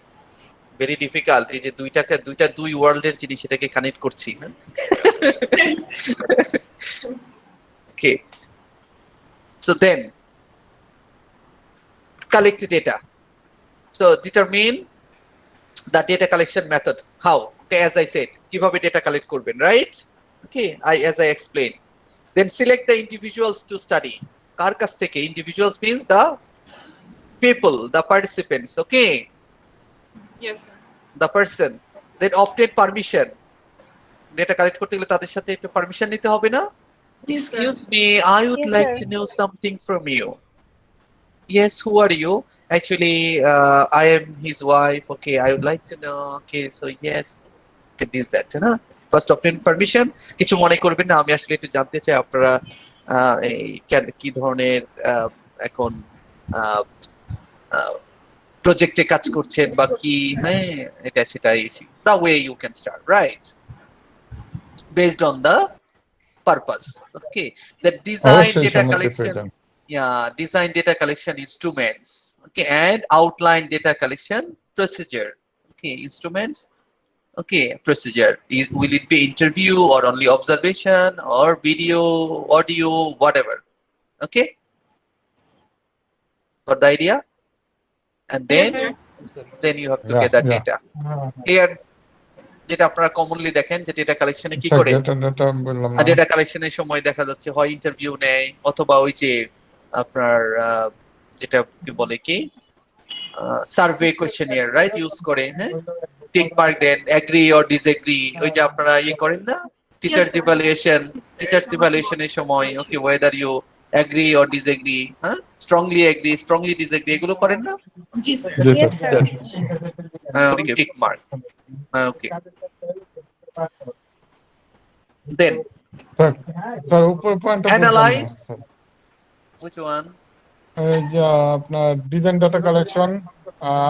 Speaker 2: Very difficult. এই যে দুইটা দুই ওয়ার্ল্ডের জিনিস, এটাকে connect করছি। Okay, so then collect data. So determine the data collection method. How? Okay, as I said, কিভাবে data collect করবেন, right? Okay, as I explained. Then select the individuals to study. কার কাছ থেকে? Individuals means the people, the participants. Okay,
Speaker 3: Yes, sir.
Speaker 2: the person. Then obtain permission. Data collect করতে গেলে তাদের সাথে একটু permission নিতে হবে না?
Speaker 3: Yes, sir.
Speaker 2: Excuse me, I would
Speaker 7: Yes,
Speaker 2: like
Speaker 7: sir.
Speaker 2: to know something from you. Yes, who are you? Actually, I am his wife. Okay, I would like to know. Okay, so yes, okay, this, that, না? First obtain permission. কিছু মনে করবেন না, আমি আসলে একটু জানতে চাই আপনারা এই কি ধরনের এখন প্রজেক্টে কাজ করছেন বা কি, হ্যাঁ, এটা সেটাই। The way you can start, right? Based on the purpose. Okay, the design
Speaker 1: অবশ্যই
Speaker 2: data
Speaker 1: সম্মতি
Speaker 2: collection,
Speaker 1: প্রয়োজন।
Speaker 2: yeah, design data collection instruments. Okay, and outline data collection procedure. Okay, instruments. Okay, procedure. Will it be interview or only observation or video, audio, whatever? Okay, got the idea? And then
Speaker 3: Yes, sir.
Speaker 2: then you have to
Speaker 1: Yeah,
Speaker 2: get that
Speaker 1: yeah.
Speaker 2: data. Clear? যেটা আপনারা commonly দেখেন যে data কালেকশনে কি করে,
Speaker 1: data বললাম না।
Speaker 2: Data কালেকশনের সময় দেখা যাচ্ছে হয় ইন্টারভিউ নেয়, অথবা ওই যে আপনার যেটা কি বলে কি সার্ভে কোয়েশ্চেনিয়ার, রাইট, ইউজ করে, হ্যাঁ, টিক মার্ক দেন, এগ্রি অর ডিসএগ্রি, ওই যে আপনারা ইয়ে করেন না, টিচার্স
Speaker 3: sir.
Speaker 2: ইভালুয়েশনের সময়, okay, whether you agree or disagree, হ্যাঁ, স্ট্রংলি এগ্রি, স্ট্রংলি ডিসএগ্রি, এগুলো করেন না?
Speaker 3: জি, স্যার।
Speaker 1: জি
Speaker 6: Yes,
Speaker 1: sir.
Speaker 6: sir.
Speaker 2: Okay, tick mark. Okay, then
Speaker 1: sir উপর পয়েন্টটা বুঝলাম না
Speaker 2: Analyze.
Speaker 1: স্যার।
Speaker 2: which one?
Speaker 1: এই যে আপনার design data collection,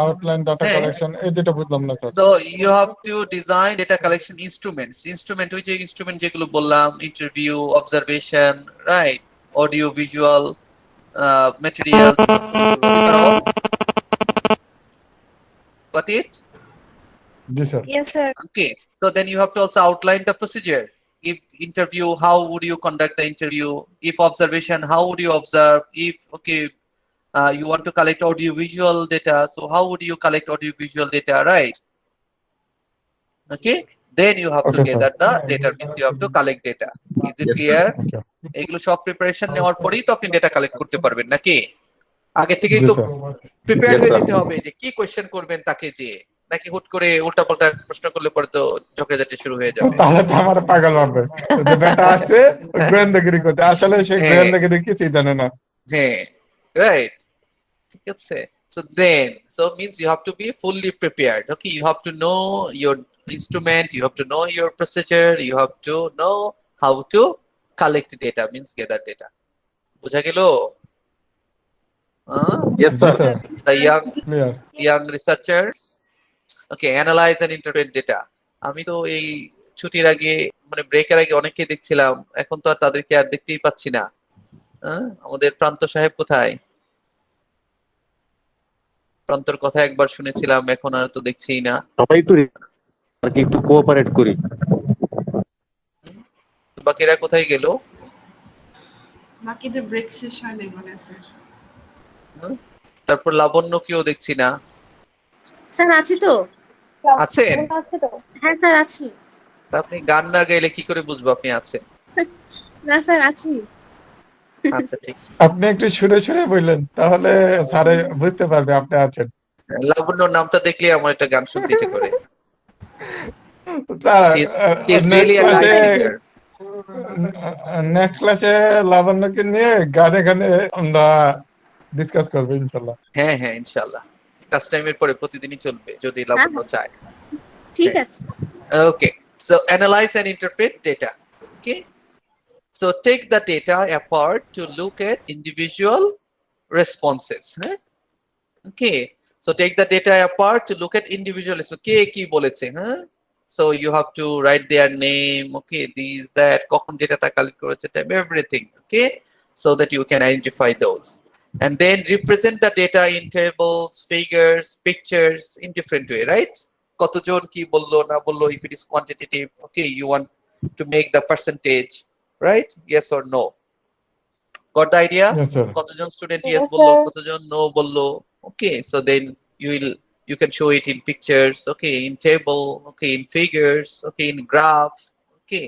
Speaker 1: outline data
Speaker 2: হ্যাঁ।
Speaker 1: কালেকশন, এই দুটো বুঝলাম না sir.
Speaker 2: So you have to design data collection instruments. Instrument, which instrument যেগুলো বললাম, interview, observation, right? Audio, visual, materials. These are all. Got it?
Speaker 1: G sir
Speaker 6: Yes, sir.
Speaker 2: Okay. So then you have to also outline the procedure. If interview, how would you conduct the interview? If observation, how would you observe? If you want to collect audio-visual data, so how would you collect audio-visual data, right? Okay. Then you have to
Speaker 1: okay sir
Speaker 2: gather the data. Means you have to collect data. Is it
Speaker 8: Yes, sir.
Speaker 2: clear?
Speaker 1: ওকে
Speaker 2: এগুলো সব preparation নেওয়ার পরেই তো আপনি data collect করতে পারবেন নাকি? আগে থেকেই
Speaker 1: জি
Speaker 2: তো
Speaker 1: স্যার
Speaker 2: প্রিপেয়ার
Speaker 8: Yes,
Speaker 2: হয়ে
Speaker 8: sir.
Speaker 2: যেতে হবে যে কি কোয়েশ্চেন করবেন তাকে, যে নাকি হুট করে উল্টাপাল্টা প্রশ্ন করলে পরে তো ঝগড়াঝাটি শুরু হয়ে যাবে।
Speaker 1: তাহলে তো আমার পাগল ভাববে যে বেটা আসছে ওই গোয়েন্দাগিরি করতে, আসলে সে
Speaker 2: হ্যাঁ
Speaker 1: গোয়েন্দাগিরি কিছুই জানে না।
Speaker 2: হ্যাঁ, রাইট, ঠিক আছে। So then, so means you have to be fully prepared. Okay, you have to know your instrument, you have to know your procedure, you have to know how to collect data, means gather data. বুঝা গেল?
Speaker 8: Yes,
Speaker 1: G
Speaker 8: sir.
Speaker 1: Sir
Speaker 2: The
Speaker 1: clear.
Speaker 2: young researchers, okay, analyze and interpret data. আমি তো এই ছুটির আগে মানে ব্রেকের আগে অনেককে দেখছিলাম, এখন তো আর তাদেরকে আর দেখতেই পাচ্ছি না। আমাদের প্রান্ত সাহেব কোথায়? প্রান্তর কথা একবার শুনেছিলাম, এখন আর তো দেখছিই না।
Speaker 8: সবাই একটু কোঅপারেট করি।
Speaker 2: বাকিরা কোথায় গেল?
Speaker 3: বাকিদের ব্রেক শেষ হয় নাই মনে আছে।
Speaker 2: তারপর লাবণ্যকেও দেখছি না।
Speaker 11: স্যার আছি তো।
Speaker 2: আছেন?
Speaker 6: আছে তো।
Speaker 11: হ্যাঁ স্যার আছি।
Speaker 2: তা আপনি গান না গাইলে কি করে বুঝবো আপনি আছেন?
Speaker 11: না স্যার আছি।
Speaker 2: আচ্ছা ঠিক আছে।
Speaker 1: আপনি একটু সুরে সুরে বললেন, তাহলে স্যারে বুঝতে পারবে আপনি আছেন।
Speaker 2: লাবণ্যর নামটা দেখলে আমার একটা গান শুনতে ইচ্ছে করে।
Speaker 1: Sir
Speaker 2: She is
Speaker 1: next
Speaker 2: really a nice
Speaker 1: ক্লাসে
Speaker 2: singer.
Speaker 1: লাবণ্যকে নিয়ে গানে গানে আমরা ডিসকাস করবো ইনশাল্লাহ।
Speaker 2: হ্যাঁ হ্যাঁ, ইনশাআল্লাহ। ক্লাস টাইমের পরে প্রতিদিনই চলবে যদি
Speaker 11: হ্যাঁ
Speaker 2: লাবণ্য
Speaker 11: হ্যাঁ
Speaker 2: চায়।
Speaker 11: ঠিক আছে।
Speaker 2: Okay, so analyze and interpret data. Okay, so take the data apart to look at individual responses. Okay, so take the data apart to look at individual responses. কে কি বলেছে, so you have to write their name, okay, these, that, কখন ডেটাটা collect করেছে, time, everything, okay, so that you can identify those. And then represent the data in tables, figures, pictures in different way, right? কতজন কি বললো না বললো, if it is quantitative, okay, you want to make the percentage, right? Yes or no? Got the idea?
Speaker 1: Yes, sir.
Speaker 2: কতজন student
Speaker 6: Yes,
Speaker 2: yes বললো,
Speaker 6: sir.
Speaker 2: কতজন no বললো, okay, so then you can show it in pictures, okay, in table, okay, in figures, okay, in graph, okay,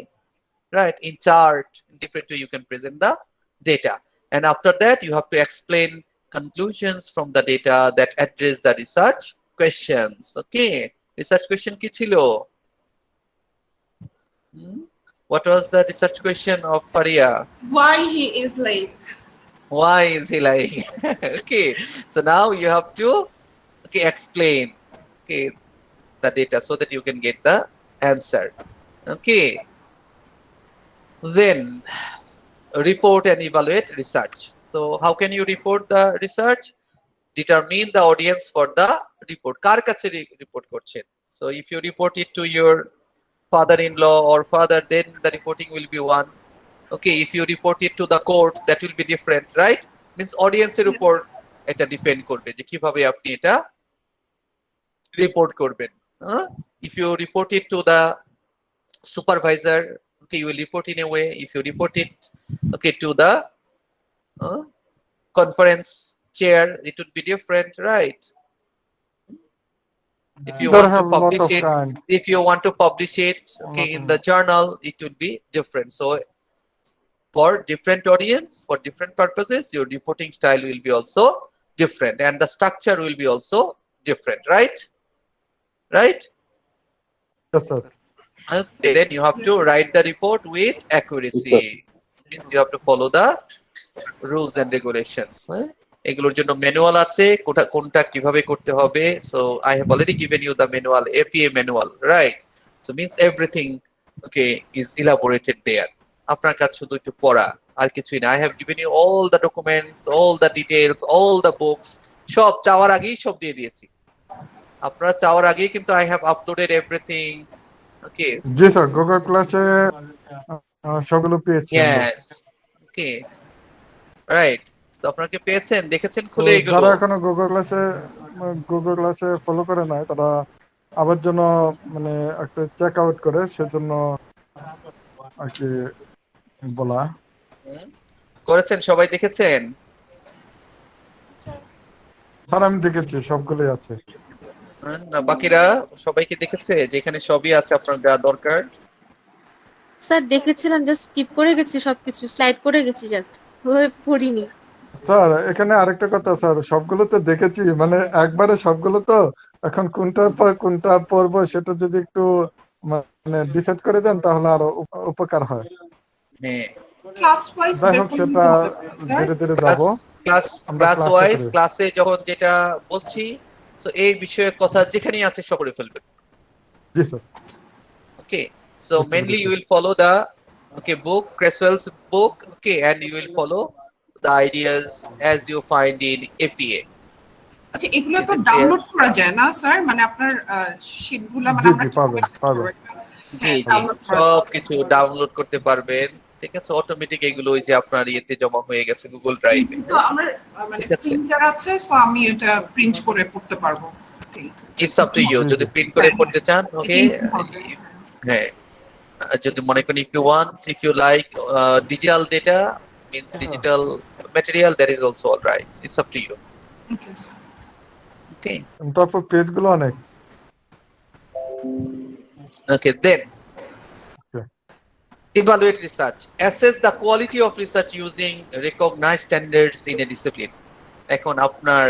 Speaker 2: right, in chart, in different way you can present the data. And after that you have to explain conclusions from the data that address the research questions. Okay, research question কি ছিল? What was the research question of Paria?
Speaker 3: Why he is late?
Speaker 2: Why is he lying? Okay, so now you have to explain, okay, the data so that you can get the answer. Okay, then report and evaluate research. So how can you report the research? Determine the audience for the report. কার কাছে report করছেন? So if you report it to your father-in-law or father, then the reporting will be one. Okay, if you report it to the court, that will be different, right? Means audience এর উপর এটা depend করবে যে কিভাবে আপনি এটা report করবেন। If you report it to the supervisor, okay, you will report in a way. If you report it, okay, to the conference chair, it would be different, right? If you
Speaker 1: There
Speaker 2: want to
Speaker 1: have lot
Speaker 2: publish
Speaker 1: of
Speaker 2: it,
Speaker 1: kind.
Speaker 2: if you want to publish it, okay, in the journal, it would be different. So for different audience, for different purposes, your reporting style will be also different, and the structure will be also different, right? Right?
Speaker 1: Yes, sir.
Speaker 2: Okay, then you have to write the report with accuracy. Means you have to follow the rules and regulations. এগুলোর জন্য manual আছে, কোনটা কিভাবে করতে হবে। So I have already given you the manual, APA manual, right? So means everything, okay, is elaborated there. আপনার কাজ শুধু একটু পড়া, আর কিছুই না। I have given you all the documents, all the details, all the books, সব চাওয়ার আগেই সব দিয়ে দিয়েছি। আপনারা চাওয়ার আগেই কিন্তু I have uploaded everything. Okay.
Speaker 1: G sir, Google ক্লাসে সবগুলো পেয়েছি আমরা।
Speaker 2: Yes. Okay. Right. তো আপনারা কি পেয়েছেন, দেখেছেন খুলে এগুলো?
Speaker 1: যারা এখনো গুগল ক্লাসে ফলো করে নাই তারা আবার জন্য মানে একটা চেক আউট করে সেজন্য আর কি বলা।
Speaker 2: হুম? করেছেন, সবাই দেখেছেন?
Speaker 1: স্যার আমি দেখেছি সবগুলোই আছে।
Speaker 2: না বাকিরা সবাই কি দেখেছে যেখানে সবই আছে আপনার যা দরকার?
Speaker 11: স্যার দেখেছিলাম, জাস্ট স্কিপ করে গেছি, সবকিছু স্লাইড করে গেছি, জাস্ট পড়িনি।
Speaker 1: স্যার এখানে আরেকটা কথা স্যার, সবগুলো তো দেখেছি মানে একবারে সবগুলো তো, এখন কোনটার পর কোনটা পড়বো সেটা যদি একটু মানে ডিসাইড করে দেন তাহলে আরো উপকার হয়।
Speaker 2: হ্যাঁ,
Speaker 3: ক্লাস ওয়াইজ
Speaker 1: যাই
Speaker 3: বের
Speaker 1: হোক
Speaker 3: করে
Speaker 1: সেটা
Speaker 3: নিতে হবে স্যার।
Speaker 1: ধীরে ধীরে
Speaker 2: ক্লাস
Speaker 1: যাব,
Speaker 2: ক্লাস
Speaker 1: আমরা
Speaker 2: ক্লাস
Speaker 1: ক্লাসটা
Speaker 2: ওয়াইজ
Speaker 1: করি।
Speaker 2: ক্লাসে যখন যেটা বলছি, তো এই বিষয়ের কথা যেখানেই আছে সব করে ফেলবেন।
Speaker 1: জি স্যার,
Speaker 2: Okay, so
Speaker 1: বুঝতে
Speaker 2: mainly
Speaker 1: পেরেছি।
Speaker 2: you will follow the book, Creswell's book, and you will follow the ideas as you find in APA.
Speaker 3: আচ্ছা, এগুলো
Speaker 2: Is
Speaker 3: তো
Speaker 2: it clear?
Speaker 3: ডাউনলোড করা যায় না স্যার? মানে আপনার শীটগুলো মানে
Speaker 1: জি
Speaker 3: আমরা
Speaker 1: জি
Speaker 3: কিভাবে
Speaker 1: পাবেন
Speaker 3: করবো?
Speaker 1: পাবেন।
Speaker 2: জি জি,
Speaker 3: ডাউনলোড করা
Speaker 2: সব
Speaker 3: যায়।
Speaker 2: কিছু ডাউনলোড করতে পারবেন। ঠিক আছে, অটোমেটিক এগুলো ওই যে আপনার ইয়েতে জমা হয়ে গেছে গুগল ড্রাইভে।
Speaker 3: তো আমার মানে
Speaker 2: ঠিক আছে,
Speaker 3: প্রিন্টার আছে, সো আমি এটা প্রিন্ট করে পড়তে পারবো।
Speaker 2: It's up to you.
Speaker 1: জি
Speaker 2: যদি
Speaker 1: জি
Speaker 2: প্রিন্ট করে পড়তে চান, ওকে।
Speaker 3: এটাই হবে।
Speaker 2: হ্যাঁ, যদি মনে করেন if you like digital data, means digital material, that is also all right. It's up to you.
Speaker 3: Okay sir.
Speaker 2: Okay.
Speaker 1: তারপর পেজগুলো অনেক।
Speaker 2: Okay, then
Speaker 1: Okay.
Speaker 2: evaluate research. Assess the quality of research using recognized standards in a discipline. এখন আপনার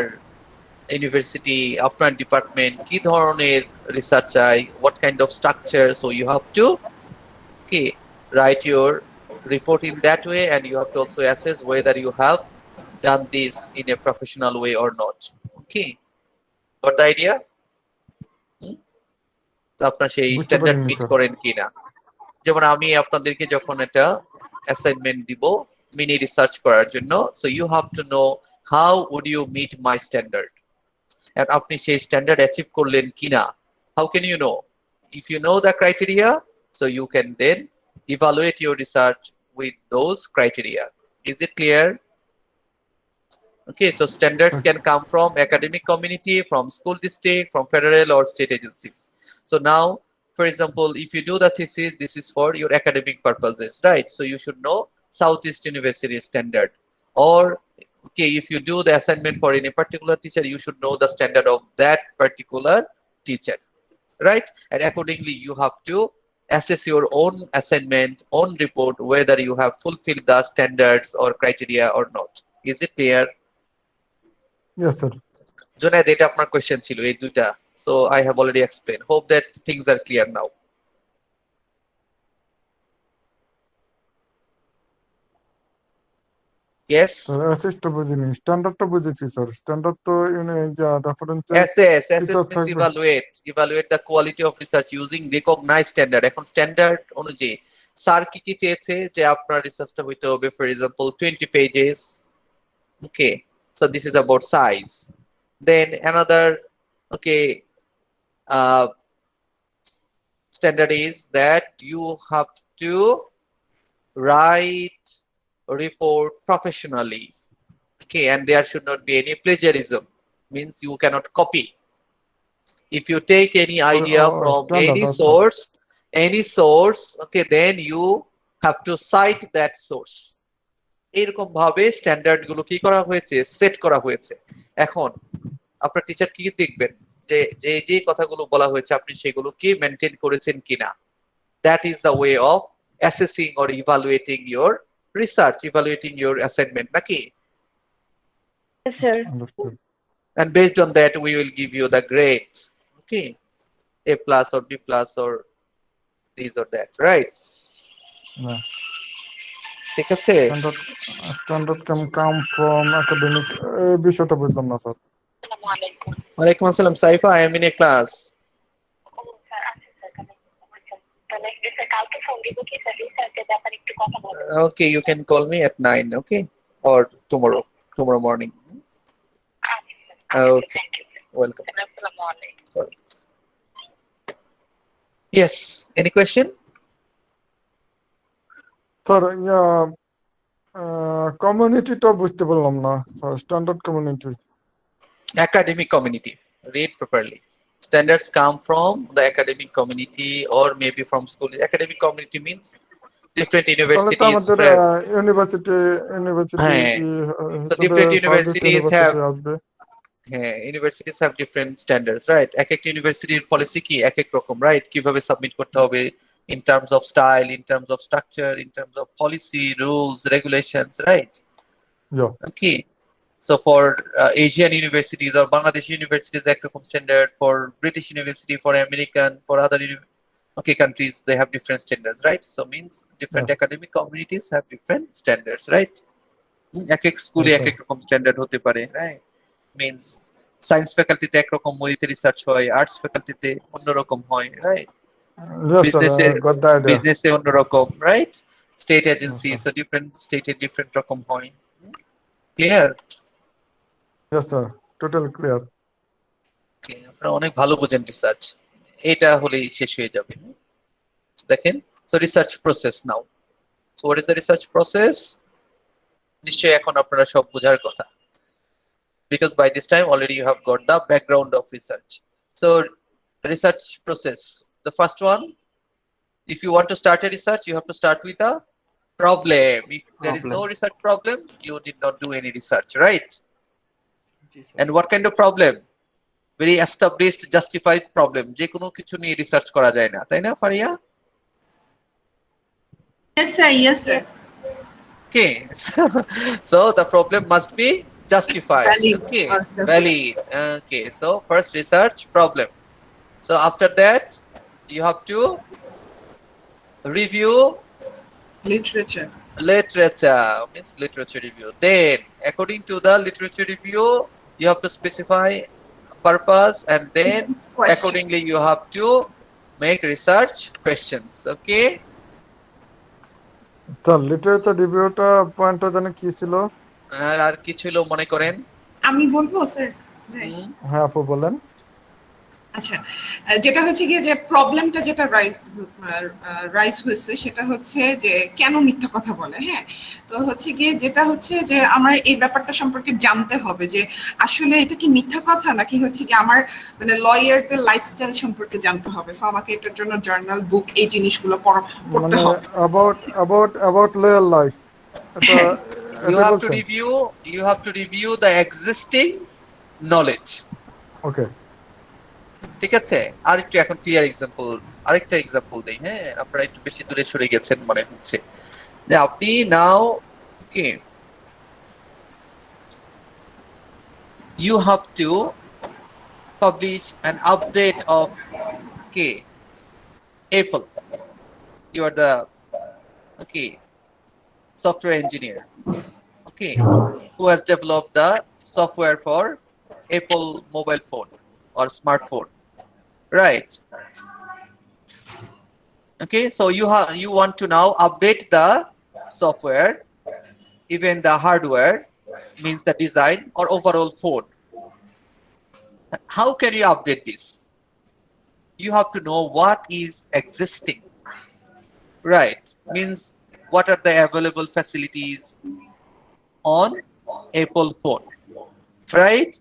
Speaker 2: university, আপনার department কি ধরনের research চাই, what kind of structure, so you have to write your report in that way, and you have to also assess whether you have done this in a professional way or not. Okay, got the idea? তো আপনার সেই
Speaker 1: বুঝতে
Speaker 2: standard
Speaker 1: পারিনি
Speaker 2: meet
Speaker 1: sir.
Speaker 2: করেন কিনা। যেমন আমি আপনাদেরকে যখন একটা অ্যাসাইনমেন্ট দিব মিনি রিসার্চ করার জন্য, so you have to know how would you meet my standard, and আপনি সেই স্ট্যান্ডার্ড অ্যাচিভ করলেন কিনা। How can you know? If you know the criteria, so you can then evaluate your research with those criteria. Is it clear? Okay, so standards can come from academic community, from school district, from federal or state agencies. So now, for example, if you do the thesis, this is for your academic purposes, right? So you should know Southeast University standard. Or, okay, if you do the assignment for any particular teacher, you should know the standard of that particular teacher, right? And accordingly, you have to assess your own assignment, own report, whether you have fulfilled the standards or criteria or not. Is it clear?
Speaker 1: Yes sir.
Speaker 2: Junaid, এটা আপনার question ছিল এই দুইটা, so I have already explained. Hope that things are clear now. Yes,
Speaker 1: sir অ্যাসিস্টটা বুঝিনি, স্ট্যান্ডার্ডটা বুঝেছি স্যার। স্ট্যান্ডার্ড তো যা রেফারেন্সের
Speaker 2: assess
Speaker 1: ফিচার
Speaker 2: means
Speaker 1: থাকবে।
Speaker 2: evaluate the quality of research using recognized standard. এখন স্ট্যান্ডার্ড অনুযায়ী স্যার কি কি চেয়েছে যে আপনার রিসার্চটা হইতে হবে, for example 20 pages. Okay, so this is about size. Then another uh, standard is that you have to write a report professionally. Okay, and there should not be any plagiarism, means you cannot copy. If you take any idea from
Speaker 1: standard আচ্ছা।
Speaker 2: any source, okay, then you have to cite that source. এরকম ভাবে standard গুলো কি করা হয়েছে, set করা হয়েছে। এখন আপনার টিচার কি দেখবেন যে যে যে কথাগুলো বলা হয়েছে আপনি সেগুলো কি মেনটেন করেছেন কিনা। That is the way of assessing or evaluating your research, evaluating your assignment, naki?
Speaker 7: Yes, sir.
Speaker 1: Understood.
Speaker 2: And based on that we will give you the grade. Okay, A plus or B plus or this or that, right?
Speaker 1: Yeah.
Speaker 2: ঠিক আছে,
Speaker 1: standard can come from academic, এই বিষয়টা বুঝলাম না sir.
Speaker 2: ওয়ালাইকুম আসসালাম Saifa, I am in a class. Okay, you can call me at 9, okay, or tomorrow morning. Okay, welcome. Yes, any question?
Speaker 1: Sir কমিউনিটিটা বুঝতে পারলাম না sir, standard community.
Speaker 2: Academic community. Read properly. Standards come from the academic community or maybe from school. Academic community means different
Speaker 1: তাহলে তো
Speaker 2: universities
Speaker 1: আমাদের
Speaker 2: where
Speaker 1: university university
Speaker 2: হ্যাঁ, so
Speaker 1: হিসেবে
Speaker 2: different
Speaker 1: service
Speaker 2: universities have
Speaker 1: university আসবে।
Speaker 2: হ্যাঁ, universities have different standards, right? এক একটা ইউনিভার্সিটির পলিসি কি এক এক রকম, right? কিভাবে সাবমিট করতে হবে in terms of style, in terms of structure, in terms of policy, rules, regulations, right?
Speaker 1: Yeah.
Speaker 2: Okay. So for Asian universities or Bangladeshi universities, ekrokom standard. For British university, for American, for other countries, they have different standards, right? So means different
Speaker 1: Yeah.
Speaker 2: academic communities have different standards, right? এক এক স্কুলে
Speaker 1: Yes,
Speaker 2: এক
Speaker 1: sir.
Speaker 2: এক রকম standard হতে পারে, right? Means science ফ্যাকাল্টিতে একরকম ওয়েতে রিসার্চ হয়, আর্টস ফ্যাকাল্টিতে অন্যরকম হয়, রাইট?
Speaker 1: Yes, sir.
Speaker 2: বিজনেসে
Speaker 1: Got the idea.
Speaker 2: বিজনেসে অন্যরকম, right? State agency,
Speaker 1: sir.
Speaker 2: So different স্টেটে ডিফারেন্ট রকম হয়। Clear?
Speaker 1: Yes, sir. Totally clear.
Speaker 2: আপনারা অনেক ভালো বোঝেন রিসার্চ, এটা হলেই শেষ হয়ে যাবে। দেখেন, so research process now. So what is the research process? নিশ্চয়ই এখন আপনারা সব বোঝার কথা, because by this time already you have got the background of research. So research process, the first one, if you want to start a research, you have to start with a problem. If there is no research problem, you did not do any research, right? And what kind of problem? Very established, justified problem. যে কোনো কিছু নিয়ে research করা যায় না, তাই না Faria?
Speaker 3: Yes, sir. Yes, sir.
Speaker 2: Okay. So the problem must be justified.
Speaker 3: Valid.
Speaker 2: Okay.
Speaker 3: That's
Speaker 2: Valid. Okay. So first research problem. So after that, you have to review
Speaker 3: Literature.
Speaker 2: means literature review. Then according to the literature review, you have to specify purpose, and then
Speaker 3: Question.
Speaker 2: accordingly you have to make research questions. Okay.
Speaker 1: তো literature রিভিউটা পয়েন্টটা জানি কি ছিল?
Speaker 2: আর কি ছিল মনে করেন?
Speaker 3: আমি বলবো স্যার।
Speaker 1: হ্যাঁ আপু বলেন।
Speaker 3: আচ্ছা, যেটা হচ্ছে গিয়ে যে প্রবলেমটা যেটা রাইজ হয়েছে সেটা হচ্ছে যে কেন মিথ্যা কথা বলে। হ্যাঁ, তো হচ্ছে গিয়ে যেটা হচ্ছে যে আমার এই ব্যাপারটা সম্পর্কে জানতে হবে যে আসলে এটা কি মিথ্যা কথা নাকি হচ্ছে কি আমার মানে লয়ারদের লাইফস্টাইল সম্পর্কে জানতে হবে। সো আমাকে এটার জন্য জার্নাল, বুক, এই জিনিসগুলো পড়তে
Speaker 1: মানে
Speaker 3: হবে।
Speaker 1: about lawyer life. এটা
Speaker 2: You
Speaker 1: এটা
Speaker 2: have to
Speaker 1: বলছেন?
Speaker 2: review the existing knowledge.
Speaker 1: ওকে।
Speaker 2: ঠিক আছে, আর একটু এখন ক্লিয়ার আরেকটা এক্সাম্পল দেই। হ্যাঁ, আপনারা একটু বেশি দূরে সরে গেছেন মনে হচ্ছে। যে আপনি নাও ওকে, you have to publish an update of Apple. You are the software engineer, who has developed the software for Apple mobile phone or smartphone, right? Okay, so you want to now update the software, even the hardware, means the design or overall phone. How can you update this? You have to know what is existing, right? Means what are the available facilities on Apple phone, right?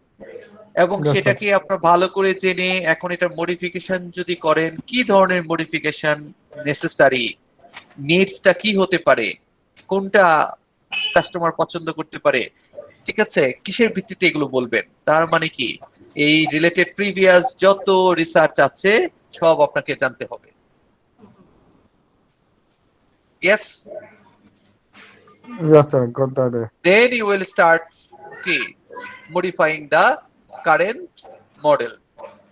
Speaker 2: এবং সেটাকে আপনারা ভালো করে জেনে এখন এটা modification যদি করেন, কি ধরনের মডিফিকেশন নেসেসারি, নিডসটা কি হতে পারে, কোনটা কাস্টমার পছন্দ করতে পারে, ঠিক আছে, কিসের ভিত্তিতে এগুলো বলবেন। তার মানে কি এই রিলেটেড প্রিভিয়াস যত রিসার্চ আছে সব আপনাকে জানতে হবে। Yes.
Speaker 1: Yes sir, got that.
Speaker 2: Then you will start modifying the current model.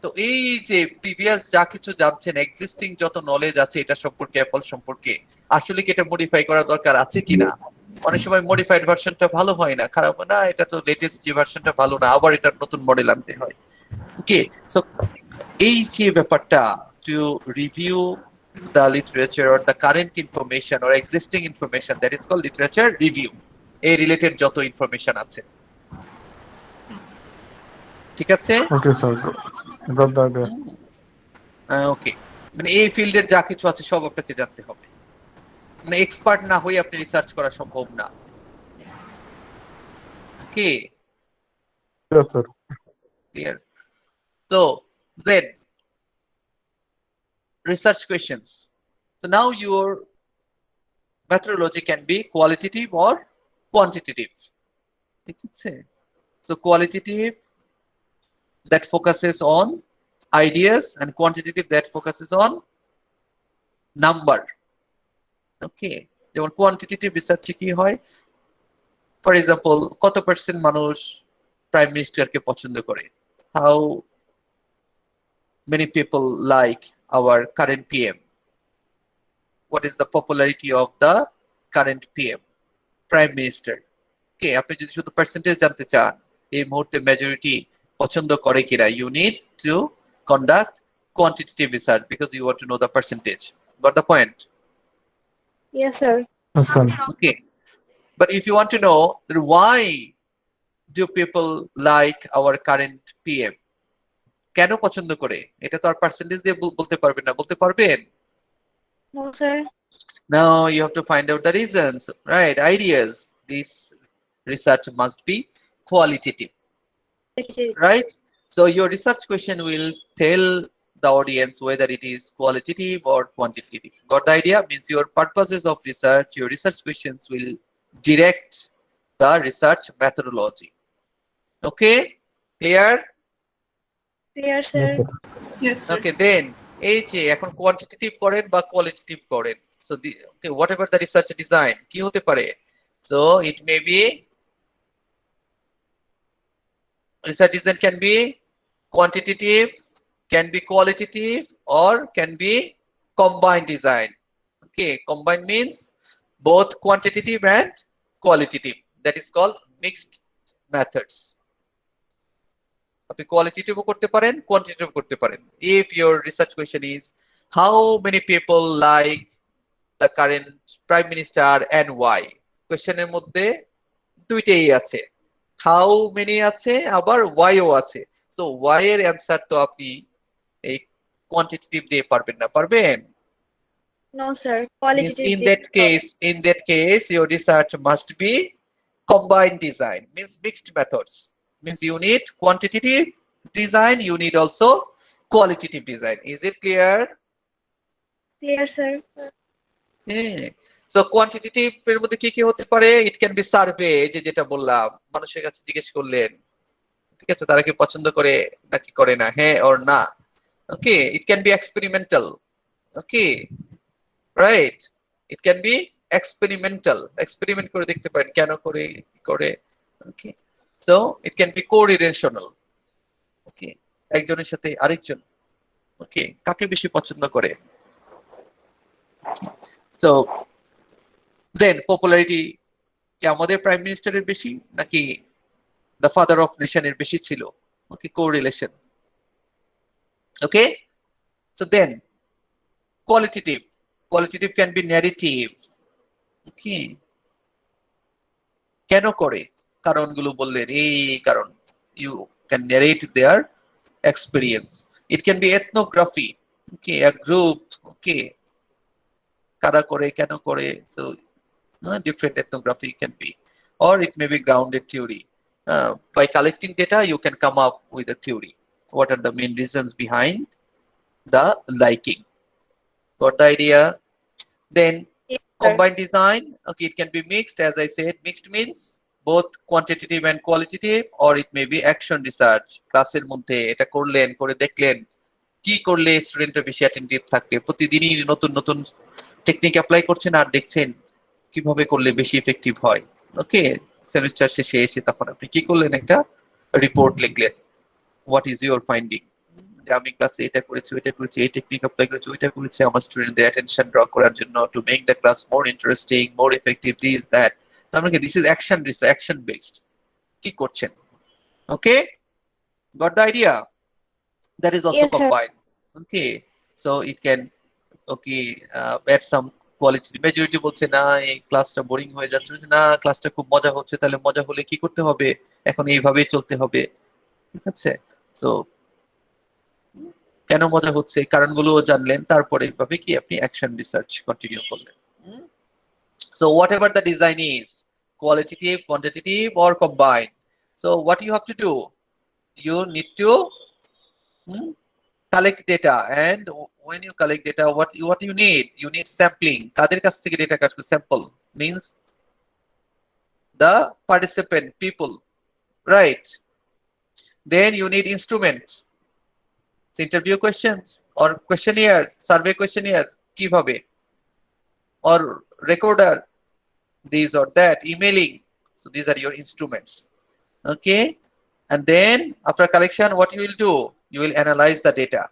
Speaker 2: তো এই যে প্রিভিয়াস যা কিছু জানছেন, এক্সিস্টিং যত নলেজ আছে এটা সম্পর্কে, অ্যাপল সম্পর্কে, আসলে কি এটা মডিফাই করা দরকার আছে কিনা। অনেক সময় মডিফাইড ভার্সনটা ভালো হয় না, খারাপ না, এটা তো লেটেস্ট যে ভার্সনটা ভালো না, আবার এটা নতুন মডেল আনতে হয়। ওকে, সো এই যে ব্যাপারটা, to review the literature or the current information or existing information, that is called literature review. এই রিলেটেড যত ইনফরমেশন আছে, ঠিক আছে?
Speaker 1: Okay sir, got that.
Speaker 2: Okay, মানে এই ফিল্ডের যা কিছু আছে সব আপনাকে জানতে হবে। মানে এক্সপার্ট না হয়ে আপনি রিসার্চ করা সম্ভব না। Okay,
Speaker 1: Yes, sir.
Speaker 2: clear. So then research questions. So now your methodology can be qualitative or quantitative. So qualitative that focuses on ideas and quantitative that focuses on number. Okay, যেমন quantitative research কি হয়, for example কত percent মানুষ prime মিনিস্টারকে পছন্দ করে, how many people like our current PM, what is the popularity of the current PM, prime minister. Okay, আপনি যদি শুধু পার্সেন্টেজ জানতে চান এই মুহূর্তে মেজরিটি পছন্দ করে কিনা, you need to conduct quantitative research because you want to know the percentage. Got the point?
Speaker 6: Yes, sir.
Speaker 1: Yes, sir.
Speaker 2: Okay, but if you want to know why do people like our current PM, কেন পছন্দ করে, এটা তো আর percentage দিয়ে বলতে পারবেন না, বলতে পারবেন?
Speaker 6: No, sir.
Speaker 2: Now you have to find out the reasons, right? Ideas. This research must be qualitative, right? So your research question will tell the audience whether it is qualitative or quantitative. Got the idea? Means your purposes of research, your research questions will direct the research methodology. Okay, clear?
Speaker 6: Clear,
Speaker 1: Yes,
Speaker 6: sir.
Speaker 1: sir.
Speaker 3: Yes, sir.
Speaker 2: Okay, then এই যে এখন quantitative করেন বা qualitative করেন, so the okay, whatever the research design কি হতে পারে, so it may be research design can be quantitative, can be qualitative, or can be combined design. Okay, combined means both quantitative and qualitative, that is called mixed methods. আপনি qualitative করতে পারেন, quantitative করতে পারেন. If your research question is how many people like the current prime minister and why, কোশ্চেনের মধ্যে দুইটাই আছে, how many আছে আবার why ও আছে. So why এর অ্যানসার তো আপনি এই কোয়ান্টিটেটিভ দিয়ে পারবেন না, পারবেন?
Speaker 6: No, sir.
Speaker 2: Means
Speaker 6: Qualitative.
Speaker 2: in that case your research must be combined design, means mixed methods. Means you need quantitative design, you need also qualitative design. Is it clear?
Speaker 6: Clear, sir.
Speaker 2: Yeah. So quantitative এর মধ্যে কি কি হতে পারে? It can be survey, যেটা বললাম, মানুষের কাছে জিজ্ঞেস করলেন, ঠিক আছে, তারা কি পছন্দ করে নাকি করে না, হ্যাঁ or না. Okay, it can be experimental. Okay, right, it can be experimental, experiment করে দেখতে পারেন কেন করে, কি করে. Okay, so it can be co-relational. Okay, একজনের সাথে আরেকজন, okay, কাকে বেশি পছন্দ করে. So then popularity কি আমাদের প্রাইম মিনিস্টারের বেশি নাকি the father of nation এর বেশি ছিল. Okay, co-relation. Okay, so then qualitative can be narrative. Okay, কেন করে, কারণগুলো বললেন, এই কারণ, you can narrate their experience. It can be ethnography. Okay, a group. Okay, কারা করে, কেন করে, so different ethnography can be, or it may be grounded theory. By collecting data you can come up with a theory, what are the main reasons behind the liking. Got the idea? Then
Speaker 6: Yes, sir.
Speaker 2: combined design. Okay, it can be mixed, as I said. Mixed means both quantitative and qualitative, or it may be action research. ক্লাসের মধ্যে এটা করলেন, করে দেখলেন কি করলে স্টুডেন্টরা বেশি অ্যাটেন্টিভ থাকবে, প্রতিদিনই নতুন নতুন টেকনিক অ্যাপ্লাই করছেন আর দেখছেন কিভাবে করলে বেশি ইফেক্টিভ হয়. ওকে, সেমিস্টার শেষে এসে তখন আপনি কি করলেন, একটা রিপোর্ট লিখলেন, হোয়াট ইজ ইউর ফাইন্ডিং, যে আমি ক্লাসে এটা করেছি, ওইটা করেছি, এই টেকনিক অ্যাপ্লাই করেছি, ওইটা করেছি আমার স্টুডেন্টদের অ্যাটেনশন ড্র করার জন্য, to make the class more interesting, more effective, this that. তার মানে this is action research, action based. কি করছেন? Okay, got the idea? That is also
Speaker 6: Yes, sir.
Speaker 2: combined. Okay, so it can, okay, add some quality. Majority বলছে না এই ক্লাসটা boring হয়ে যাচ্ছে, না ক্লাসটা খুব মজা হচ্ছে, তাহলে মজা হলে কি করতে হবে, এখন এইভাবেই চলতে হবে, ঠিক আছে. সো কেন মজা হচ্ছে, কারণগুলোও জানলেন, তারপরে এইভাবে কি আপনি অ্যাকশন রিসার্চ কন্টিনিউ করলেন. So whatever the design is, qualitative, quantitative, or combined, So what you have to do? You need to collect data, and when you collect data, what you need? You need sampling. কাদের কাছ থেকে data কাটবে? Sample means the participant people, right? Then you need instrument. It's interview questions or questionnaire, survey questionnaire, কিভাবে? Or recorder, these or that, emailing. So these are your instruments. Okay, and then after collection, what you will do? You will analyze the data,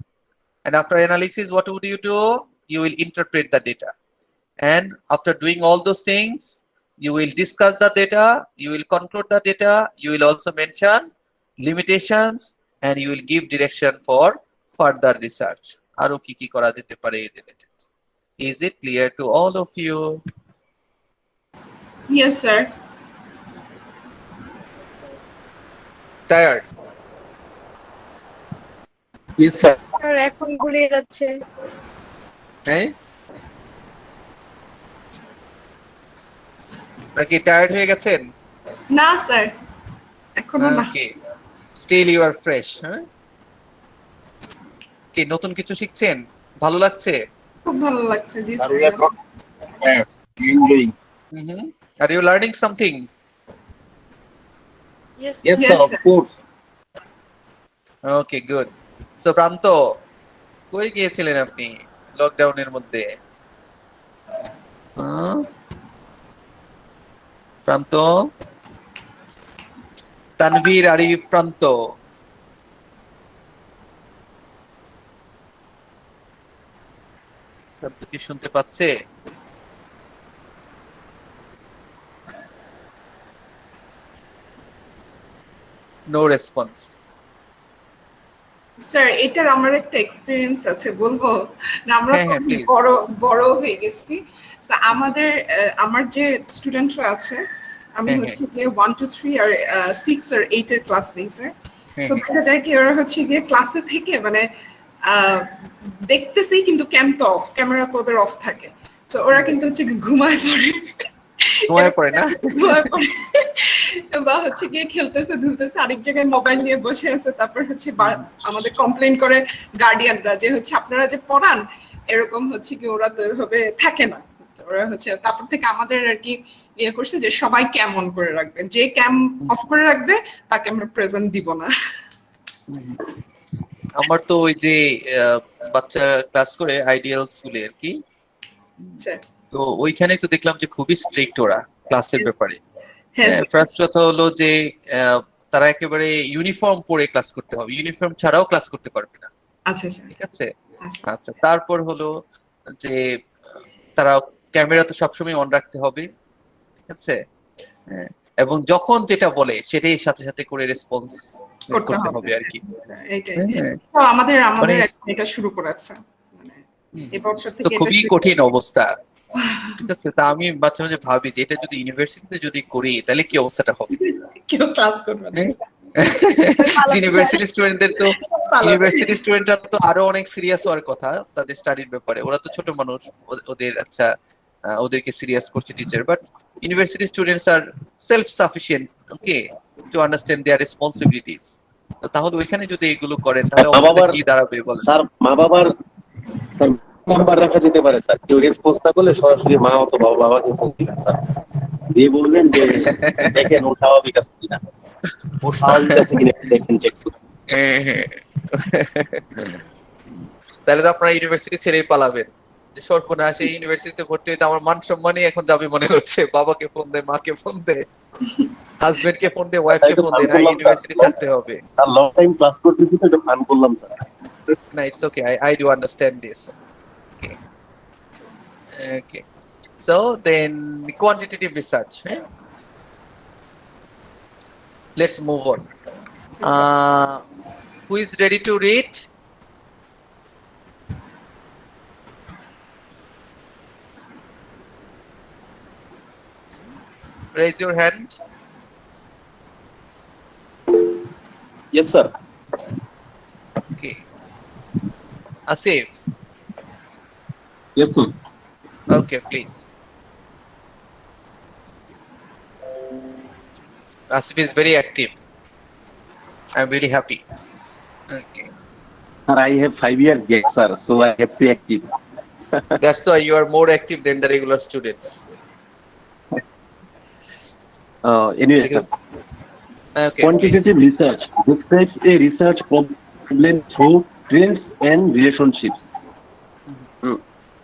Speaker 2: and after analysis, what would you do? You will interpret the data, and after doing all those things, you will discuss the data, you will conclude the data, you will also mention limitations, and you will give direction for further research. Aro ki kora jete pare related. Is it clear to all of you?
Speaker 3: Yes, sir.
Speaker 2: Tired?
Speaker 5: Yes, sir.
Speaker 6: Sir এখন গুলিয়ে যাচ্ছে।
Speaker 2: হ্যাঁ, নাকি tired হয়ে গেছেন?
Speaker 3: না sir, এখনো না।
Speaker 2: ওকে, স্টিল ইউ আর ফ্রেশ। হ্যাঁ, কি নতুন কিছু শিখছেন? ভালো লাগছে?
Speaker 3: খুব ভালো লাগছে, জি
Speaker 5: Sir,
Speaker 3: sir.
Speaker 5: we are enjoying.
Speaker 2: Are you learning something?
Speaker 7: Yes.
Speaker 5: Yes,
Speaker 3: Yes,
Speaker 5: sir, of
Speaker 3: sir.
Speaker 5: course.
Speaker 2: Okay, good. So প্রান্ত, কই গিয়েছিলেন আপনি লকডাউনের মধ্যে? প্রান্ত, তানভীর, আরিফ, প্রান্ত, প্রান্ত কি শুনতে পাচ্ছে? No response.
Speaker 3: স্যার, এটার আমার একটা এক্সপেরিয়েন্স আছে, বলবো না? আমরা
Speaker 2: হ্যাঁ,
Speaker 3: তো
Speaker 2: হ্যাঁ, please.
Speaker 3: বড় হয়ে গেছি। So, আমার যে স্টুডেন্টরা আছে, আমি
Speaker 2: হ্যাঁ,
Speaker 3: হচ্ছে গিয়ে 1 2 3 আর 6 আর 8 এর ক্লাস নেই স্যার।
Speaker 2: হ্যাঁ,
Speaker 3: সো দেখা যায় কি ওরা হচ্ছে গিয়ে ক্লাসে থেকে মানে দেখতেছেই কিন্তু ক্যামেরা তো ওদের অফ থাকে। তো ওরা কিন্তু হচ্ছে গিয়ে ঘুমায় পড়ে।
Speaker 2: ঘুমায় পড়ে না?
Speaker 3: ঘুমায় পড়ে। বা হচ্ছে গিয়ে খেলতেছে ধুলতেছে, আরেক জায়গায় মোবাইল নিয়ে বসে আছে। তারপর হচ্ছে আমাদের কমপ্লেন করে গার্ডিয়ানরা যে হচ্ছে আপনারা যে পড়ান, এরকম হচ্ছে কি ওরা তো এভাবে থাকে না। ওরা হচ্ছে তারপর থেকে আমাদের আর কি ইয়ে করছে যে সবাই ক্যাম অন করে রাখবে, যে ক্যাম অফ করে রাখবে তাকে আমরা প্রেজেন্ট দিব না।
Speaker 2: আমার তো ওই যে বাচ্চা ক্লাস করে আইডিয়াল স্কুলে আর কি, তো ওইখানে তো দেখলাম যে খুবই স্ট্রিক্ট ওরা ক্লাসের ব্যাপারে। ফার্স্ট কথা হলো যে তারা একেবারে ইউনিফর্ম পরে ক্লাস করতে হবে, ইউনিফর্ম ছাড়াও ক্লাস করতে পারবে না।
Speaker 3: আচ্ছা,
Speaker 2: ঠিক আছে। আচ্ছা, তারপর হলো যে তারা ক্যামেরা তো সবসময় অন রাখতে হবে, ঠিক আছে, এবং যখন যেটা বলে সেটাই সাথে সাথে করে রেসপন্স করতে হবে আর কি।
Speaker 3: আমাদের এটা শুরু করেছে এবছর থেকে,
Speaker 2: খুবই কঠিন অবস্থা। ঠিক আছে, তা আমি মাঝে মাঝে ভাবি যে এটা যদি ইউনিভার্সিটিতে যদি করি তাহলে কি অবস্থাটা হবে।
Speaker 3: কেউ ক্লাস করবে না।
Speaker 2: ইউনিভার্সিটি স্টুডেন্টরা তো আরো অনেক সিরিয়াস হওয়ার কথা তাদের স্টাডির ব্যাপারে। ওরা তো ছোট মানুষ, ওদের আচ্ছা ওদেরকে সিরিয়াস করছে teacher, but university students are self sufficient, okay, to understand their responsibilities. তাহলে ওইখানে যদি এগুলো করেন তাহলে অবস্থা কি দাঁড়াবে বলেন?
Speaker 8: স্যার, মা বাবার নাম্বার রাখা যেতে পারে স্যার। কেউ রেসপন্স না করলে সরাসরি মা অথবা বাবাকে ফোন দিবেন স্যার, দিয়ে বলবেন যে দেখেন ও স্বাভাবিক আছে কিনা, ও স্বাভাবিক আছে কিনা দেখেন, চেক করুন।
Speaker 2: তাহলে তো আপনারা ইউনিভার্সিটি ছেড়েই পালাবেন যে সর্বনাশ, এই ইউনিভার্সিটিতে ভর্তি হইতে আমার মান সম্মানই এখন যাবে মনে হচ্ছে। বাবাকে ফোন দেয়, মাকে ফোন দেয়, হাজবেন্ডকে ফোন দেয়, ওয়াইফকে ফোন দেয়, না ইউনিভার্সিটি ছাড়তে হবে।
Speaker 8: স্যার লং টাইম ক্লাস করতেছি তো একটু ফান করলাম sir.
Speaker 2: No, it's okay. I do understand this. Okay. Okay. So then quantitative research. Let's move on. Who is ready to read? Raise your hand.
Speaker 8: Yes, sir.
Speaker 2: Okay. Asif.
Speaker 8: Yes, sir.
Speaker 2: Okay, please. Asif is very active. I'm really happy. Okay.
Speaker 8: Sir, I have 5 year gap, sir, so I have to active.
Speaker 2: That's why you are more active than the regular students.
Speaker 8: Anyway, sir,
Speaker 2: Because okay,
Speaker 8: quantitative
Speaker 2: please.
Speaker 8: research describes a research problem through trends and relationships. Hmm.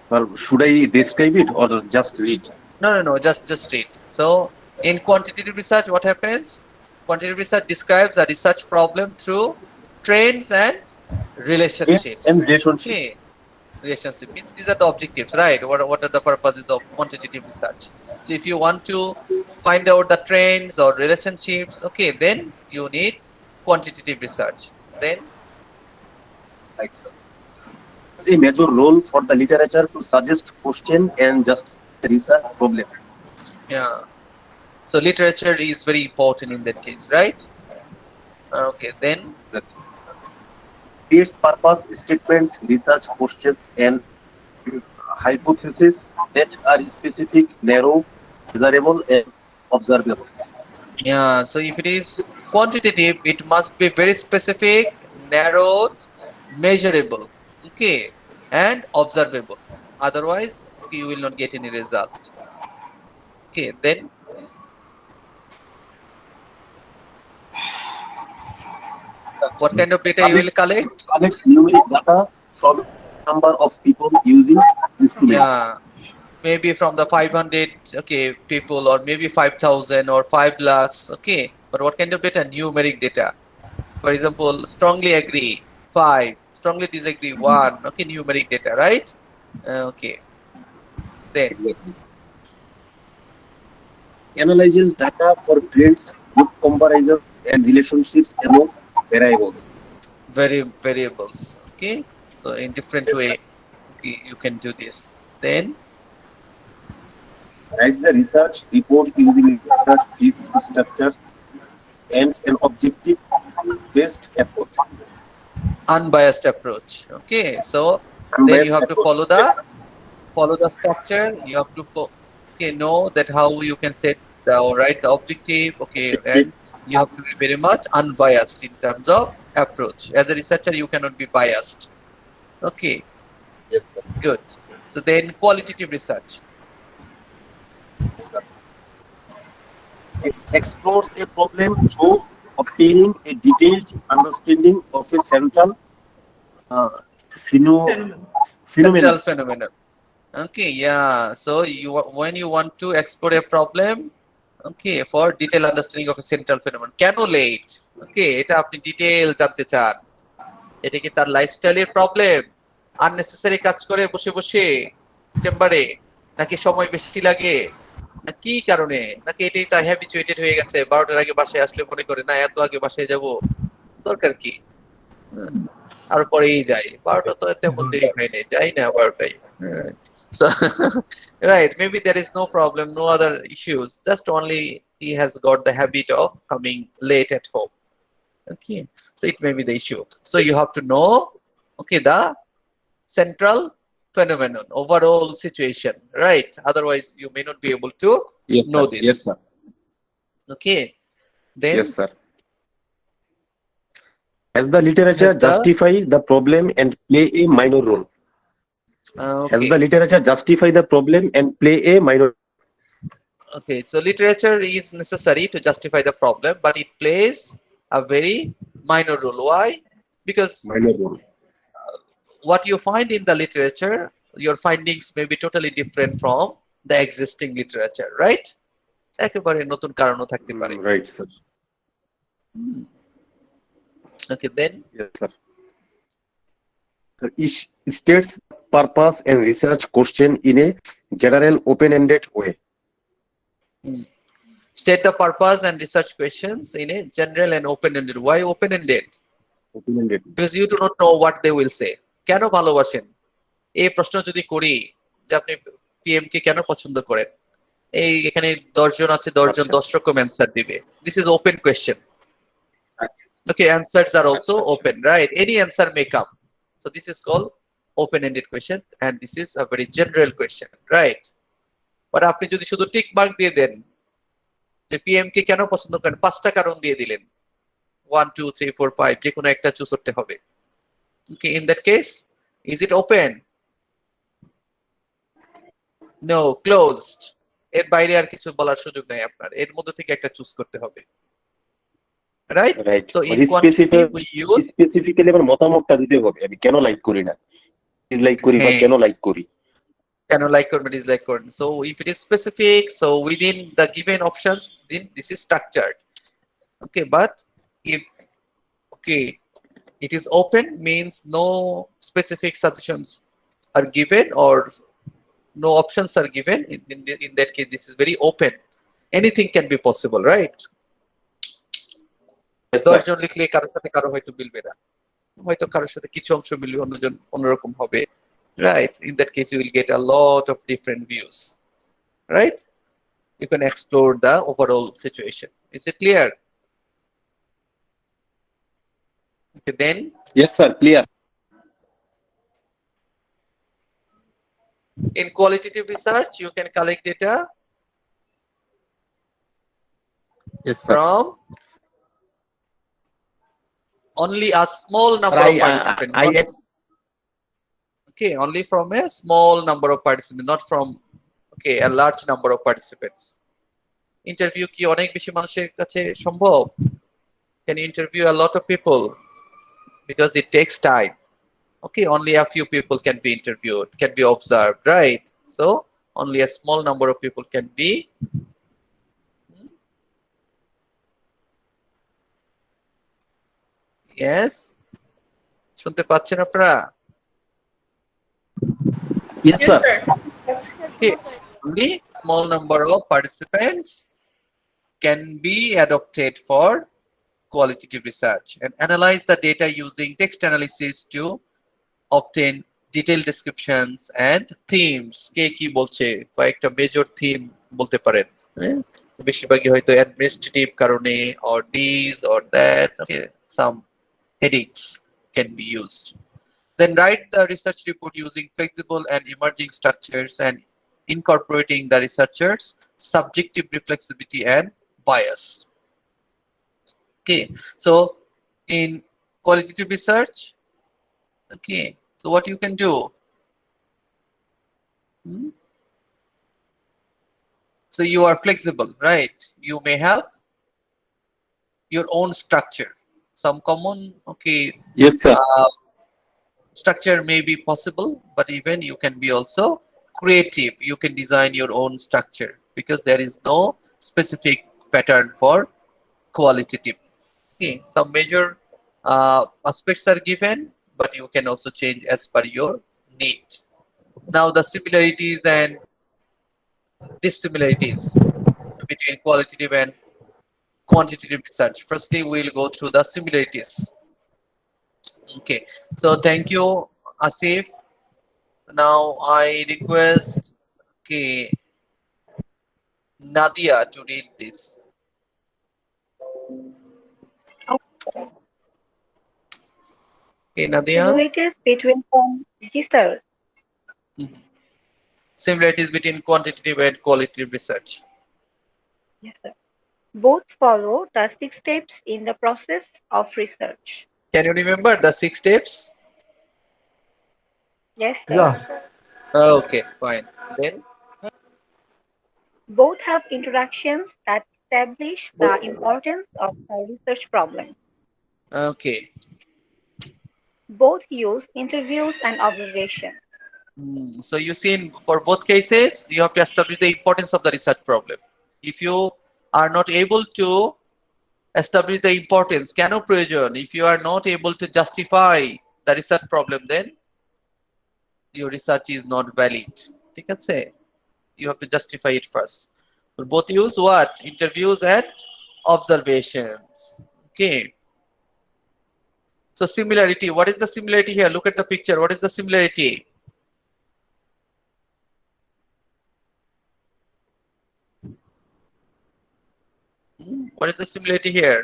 Speaker 8: Sir, should I describe it or just read?
Speaker 2: No. Just read. So in quantitative research, what happens? Quantitative research describes a research problem through trends and
Speaker 8: Trends and
Speaker 2: relationships.
Speaker 8: relationships.
Speaker 2: Okay. Relationship means these are the objectives, right? What are the purposes of quantitative research? So if you want to find out the trends or relationships, okay, then you need quantitative research. Then
Speaker 8: Right, sir. It's a major role for the literature to suggest question and just research problem.
Speaker 2: yeah. So literature is very important in that case, right? Okay, then
Speaker 8: Its purpose statements, research questions, and hypotheses that are specific, narrow, measurable, and observable.
Speaker 2: yeah, so if it is quantitative, it must be very specific, narrowed, measurable, okay, and observable. Otherwise, okay, you will not get any result. Okay, then what kind of data you will collect?
Speaker 8: Collects numeric data from number of people using instruments.
Speaker 2: Yeah, maybe from the 500 okay people, or maybe 5,000 or 5 lakhs. Okay, but what kind of data? Numeric data. For example, strongly agree 5, strongly disagree 1. Okay, numeric data, right? Okay, then
Speaker 8: Exactly. Analyzes data for trends, group comparison, and relationships among variables.
Speaker 2: variables. Okay, so in different way, okay, you can do this. Then
Speaker 8: Writes the research report using fixed structures and an objective-based approach.
Speaker 2: unbiased approach. Okay, so then you
Speaker 8: Unbiased
Speaker 2: have to
Speaker 8: approach.
Speaker 2: follow the structure. You have to okay, know that how you can set the write the objective. Okay, and you have to be very much unbiased in terms of approach. As a researcher, you cannot be biased. Okay,
Speaker 8: Yes, sir.
Speaker 2: good. So then qualitative research.
Speaker 8: Yes, sir. It explores a problem through obtaining a detailed understanding of a central phenomenon.
Speaker 2: Central phenomenon. Okay, yeah. So when you want to explore a problem, okay, for detailed understanding of a central phenomenon. কেন late? Okay, এটা আপনি detail জানতে চান। এটা কি তার লাইফস্টাইলের problem? Unnecessary কাজ করে বসে বসে চেম্বারে, নাকি সময় বেশি লাগে, না কি কারণে, নাকি এটাই তার হ্যাবিচুয়েটেড হয়ে গেছে, 12টার আগে বাসায় আসলে মনে করে না এত আগে বাসায় যাব, দরকার কি? আর পরেই যাই, 12টা তো তেমন দেরি হয় নাই, যাই না 12টায়। So right, maybe there is no problem, no other issues, just only he has got the habit of coming late at home. Okay, so it may be the issue. So you have to know, okay, the central phenomenon, overall situation, right? Otherwise you may not be able to know this.
Speaker 8: Yes, sir.
Speaker 2: Okay, then
Speaker 8: Yes, sir. As the literature justify the problem and play a minor role. As
Speaker 2: okay.
Speaker 8: the literature justify the problem and play a minor.
Speaker 2: Okay, so literature is necessary to justify the problem, but it plays a very minor role. Why? Because
Speaker 8: Minor role.
Speaker 2: what you find in the literature, your findings may be totally different from the existing literature, right? একেবারে নতুন কারণও থাকতে পারে।
Speaker 8: Right, sir.
Speaker 2: Okay, then
Speaker 8: Yes, sir. So it states purpose and research question in a general open-ended way.
Speaker 2: state the purpose and research questions in a general and open-ended. Why open-ended?
Speaker 8: Open-ended.
Speaker 2: Because you do not know what they will say. কেন ভালোবাসেন? এই প্রশ্ন যদি করি যে আপনি PM কে কেন পছন্দ করেন, এই এখানে 10 জন আছে, 10 জন 10 রকম অ্যানসার দিবে। This is open question. Okay, answers are also open, right? Any answer may come. So this is called open-ended question, and this is a very general question, right? But আপনি যদি শুধু টিক মার্ক দিয়ে দেন যে PM কে কেন পছন্দ করেন, 5টা কারণ দিয়ে দিলেন, 1 2 3 4 5 যে কোনো একটা চুজ করতে হবে। Okay, in that case, is it open? No, closed. এর বাইরে আর কিছু বলার সুযোগ নাই আপনার, এর মধ্যে থেকে একটা চুজ করতে হবে, right?
Speaker 8: Right,
Speaker 2: So in quantity we use
Speaker 8: specifically আমার মতামতটা দিতে হবে, আমি কেন লাইক করি না, ডিসলাইক করি বা কেন লাইক করি।
Speaker 2: Can like or dislike or so if it is specific, so within the given options, then this is structured. Okay, but if it is open means no specific suggestions are given or no options are given. In that case, this is very open. Anything can be possible, right? দশজন লিখলে কারোর সাথে কারো হয়তো মিলবে না, হয়তো কারোর সাথে কিছু অংশ মিলবে, অন্যজন অন্যরকম হবে, right? In that case, you will get a lot of different views, right? You can explore the overall situation. Is it clear? Okay, then.
Speaker 8: Yes, sir. Clear.
Speaker 2: In qualitative research, you can collect data from only a small number of participants. Okay, only from a small number of participants, not from a large number of participants. Interview কি অনেক বেশি মানুষের কাছে সম্ভব? Can you interview a lot of people? Because it takes time. Okay, only a few people can be interviewed, can be observed, right? So only a small number of people can be yes, শুনতে পাচ্ছেন আপনারা?
Speaker 3: Yes, sir.
Speaker 2: Okay, only small number of participants can be adopted for qualitative research and analyze the data using text analysis to obtain detailed descriptions and themes. কে কি বলছে, কয়েকটা major theme বলতে পারেন, বেশিরভাগই হয়তো অ্যাডমিনিস্ট্রেটিভ কারণে or these or that, okay, some headings can be used. Then write the research report using flexible and emerging structures and incorporating the researcher's subjective reflexivity and bias. Okay, so in qualitative research, okay, so what you can do? So you are flexible, right? You may have your own structure, some common, okay,
Speaker 8: yes sir,
Speaker 2: structure may be possible, but even you can be also creative. You can design your own structure because there is no specific pattern for qualitative. Okay, some major aspects are given, but you can also change as per your need. Now the similarities and dissimilarities between qualitative and quantitative research. Firstly, we'll go through the similarities. Okay, so thank you, Asif. Now I request Nadia to read this. Okay, Nadia.
Speaker 7: Similarities between sir.
Speaker 2: Similarities between quantitative and qualitative research.
Speaker 7: Yes, sir. Both follow the 6 steps in the process of research.
Speaker 2: Can you remember the 6 steps?
Speaker 7: Yes, sir.
Speaker 1: Yeah.
Speaker 2: Okay, fine. Then
Speaker 7: both have interactions that establish the importance of a research problem.
Speaker 2: okay.
Speaker 7: Both use interviews and observations.
Speaker 2: So you see, for both cases, you have to establish the importance of the research problem. If you are not able to establish the importance, কেন প্রয়োজন, if you are not able to justify the research problem, then your research is not valid. ঠিক আছে? You have to justify it first. So both use what? Interviews and observations. Okay. So similarity, what is the similarity here? Look at the picture. What is the similarity? What is the similarity here?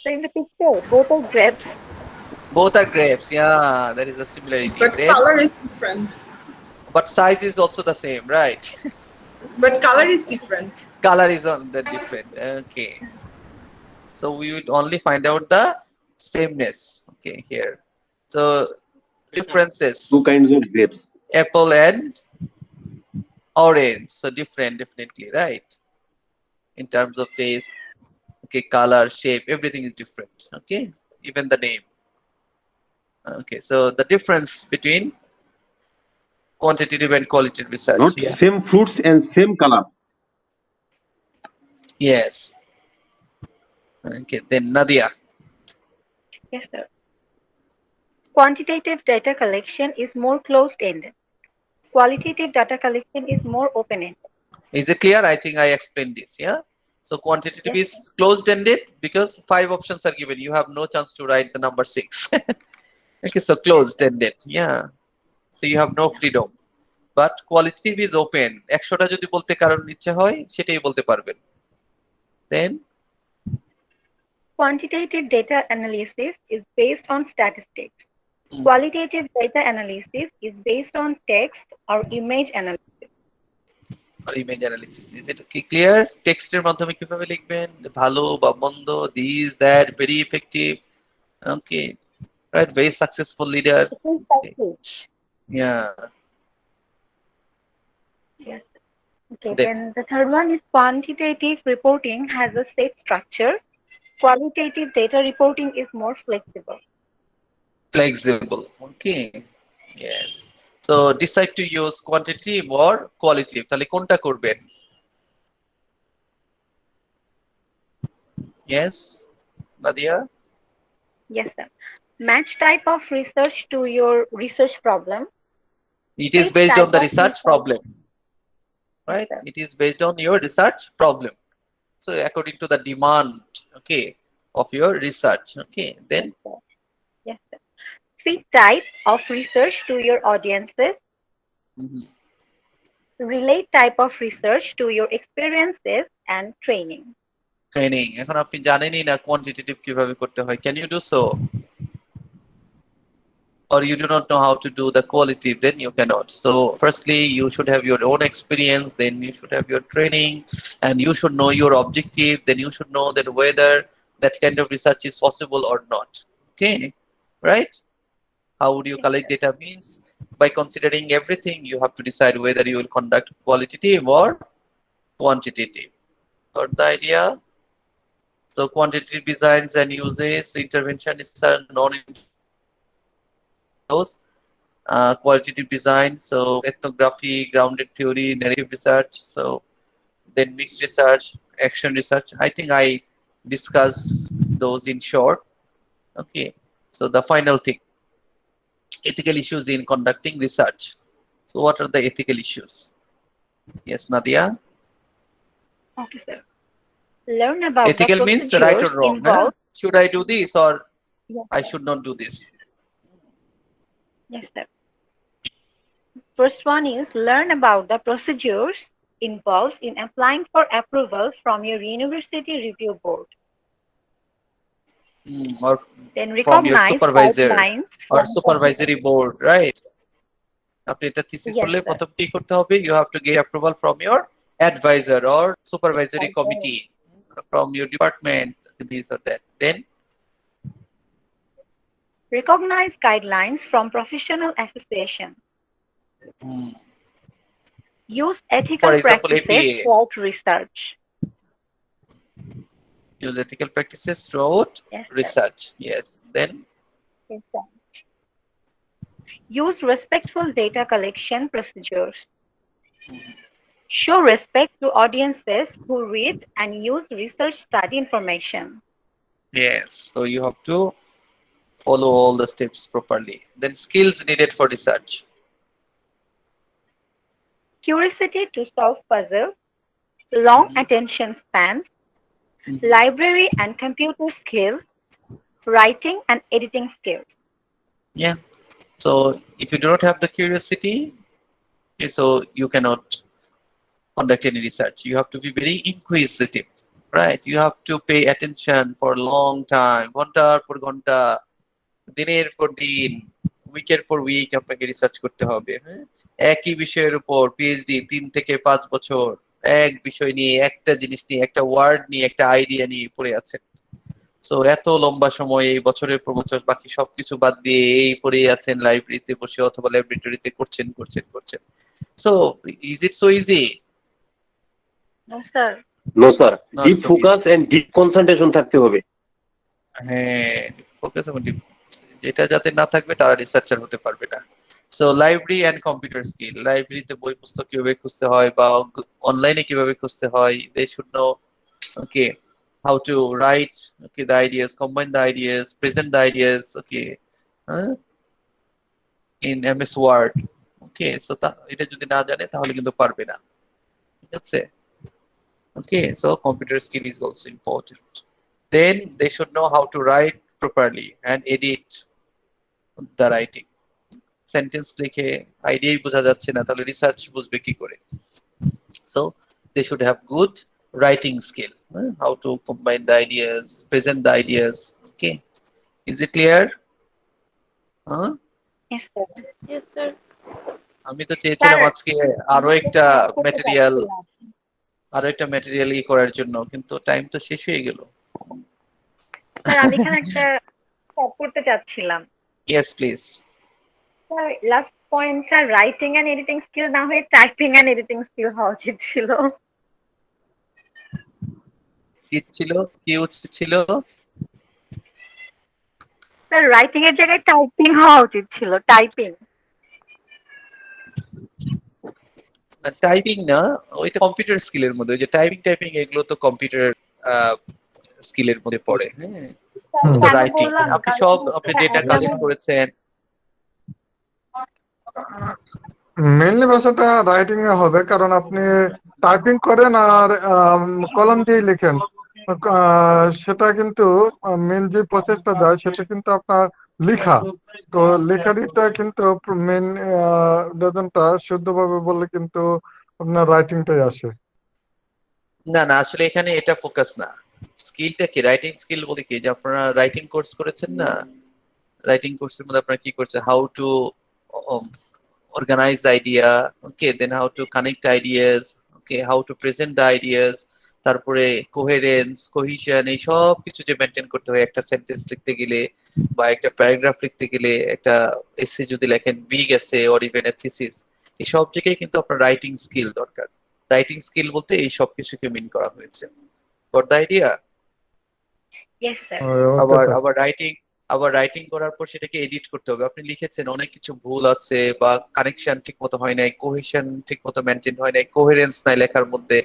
Speaker 7: So in the picture, both are grapes.
Speaker 2: Both are grapes. Yeah, there is a similarity.
Speaker 3: But
Speaker 2: Then,
Speaker 3: color is different.
Speaker 2: but size is also the same, right?
Speaker 3: But color is different.
Speaker 2: Color is on the different. Okay. So we would only find out the sameness. Okay, here. So differences.
Speaker 8: Two kinds of grapes.
Speaker 2: Apple and orange. So different, definitely, right? In terms of taste, okay, color, shape, everything is different. Okay, even the name. Okay, so the difference between quantitative and qualitative research.
Speaker 8: Not
Speaker 2: Yeah.
Speaker 8: same fruits and same color.
Speaker 2: Yes. Okay, then Nadia.
Speaker 7: Yes, sir. Quantitative data collection is more closed-ended. Qualitative data collection is more open-ended.
Speaker 2: Is it clear? I think I explained this. Yeah. So quantitative
Speaker 7: Yes,
Speaker 2: is closed-ended because 5 options are given. You have no chance to write the number 6. Okay, so closed-ended. Yeah. So you have no freedom. But qualitative is open. 100টা যদি বলতে কারণ ইচ্ছা হয় সেটাই বলতে পারবেন। Then
Speaker 7: Quantitative data analysis is based on statistics. Qualitative data analysis is based on text or image analysis.
Speaker 2: or image analysis. Is it clear? টেক্সটের মাধ্যমে কিভাবে লিখবেন? ভালো বা মন্দ, this, that, very effective. Okay. Right, very successful leader. Yeah.
Speaker 7: Yes. Okay,
Speaker 2: Then
Speaker 7: then the third one is quantitative reporting has a set structure. Qualitative data reporting is more flexible.
Speaker 2: flexible. Okay. Yes. So decide to use quantitative or qualitative. তাহলে কোনটা করবেন? Yes, Nadia.
Speaker 7: Yes, sir. Match type of research to your research problem.
Speaker 2: It is
Speaker 7: Each
Speaker 2: based
Speaker 7: type
Speaker 2: on the
Speaker 7: of
Speaker 2: research problem, right?
Speaker 7: sir.
Speaker 2: It is based on your research problem. So according to the demand, okay, of your research. Okay. Then
Speaker 7: Yes, sir. Fit type of research to your audiences. Relate type of research to your experiences and training.
Speaker 2: training. এখন আপনি জানেনই না quantitative কিভাবে করতে হয়. Can you do so? Or you do not know how to do the qualitative, then you cannot. So firstly, you should have your own experience, then you should have your training, and you should know your objective, then you should know that whether that kind of research is possible or not. Okay, right? How would you collect data means by considering everything, you have to decide whether you will conduct qualitative or quantitative. Got the idea? So quantitative designs and uses, intervention is non those qualitative design, so ethnography, grounded theory, narrative research, so then mixed research, action research. I think I discussed those in short. Okay, so the final thing, ethical issues in conducting research. So what are the ethical issues? Yes, Nadia.
Speaker 7: Okay, sir. Learn about
Speaker 2: Ethical
Speaker 7: the
Speaker 2: means right or
Speaker 7: procedures
Speaker 2: wrong.
Speaker 7: involved.
Speaker 2: Should I do this or
Speaker 7: Yes,
Speaker 2: I
Speaker 7: sir.
Speaker 2: should not do this?
Speaker 7: Yes, sir. First one is learn about the procedures involved in applying for approval from your university review board.
Speaker 2: Or
Speaker 7: Then
Speaker 2: from your
Speaker 7: recognize
Speaker 2: supervisor
Speaker 7: guidelines
Speaker 2: or
Speaker 7: from
Speaker 2: supervisory board, right? আপনি এটা thesis
Speaker 7: Yes,
Speaker 2: করলে
Speaker 7: sir.
Speaker 2: প্রথম কি করতে হবে? You have to get approval from your advisor or supervisory committee, from your department, this or that. Then
Speaker 7: Recognize guidelines from professional associations. Use ethical
Speaker 2: for example,
Speaker 7: practices
Speaker 2: APA.
Speaker 7: throughout research.
Speaker 2: Use ethical practices throughout
Speaker 7: Yes, sir.
Speaker 2: research. Yes. Then
Speaker 7: Yes, sir. Use respectful data collection procedures. Show respect to audiences who read and use research study information.
Speaker 2: yes. So you have to follow all the steps properly. Then skills needed for research.
Speaker 7: Curiosity to solve puzzles, long attention spans, library and computer skills, writing and editing skills.
Speaker 2: Yeah. So if you do not have the curiosity, okay, so you cannot conduct any research. You have to be very inquisitive, right? You have to pay attention for a long time, ঘন্টার পর ঘন্টা, দিনের পর দিন, উইকের পর week আপনাকে research করতে হবে। হ্যাঁ, একই বিষয়ের উপর পিএইচডি 3 থেকে 5 বছর এক বিষয় নিয়ে, একটা জিনিস নিয়ে, একটা ওয়ার্ড নিয়ে, একটা আইডিয়া নিয়ে পড়ে আছেন। সো এত লম্বা সময় এই বছরের পর বছর বাকি সবকিছু বাদ দিয়ে এই পড়েই আছেন লাইব্রেরিতে বসে অথবা ল্যাবরেটরিতে করছেন। So is it so easy?
Speaker 7: No, sir.
Speaker 8: No sir,
Speaker 2: not
Speaker 8: deep
Speaker 2: so easy.
Speaker 8: Focus and deep concentration থাকতে হবে।
Speaker 2: হ্যাঁ, ফোকাস এবং deep focus। যেটা যাতে না থাকবে তারা রিসার্চার হতে পারবে না। So library and computer skill, লাইব্রেরিতে বই পুস্তক কিভাবে খুঁজতে হয় বা অনলাইনে কিভাবে খুঁজতে হয়, they should know okay how to write okay the ideas, combine the ideas, present the ideas okay uh, in MS Word okay so এটা যদি না জানে তাহলে কিন্তু পারবে না, ঠিক আছে? okay so computer skill is also important. Then they should know how to write properly and edit the writing. Sentence লিখে আইডিয়াই বোঝা যাচ্ছে না তাহলে রিসার্চ বুঝবে কি করে? So they should have good writing skill, how to combine the ideas, present the ideas. Okay, is it clear? Huh?
Speaker 7: Yes, sir.
Speaker 4: Yes, sir.
Speaker 2: আমি তো চেয়েছিলাম
Speaker 7: Sir,
Speaker 2: আজকে আরো একটা ম্যাটেরিয়াল করার জন্য, কিন্তু টাইম তো শেষ হয়ে গেল।
Speaker 7: স্যার আমি এখানে একটা স্টপ করতে চাচ্ছিলাম।
Speaker 2: Yes please.
Speaker 7: স্যার লাস্ট পয়েন্টটা রাইটিং এন্ড এডিটিং স্কিল না হয়ে টাইপিং এন্ড এডিটিং স্কিল হওয়া উচিত ছিল।
Speaker 2: কি উচিত ছিল?
Speaker 7: স্যার রাইটিং এর জায়গায় টাইপিং হওয়া উচিত ছিল, টাইপিং।
Speaker 2: টাইপিং না, ওইটা কম্পিউটার স্কিলের মধ্যে, ওই যে টাইপিং এগুলো তো কম্পিউটার স্কিলের মধ্যে পড়ে। হ্যাঁ, তো রাইটিং আপনি ডেটা কালেক্ট করেছেন।
Speaker 1: মেইনলি ভাষাটা রাইটিং এ হবে, কারণ আপনি টাইপিং করেন আর কলম দিয়ে লিখেন, সেটা কিন্তু মেন যে প্রসেসটা যায় সেটা কিন্তু আপনার লেখা। তো লেখাটা কিন্তু মেন রেজনটা শুদ্ধভাবে বললে কিন্তু আপনার রাইটিংটাই আসে।
Speaker 2: না আসলে এখানে এটা ফোকাস না। স্কিলটা কি, রাইটিং স্কিল বলে কি, যে আপনারা রাইটিং কোর্স করেছেন না, রাইটিং কোর্সের মধ্যে আপনারা কি করছেন, how to organize the idea, okay, then how to connect ideas, okay, how to present the ideas, তারপরে কোহেরেন্স, কোহিশন, এই সব কিছু যে মেনটেন করতে হয় একটা সেন্টেন্স লিখতে গেলে বা একটা প্যারাগ্রাফ লিখতে গেলে, একটা এসে যদি লেখেন, বিগ এসে অর ইভেন এ থিসিস, এই সব জায়গায় কিন্তু আপনার রাইটিং স্কিল দরকার। রাইটিং স্কিল বলতে এই সব কিছুকে মিন করা হয়েছে। Goat the idea?
Speaker 7: Yes sir.
Speaker 2: আবার রাইটিং করার পর সেটাকে এডিট করতে হবে। আপনি লিখেছেন, অনেক কিছু ভুল আছে বা কানেকশন ঠিক মতো হয় নাই, কোহেশন ঠিক মতো মেনটেন হয় নাই, কোহেরেন্স নাই লেখার মধ্যে,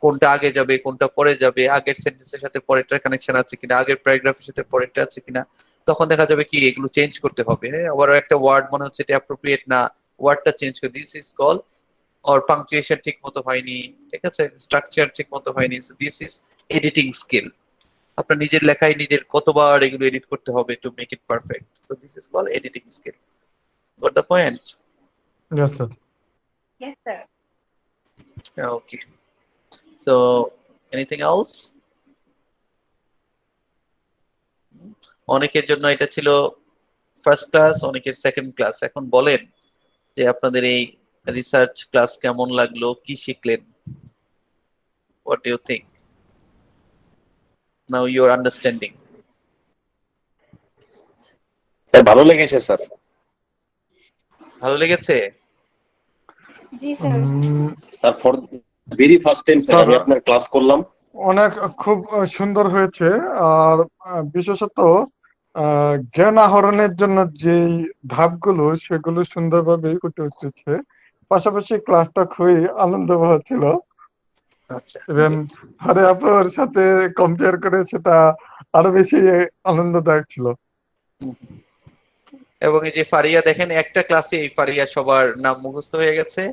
Speaker 2: কোনটা আগে যাবে কোনটা পরে যাবে, আগের সেন্টেন্সের সাথে পরেরটার কানেকশন আছে কিনা, আগের প্যারাগ্রাফের সাথে পরেরটা আছে কিনা, তখন দেখা যাবে কি এগুলো চেঞ্জ করতে হবে। হ্যাঁ, আবার একটা ওয়ার্ড মনে হচ্ছে এটা অ্যাপ্রোপ্রিয়েট না, ওয়ার্ডটা চেঞ্জ করে, this is call, or punctuation ঠিক মতো হয়নি, ঠিক আছে, স্ট্রাকচার ঠিক মতো হয়নি, দিস ইজ এডিটিং স্কিল। আপনার নিজের লেখায় নিজের কতবার এগুলো এডিট করতে হবে to make it perfect, so this is call editing skill. Got the point?
Speaker 1: Yes sir.
Speaker 7: Yes sir.
Speaker 2: Okay, so anything else? অনেকের জন্য এটা ছিল ফার্স্ট ক্লাস, অনেকের সেকেন্ড ক্লাস। এখন বলেন যে আপনাদের এই রিসার্চ ক্লাস কেমন লাগলো, কি শিখলেন? What do you think now you are understanding?
Speaker 8: Sir ভালো লেগেছে স্যার।
Speaker 2: ভালো লেগেছে?
Speaker 6: জি sir.
Speaker 8: Sir for very first time sir আমি আপনার ক্লাস করলাম।
Speaker 1: অনেক খুব সুন্দর হয়েছে। আর বিশেষত জ্ঞান আহরণের জন্য যেই ধাপগুলো সেগুলো সুন্দরভাবে ফুটে উঠেছে। পাশাপাশি ক্লাসটা খুবই আনন্দময় ছিল।
Speaker 2: আচ্ছা,
Speaker 1: ইভেন আরে আপুর সাথে কম্পেয়ার করে সেটা আরো বেশি আনন্দদায়ক ছিল।
Speaker 2: এবং এই যে ফারিয়া, দেখেন একটা ক্লাসে ফারিয়া সবার নাম মুখস্থ হয়ে গেছে,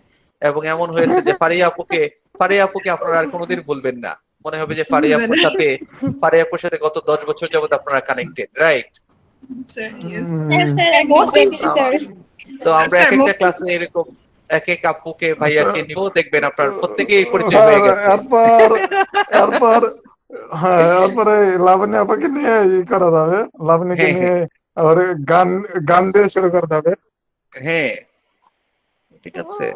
Speaker 2: এবং এমন হয়েছে যে ফারিয়া আপুকে আপনারা আর কোনোদিন বলবেন না, মনে হবে যে ফারিয়া আপুর সাথে গত 10 বছর যাবত আপনারা কানেক্টেড, রাইট? তো আমরা এক একটা ক্লাসে এরকম এক এক আপুকে ভাইয়াকে নিব, দেখবেন আপনার প্রত্যেকেই পরিচয় হয়ে গেছে।
Speaker 1: এরপরে লাবণী আপাকে নিয়ে করা যাবে, লাবণীকে নিয়ে আর গান দিয়ে শুরু করা যাবে।
Speaker 2: হ্যাঁ, ঠিক আছে,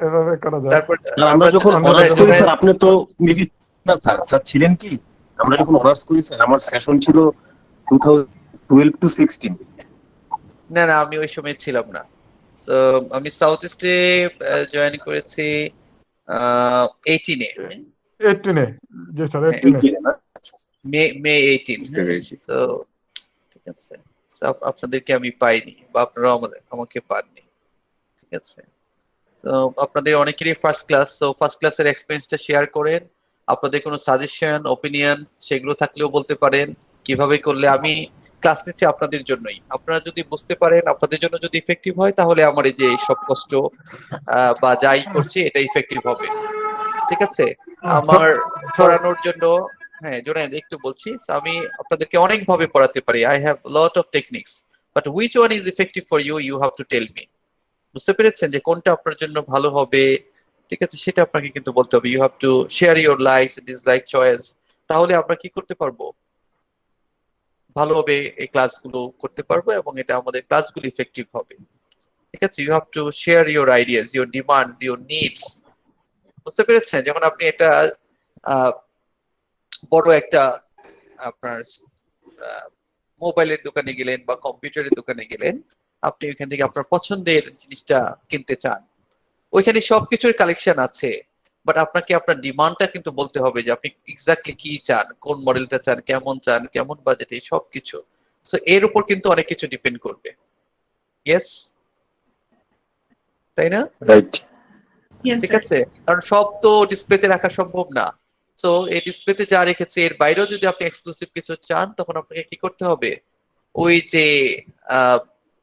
Speaker 1: এভাবে করা যায়।
Speaker 2: তারপর
Speaker 8: আমরা যখন অনার্স করি স্যার, আপনি তো মেবি না স্যার ছিলেন কি? আমরা যখন অনার্স করি স্যার, আমার সেশন ছিল 2012 to 16.
Speaker 2: না না, আমি ওই সময় ছিলাম না। তো আমি সাউথ ইস্টে জয়েন করেছি 18-এ।
Speaker 1: 18-এ, জি স্যার,
Speaker 2: হ্যাঁ,
Speaker 1: 18-এ।
Speaker 2: মে 18।
Speaker 8: বুঝতে পেরেছি।
Speaker 2: তো ঠিক আছে, So, আপনাদেরকে আমি পাইনি বা আপনারাও আমাকে পাননি। ঠিক আছে, তো আপনাদের অনেকেরই ফার্স্ট ক্লাস, তো ফার্স্ট ক্লাসের এক্সপেরিয়েন্সটা শেয়ার করেন। আপনাদের কোনো সাজেশন ওপিনিয়ন সেগুলো থাকলেও বলতে পারেন। কিভাবে করলে আমি ক্লাস নিচ্ছি আপনাদের জন্যই, আপনারা যদি বুঝতে পারেন, আপনাদের জন্য যদি ইফেক্টিভ হয়, তাহলে আমার এই যে সব কষ্ট বা যাই করছি এটা ইফেক্টিভ হবে। ঠিক আছে, আমার
Speaker 1: স্যার,
Speaker 2: পড়ানোর জন্য, হ্যাঁ জোনায়েদ একটু বলছি, So, আমি আপনাদেরকে অনেক ভাবে পড়াতে পারি, I have lot of techniques, but which one is effective for you, you have to tell me. বুঝতে পেরেছেন যে কোনটা আপনার জন্য ভালো হবে? ঠিক আছে, সেটা আপনাকে কিন্তু বলতে হবে। You have to share your likes dislike choice, তাহলে আমরা কি করতে পারবো, ভালোভাবে এই ক্লাসগুলো করতে পারবো এবং এটা আমাদের ক্লাসগুলো ইফেক্টিভ হবে। ঠিক আছে, you have to share your ideas, your demands, your needs. বুঝতে পেরেছেন, যেমন আপনি এটা বড় একটা আপনার মোবাইলের দোকানে গেলেন বা কম্পিউটারের দোকানে গেলেন, আপনি ওইখান থেকে আপনার পছন্দের জিনিসটা কিনতে চান, ওইখানে সবকিছুর কালেকশন আছে, বাট আপনাকে আপনার ডিমান্ডটা কিন্তু বলতে হবে যে আপনি এক্স্যাক্টলি কি চান, কোন মডেলটা চান, কেমন বাজেটে, সবকিছু। সো এর উপর কিন্তু অনেক কিছু ডিপেন্ড করবে। ইয়েস, তাই না?
Speaker 8: রাইট।
Speaker 3: Yes,
Speaker 2: ঠিক
Speaker 3: sir.
Speaker 2: আছে, কারণ সব তো ডিসপ্লেতে রাখা সম্ভব না। সো এই ডিসপ্লেতে যা রেখেছে এর বাইরেও যদি আপনি এক্সক্লুসিভ কিছু চান, তখন আপনাকে কি করতে হবে, ওই যে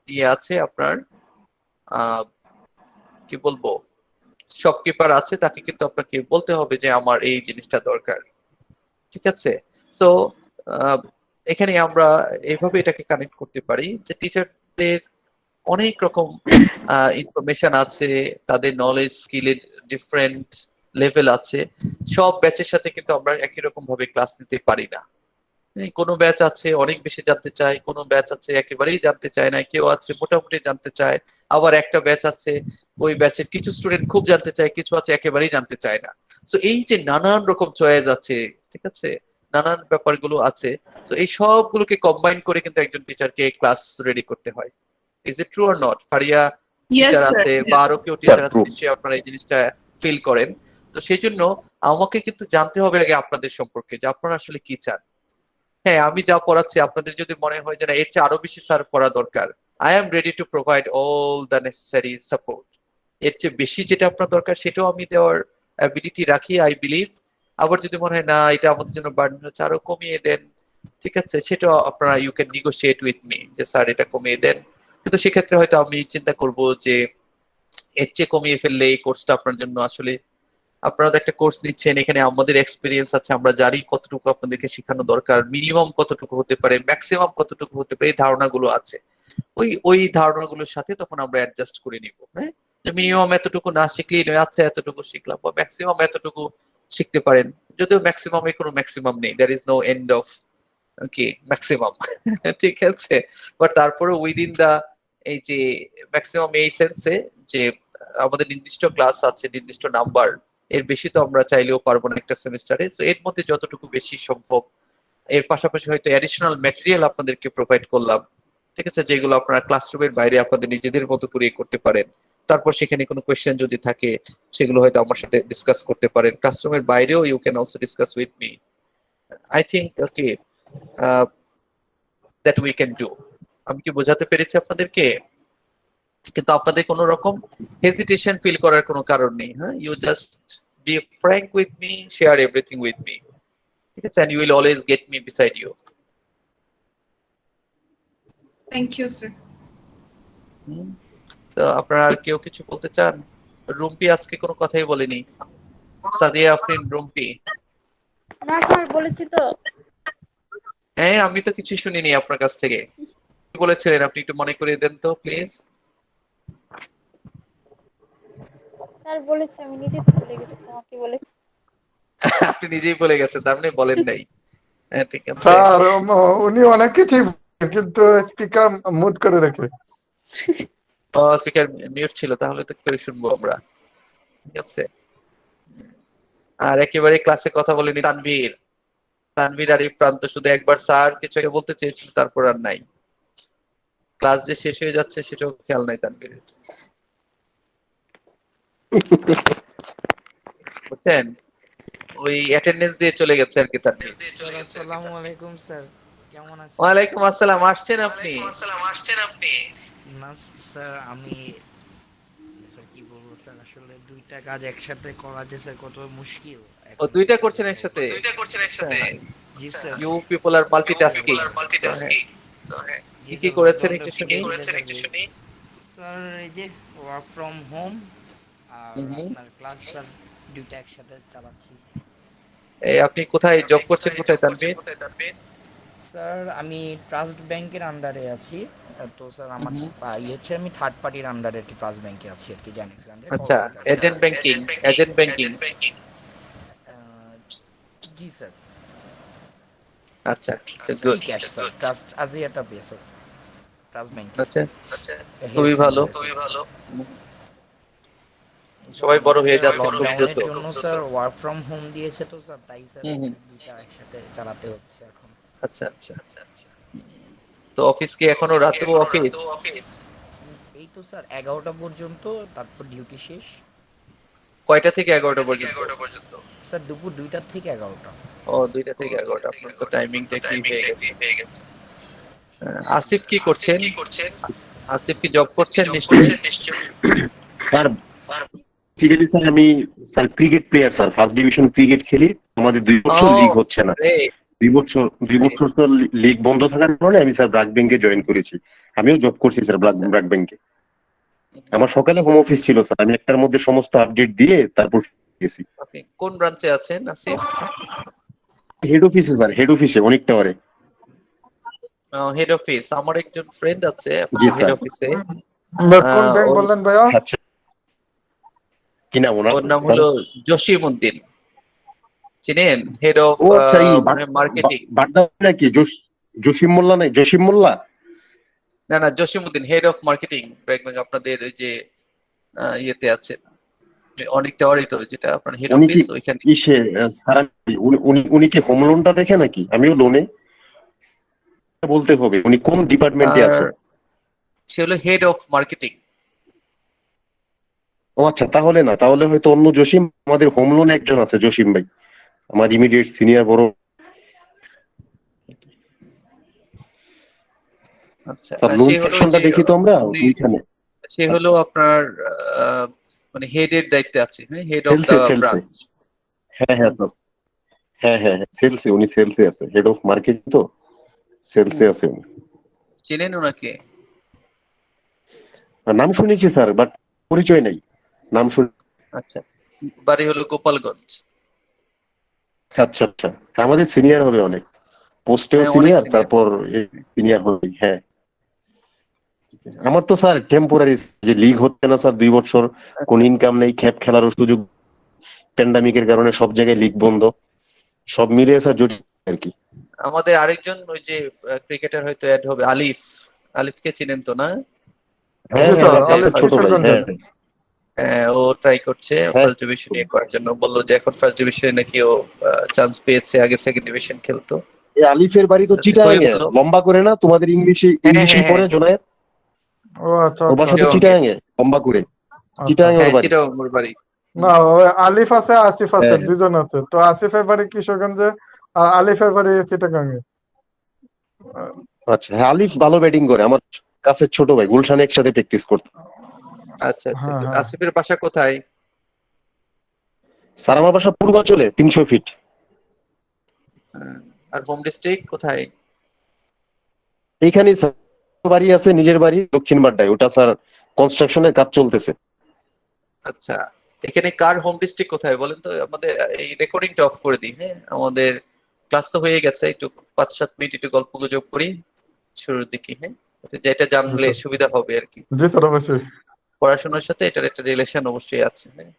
Speaker 2: ইয়ে আছে আপনার কি বলবো, শপকিপার আছে, তাকে কিন্তু আপনাকে বলতে হবে যে আমার এই জিনিসটা দরকার। ঠিক আছে, সো এখানে আমরা এইভাবে এটাকে কানেক্ট করতে পারি যে টিচারদের অনেক রকম ইনফরমেশন আছে, তাদের নলেজ স্কিলের ডিফারেন্ট লেভেল আছে। সব ব্যাচের সাথে কিন্তু আমরা একই রকম ভাবে ক্লাস নিতে পারি না। কোনো ব্যাচ আছে অনেক বেশি জানতে চায়, কোনো ব্যাচ আছে একেবারেই জানতে চায় না, কেউ আছে মোটামুটি জানতে চায়, আবার একটা ব্যাচ আছে ওই ব্যাচের কিছু স্টুডেন্ট খুব জানতে চায়, কিছু আছে একেবারেই জানতে চায় না। তো এই যে নানান রকম চয়েস আছে, ঠিক আছে, নানান ব্যাপারগুলো আছে, তো এই সবগুলোকে কম্বাইন করে কিন্তু একজন টিচারকে ক্লাস রেডি করতে হয়। Is it true or not? Faria
Speaker 3: Yes,
Speaker 2: teacher
Speaker 3: sir.
Speaker 2: আছে
Speaker 3: Yeah.
Speaker 2: বা আরো কেউ টিচার আছে, নিশ্চয়ই আপনারা এই জিনিসটা ফিল করেন। তো সেই জন্য আমাকে কিন্তু জানতে হবে আগে আপনাদের সম্পর্কে, যে আপনারা আসলে কি চান। হ্যাঁ, আমি যা পড়াচ্ছি আপনাদের যদি মনে হয় যে না এর চেয়ে আরো বেশি স্যার পড়া দরকার, I am ready to provide all the necessary support. এর চেয়ে বেশি যেটা আপনার দরকার সেটাও আমি দেওয়ার অ্যাবিলিটি রাখি, আই বিলিভ। আবার যদি মনে হয় না এটা আমাদের জন্য বার্ডেন হচ্ছে, আরো কমিয়ে দেন, ঠিক আছে, সেটাও আপনারা ইউ ক্যান নিগোশিয়েট উইথ মি যে স্যার এটা কমিয়ে দেন। কিন্তু সেক্ষেত্রে হয়তো আমি চিন্তা করব যে এর চেয়ে কমিয়ে ফেললে এই কোর্সটা আপনার জন্য আসলে, আপনারা তো একটা কোর্স নিচ্ছেন, এখানে আমাদের এক্সপিরিয়েন্স আছে, আমরা জানি কতটুকু আপনাদেরকে শেখানো দরকার, মিনিমাম কতটুকু হতে পারে, ম্যাক্সিমাম কতটুকু হতে পারে, এই ধারণাগুলো আছে। ওই ধারণাগুলোর সাথে তখন আমরা অ্যাডজাস্ট করে নিব। হ্যাঁ, যে মিনিমাম এতটুকু না শিখলেই নয়, আচ্ছা এতটুকু শিখলাম, বা ম্যাক্সিমাম এতটুকু শিখতে পারেন, যদিও ম্যাক্সিমামে কোনো ম্যাক্সিমাম নেই, there is no end of কি ম্যাক্সিমাম। ঠিক আছে, বাট তারপরে উইদিন দা এই যে ম্যাক্সিমাম এই সেন্সে যে আমাদের নির্দিষ্ট ক্লাস আছে, নির্দিষ্ট নাম্বার, এর বেশি তো আমরা চাইলেও পারবো না একটা সেমিস্টারে। তো এর মধ্যে যতটুকু বেশি সম্ভব, এর পাশাপাশি হয়তো অ্যাডিশনাল ম্যাটেরিয়াল আপনাদেরকে প্রোভাইড করলাম, ঠিক আছে, যেগুলো আপনারা ক্লাসরুমের বাইরে আপনাদের নিজেদের মতো করে করতে পারেন। তারপর সেখানে কোনো কোয়েশ্চেন যদি থাকে সেগুলো হয়তো আমার সাথে ডিসকাস করতে পারেন, ক্লাসরুমের বাইরেও you can also discuss with me. I think okay that we can do. আমি কি বোঝাতে পেরেছি আপনাদেরকে? কিন্তু আপনাদের কোনো রকম হেজিটেশন ফিল করার কোনো কারণ নেই। হ্যাঁ, you just be frank with me, share everything with me, ঠিক আছে, and you will always get me beside you.
Speaker 3: Thank you, sir.
Speaker 2: তো আপনারা আর কেউ কিছু বলতে চান? রুম্পি আজকে কোনো কথাই বলেনি, সাদিয়া আফরিন রুম্পি।
Speaker 12: না স্যার, বলেছি তো।
Speaker 2: হ্যাঁ, আমি তো কিছু শুনিনি আপনার কাছ থেকে, কি বলেছিলেন আপনি একটু মনে করিয়ে দেন তো প্লিজ।
Speaker 12: স্যার বলেছি, আমি নিজে তো ভুলে গেছি আমাকে বলেছি।
Speaker 2: আপনি নিজেই বলে গেছেন, তার মানে বলেন নাই। হ্যাঁ, ঠিক আছে।
Speaker 1: স্যার, উনি অনেক কিছুই বলেন, কিন্তু স্পিকার মুট করে রেখে।
Speaker 2: ও, স্পিকার মিউট ছিল, তাহলে তো করে শুনবো আমরা। ঠিক আছে, আর একেবারে ক্লাসে কথা বলেনি তানভীর। তানভীর আরিফ প্রান্ত শুধু একবার স্যার কিছু একটা বলতে চেয়েছিল, তারপর আর নাই। ক্লাস যে শেষ হয়ে যাচ্ছে সেটাও খেয়াল নাই তানভীরের, বুঝছেন? ওই অ্যাটেন্ডেন্স দিয়ে চলে গেছে আর কি তানভীর।
Speaker 10: স্যার আসসালামু আলাইকুম স্যার, কেমন আছেন?
Speaker 2: ওয়ালাইকুম আসসালাম, আসছেন আপনি?
Speaker 10: না স্যার, আমি স্যার কি বলবো স্যার, আসলে দুইটা কাজ একসাথে করা যে স্যার কত মুশকিল।
Speaker 2: ও দুইটা করছেন একসাথে?
Speaker 10: জি sir.
Speaker 2: You people are multitasking.
Speaker 10: জি
Speaker 2: কি
Speaker 10: স্যার,
Speaker 2: করেছেন
Speaker 10: লকডাউনটা
Speaker 2: একটু শুনি?
Speaker 10: স্যার এই যে ওয়ার্ক ফ্রম হোম আর
Speaker 2: হুম।
Speaker 10: আপনার ক্লাস স্যার দুইটা একসাথে চালাচ্ছি।
Speaker 2: এই আপনি কোথায় জব করছেন, কোথায় তানভীর?
Speaker 10: স্যার আমি ট্রাস্ট ব্যাংকের আন্ডারে আছি। তো স্যার আমার হচ্ছে আমি থার্ড পার্টির আন্ডারে একটি ট্রাস্ট ব্যাংকে আছি আর কি, জেনিক্স আন্ডারে কল
Speaker 2: আচ্ছা,
Speaker 10: centre.
Speaker 2: Agent banking, agent banking.
Speaker 10: জি স্যার।
Speaker 2: আচ্ছা, good.
Speaker 10: E cash sir, Trust Axiata base Trust ব্যাংকে।
Speaker 2: আচ্ছা, খুবই ভালো। সবাই বড় হয়ে যাচ্ছে খুব দ্রুত।
Speaker 10: লকডাউনের জন্য স্যার ওয়ার্ক ফ্রম হোম দিয়েছে তো স্যার, তাই স্যার দুইটা একসাথে চালাতে হচ্ছে এখন।
Speaker 2: আচ্ছা আচ্ছা আচ্ছা আচ্ছা। তো অফিস কি এখনো রাতেও অফিস?
Speaker 10: এই তো স্যার 11টা পর্যন্ত, তারপর ডিউটি শেষ।
Speaker 2: কয়টা থেকে 11টা পর্যন্ত?
Speaker 10: স্যার দুপুর 2টা থেকে 11টা।
Speaker 2: ও 2টা থেকে 11টা, আপনার তো টাইমিংটা কি হয়ে গেছে। আসিফ কি করছেন? আসিফ কি জব করছেন নিশ্চয়ই?
Speaker 8: স্যার বেসিক্যালি স্যার আমি sir cricket player sir, first division cricket খেলি। আমাদের 2 বছর লিগ হচ্ছে না। 2 বছর স্যার লিগ বন্ধ থাকার কারণে আমি স্যার ব্র্যাক ব্যাংকে জয়েন করেছি। আমিও জব করছি স্যার ব্র্যাক ব্যাংকে। আমার সকালে হোম অফিস ছিল স্যার, আমি একটার মধ্যে সমস্ত আপডেট দিয়ে তারপর গেছি।
Speaker 2: আপনি কোন ব্রাঞ্চে আছেন আসিফ?
Speaker 8: হেড অফিসে স্যার, হেড অফিসে অনেক টাওয়ারে।
Speaker 2: হেড অফিস, আমার একজন ফ্রেন্ড আছে
Speaker 8: জি
Speaker 2: হেড
Speaker 8: স্যার।
Speaker 2: অফিসে।
Speaker 1: কোন ব্যাংক বললেন ভাইয়া?
Speaker 8: আচ্ছা, কি নাম ওনার?
Speaker 2: ওর নাম হলো জসিম উদ্দিন, চিনেন? হেড অফ
Speaker 8: ও আচ্ছা, এই
Speaker 2: মার্কেটিং।
Speaker 8: বাড্ডা নাকি জসিম মোল্লা? নাই জসিম মোল্লা?
Speaker 2: না, Jasim Uddin head of marketing BRAC bank. আপনাদের ওই যে ইয়েতে আছে অনেক টাওয়ারই তো, যেটা আপনার হেড
Speaker 8: উনি কি
Speaker 2: অফিস ওইখানে।
Speaker 8: ইসে স্যার, উনি কি হোম লোনটা দেখে নাকি? আমিও লোনে বলতে হবে উনি কোন ডিপার্টমেন্টে আছে?
Speaker 2: সে হলো হেড অফ মার্কেটিং।
Speaker 8: ও আচ্ছা, তাহলে হয়তো অন্য জসিম। আমাদের হোম লোন একজন আছে জসিম ভাই, আমার ইমিডিয়েট সিনিয়র বড়।
Speaker 2: আচ্ছা,
Speaker 8: স্যার
Speaker 2: না
Speaker 8: লোন
Speaker 2: সে হলো
Speaker 8: সেকশনটা
Speaker 2: যে
Speaker 8: দেখি তো আমরা ওইখানে।
Speaker 2: সে হলো আপনার মানে হেডের দায়িত্বে আছে, হ্যাঁ, হেড অফ
Speaker 8: সেলসে
Speaker 2: দা
Speaker 8: সেলসে
Speaker 2: ব্রাঞ্চ।
Speaker 8: হ্যাঁ স্যার, হ্যাঁ সেলসে, উনি সেলসে আছে, হেড অফ মার্কেট তো সেলসে আছে উনি।
Speaker 2: চিনেন ওনাকে?
Speaker 8: নাম শুনেছি স্যার, বাট পরিচয় নাই, নাম শুনি।
Speaker 2: আচ্ছা, বাড়ি হলো গোপালগঞ্জ।
Speaker 8: আচ্ছা আচ্ছা, আমাদের সিনিয়র হবে অনেক, পোস্টেও
Speaker 2: হ্যাঁ, অনেক
Speaker 8: সিনিয়র,
Speaker 2: senior।
Speaker 8: তারপর সিনিয়র হবে। হ্যাঁ, আমার তো স্যার টেম্পোরারি, যে লিগ হচ্ছে না স্যার 2 বছর, কোন
Speaker 2: আচ্ছা,
Speaker 8: ইনকাম নেই, খেলারও সুযোগ, প্যান্ডামিকের কারণে সব জায়গায় লিগ বন্ধ, সব মিলিয়ে স্যার জটিল আর কি।
Speaker 2: আমাদের আরেকজন ওই যে ক্রিকেটার হয়তো অ্যাড হবে, আলিফ। আলিফকে চিনেন তো না?
Speaker 8: হ্যাঁ
Speaker 1: আলিফ
Speaker 8: ছোট ভাই,
Speaker 1: কিশোরগঞ্জের।
Speaker 2: ও ট্রাই করছে
Speaker 8: হ্যাঁ
Speaker 2: ফার্স্ট ডিভিশনে করার জন্য, বললো যে এখন ফার্স্ট ডিভিশনে নাকি ও চান্স পেয়েছে, আগে সেকেন্ড ডিভিশন খেলতো।
Speaker 8: এই আলিফের বাড়ি তো
Speaker 2: আচ্ছা,
Speaker 8: চিটাগাং
Speaker 2: হয়ে
Speaker 8: এ,
Speaker 2: গেল।
Speaker 8: লম্বা করে না তোমাদের ইংলিশে
Speaker 2: হ্যাঁ।
Speaker 8: পড়ে জোনায়েত?
Speaker 1: ও আচ্ছা
Speaker 8: ওর বাসা তো
Speaker 2: চিটাগাং এ।
Speaker 8: চিটাগাং এ, লম্বা করে চিটাগাং ওর
Speaker 2: হ্যাঁ,
Speaker 8: বাড়ি।
Speaker 2: চিটাগাং ওর বাড়ি।
Speaker 1: না, ওই আলিফ আছে, আসিফ আছে,
Speaker 8: হ্যাঁ
Speaker 1: দুজন আছে। তো আসিফের বাড়ি কিশোরগঞ্জে আর আলিফের বাড়ি চিটাগাংয়ে।
Speaker 8: আচ্ছা, হ্যাঁ আলিফ ভালো ব্যাটিং করে, আমার কাছের ছোট ভাই, গুলশানে একসাথে প্র্যাকটিস করতে।
Speaker 2: আচ্ছা আচ্ছা,
Speaker 1: হ্যাঁ
Speaker 2: good.
Speaker 1: হ্যাঁ।
Speaker 2: আসিফের বাসা কোথায়?
Speaker 8: স্যার আমার বাসা পূর্বাঞ্চলে 300 ফিট।
Speaker 2: আর হোম ডিস্ট্রিক্ট কোথায়?
Speaker 8: এইখানেই স্যার বাড়ি আছে, নিজের বাড়ি দক্ষিণ বাড্ডায়, ওটা স্যার কনস্ট্রাকশনের কাজ চলতেছে।
Speaker 2: আচ্ছা, এখানে কার হোম ডিস্ট্রিক্ট কোথায় বলেন তো? আমাদের এই রেকর্ডিংটা অফ করে দিই, হ্যাঁ, আমাদের ক্লাস তো হয়ে গেছে, একটু 5-7 মিনিট একটু গল্প গুজব করি শুরুর দিকে, হ্যাঁ, যেটা জানলে সুবিধা হবে আর কি।
Speaker 1: জি স্যার, অবশ্যই।
Speaker 2: পড়াশোনার সাথে এটার একটা রিলেশন অবশ্যই আছে, হ্যাঁ।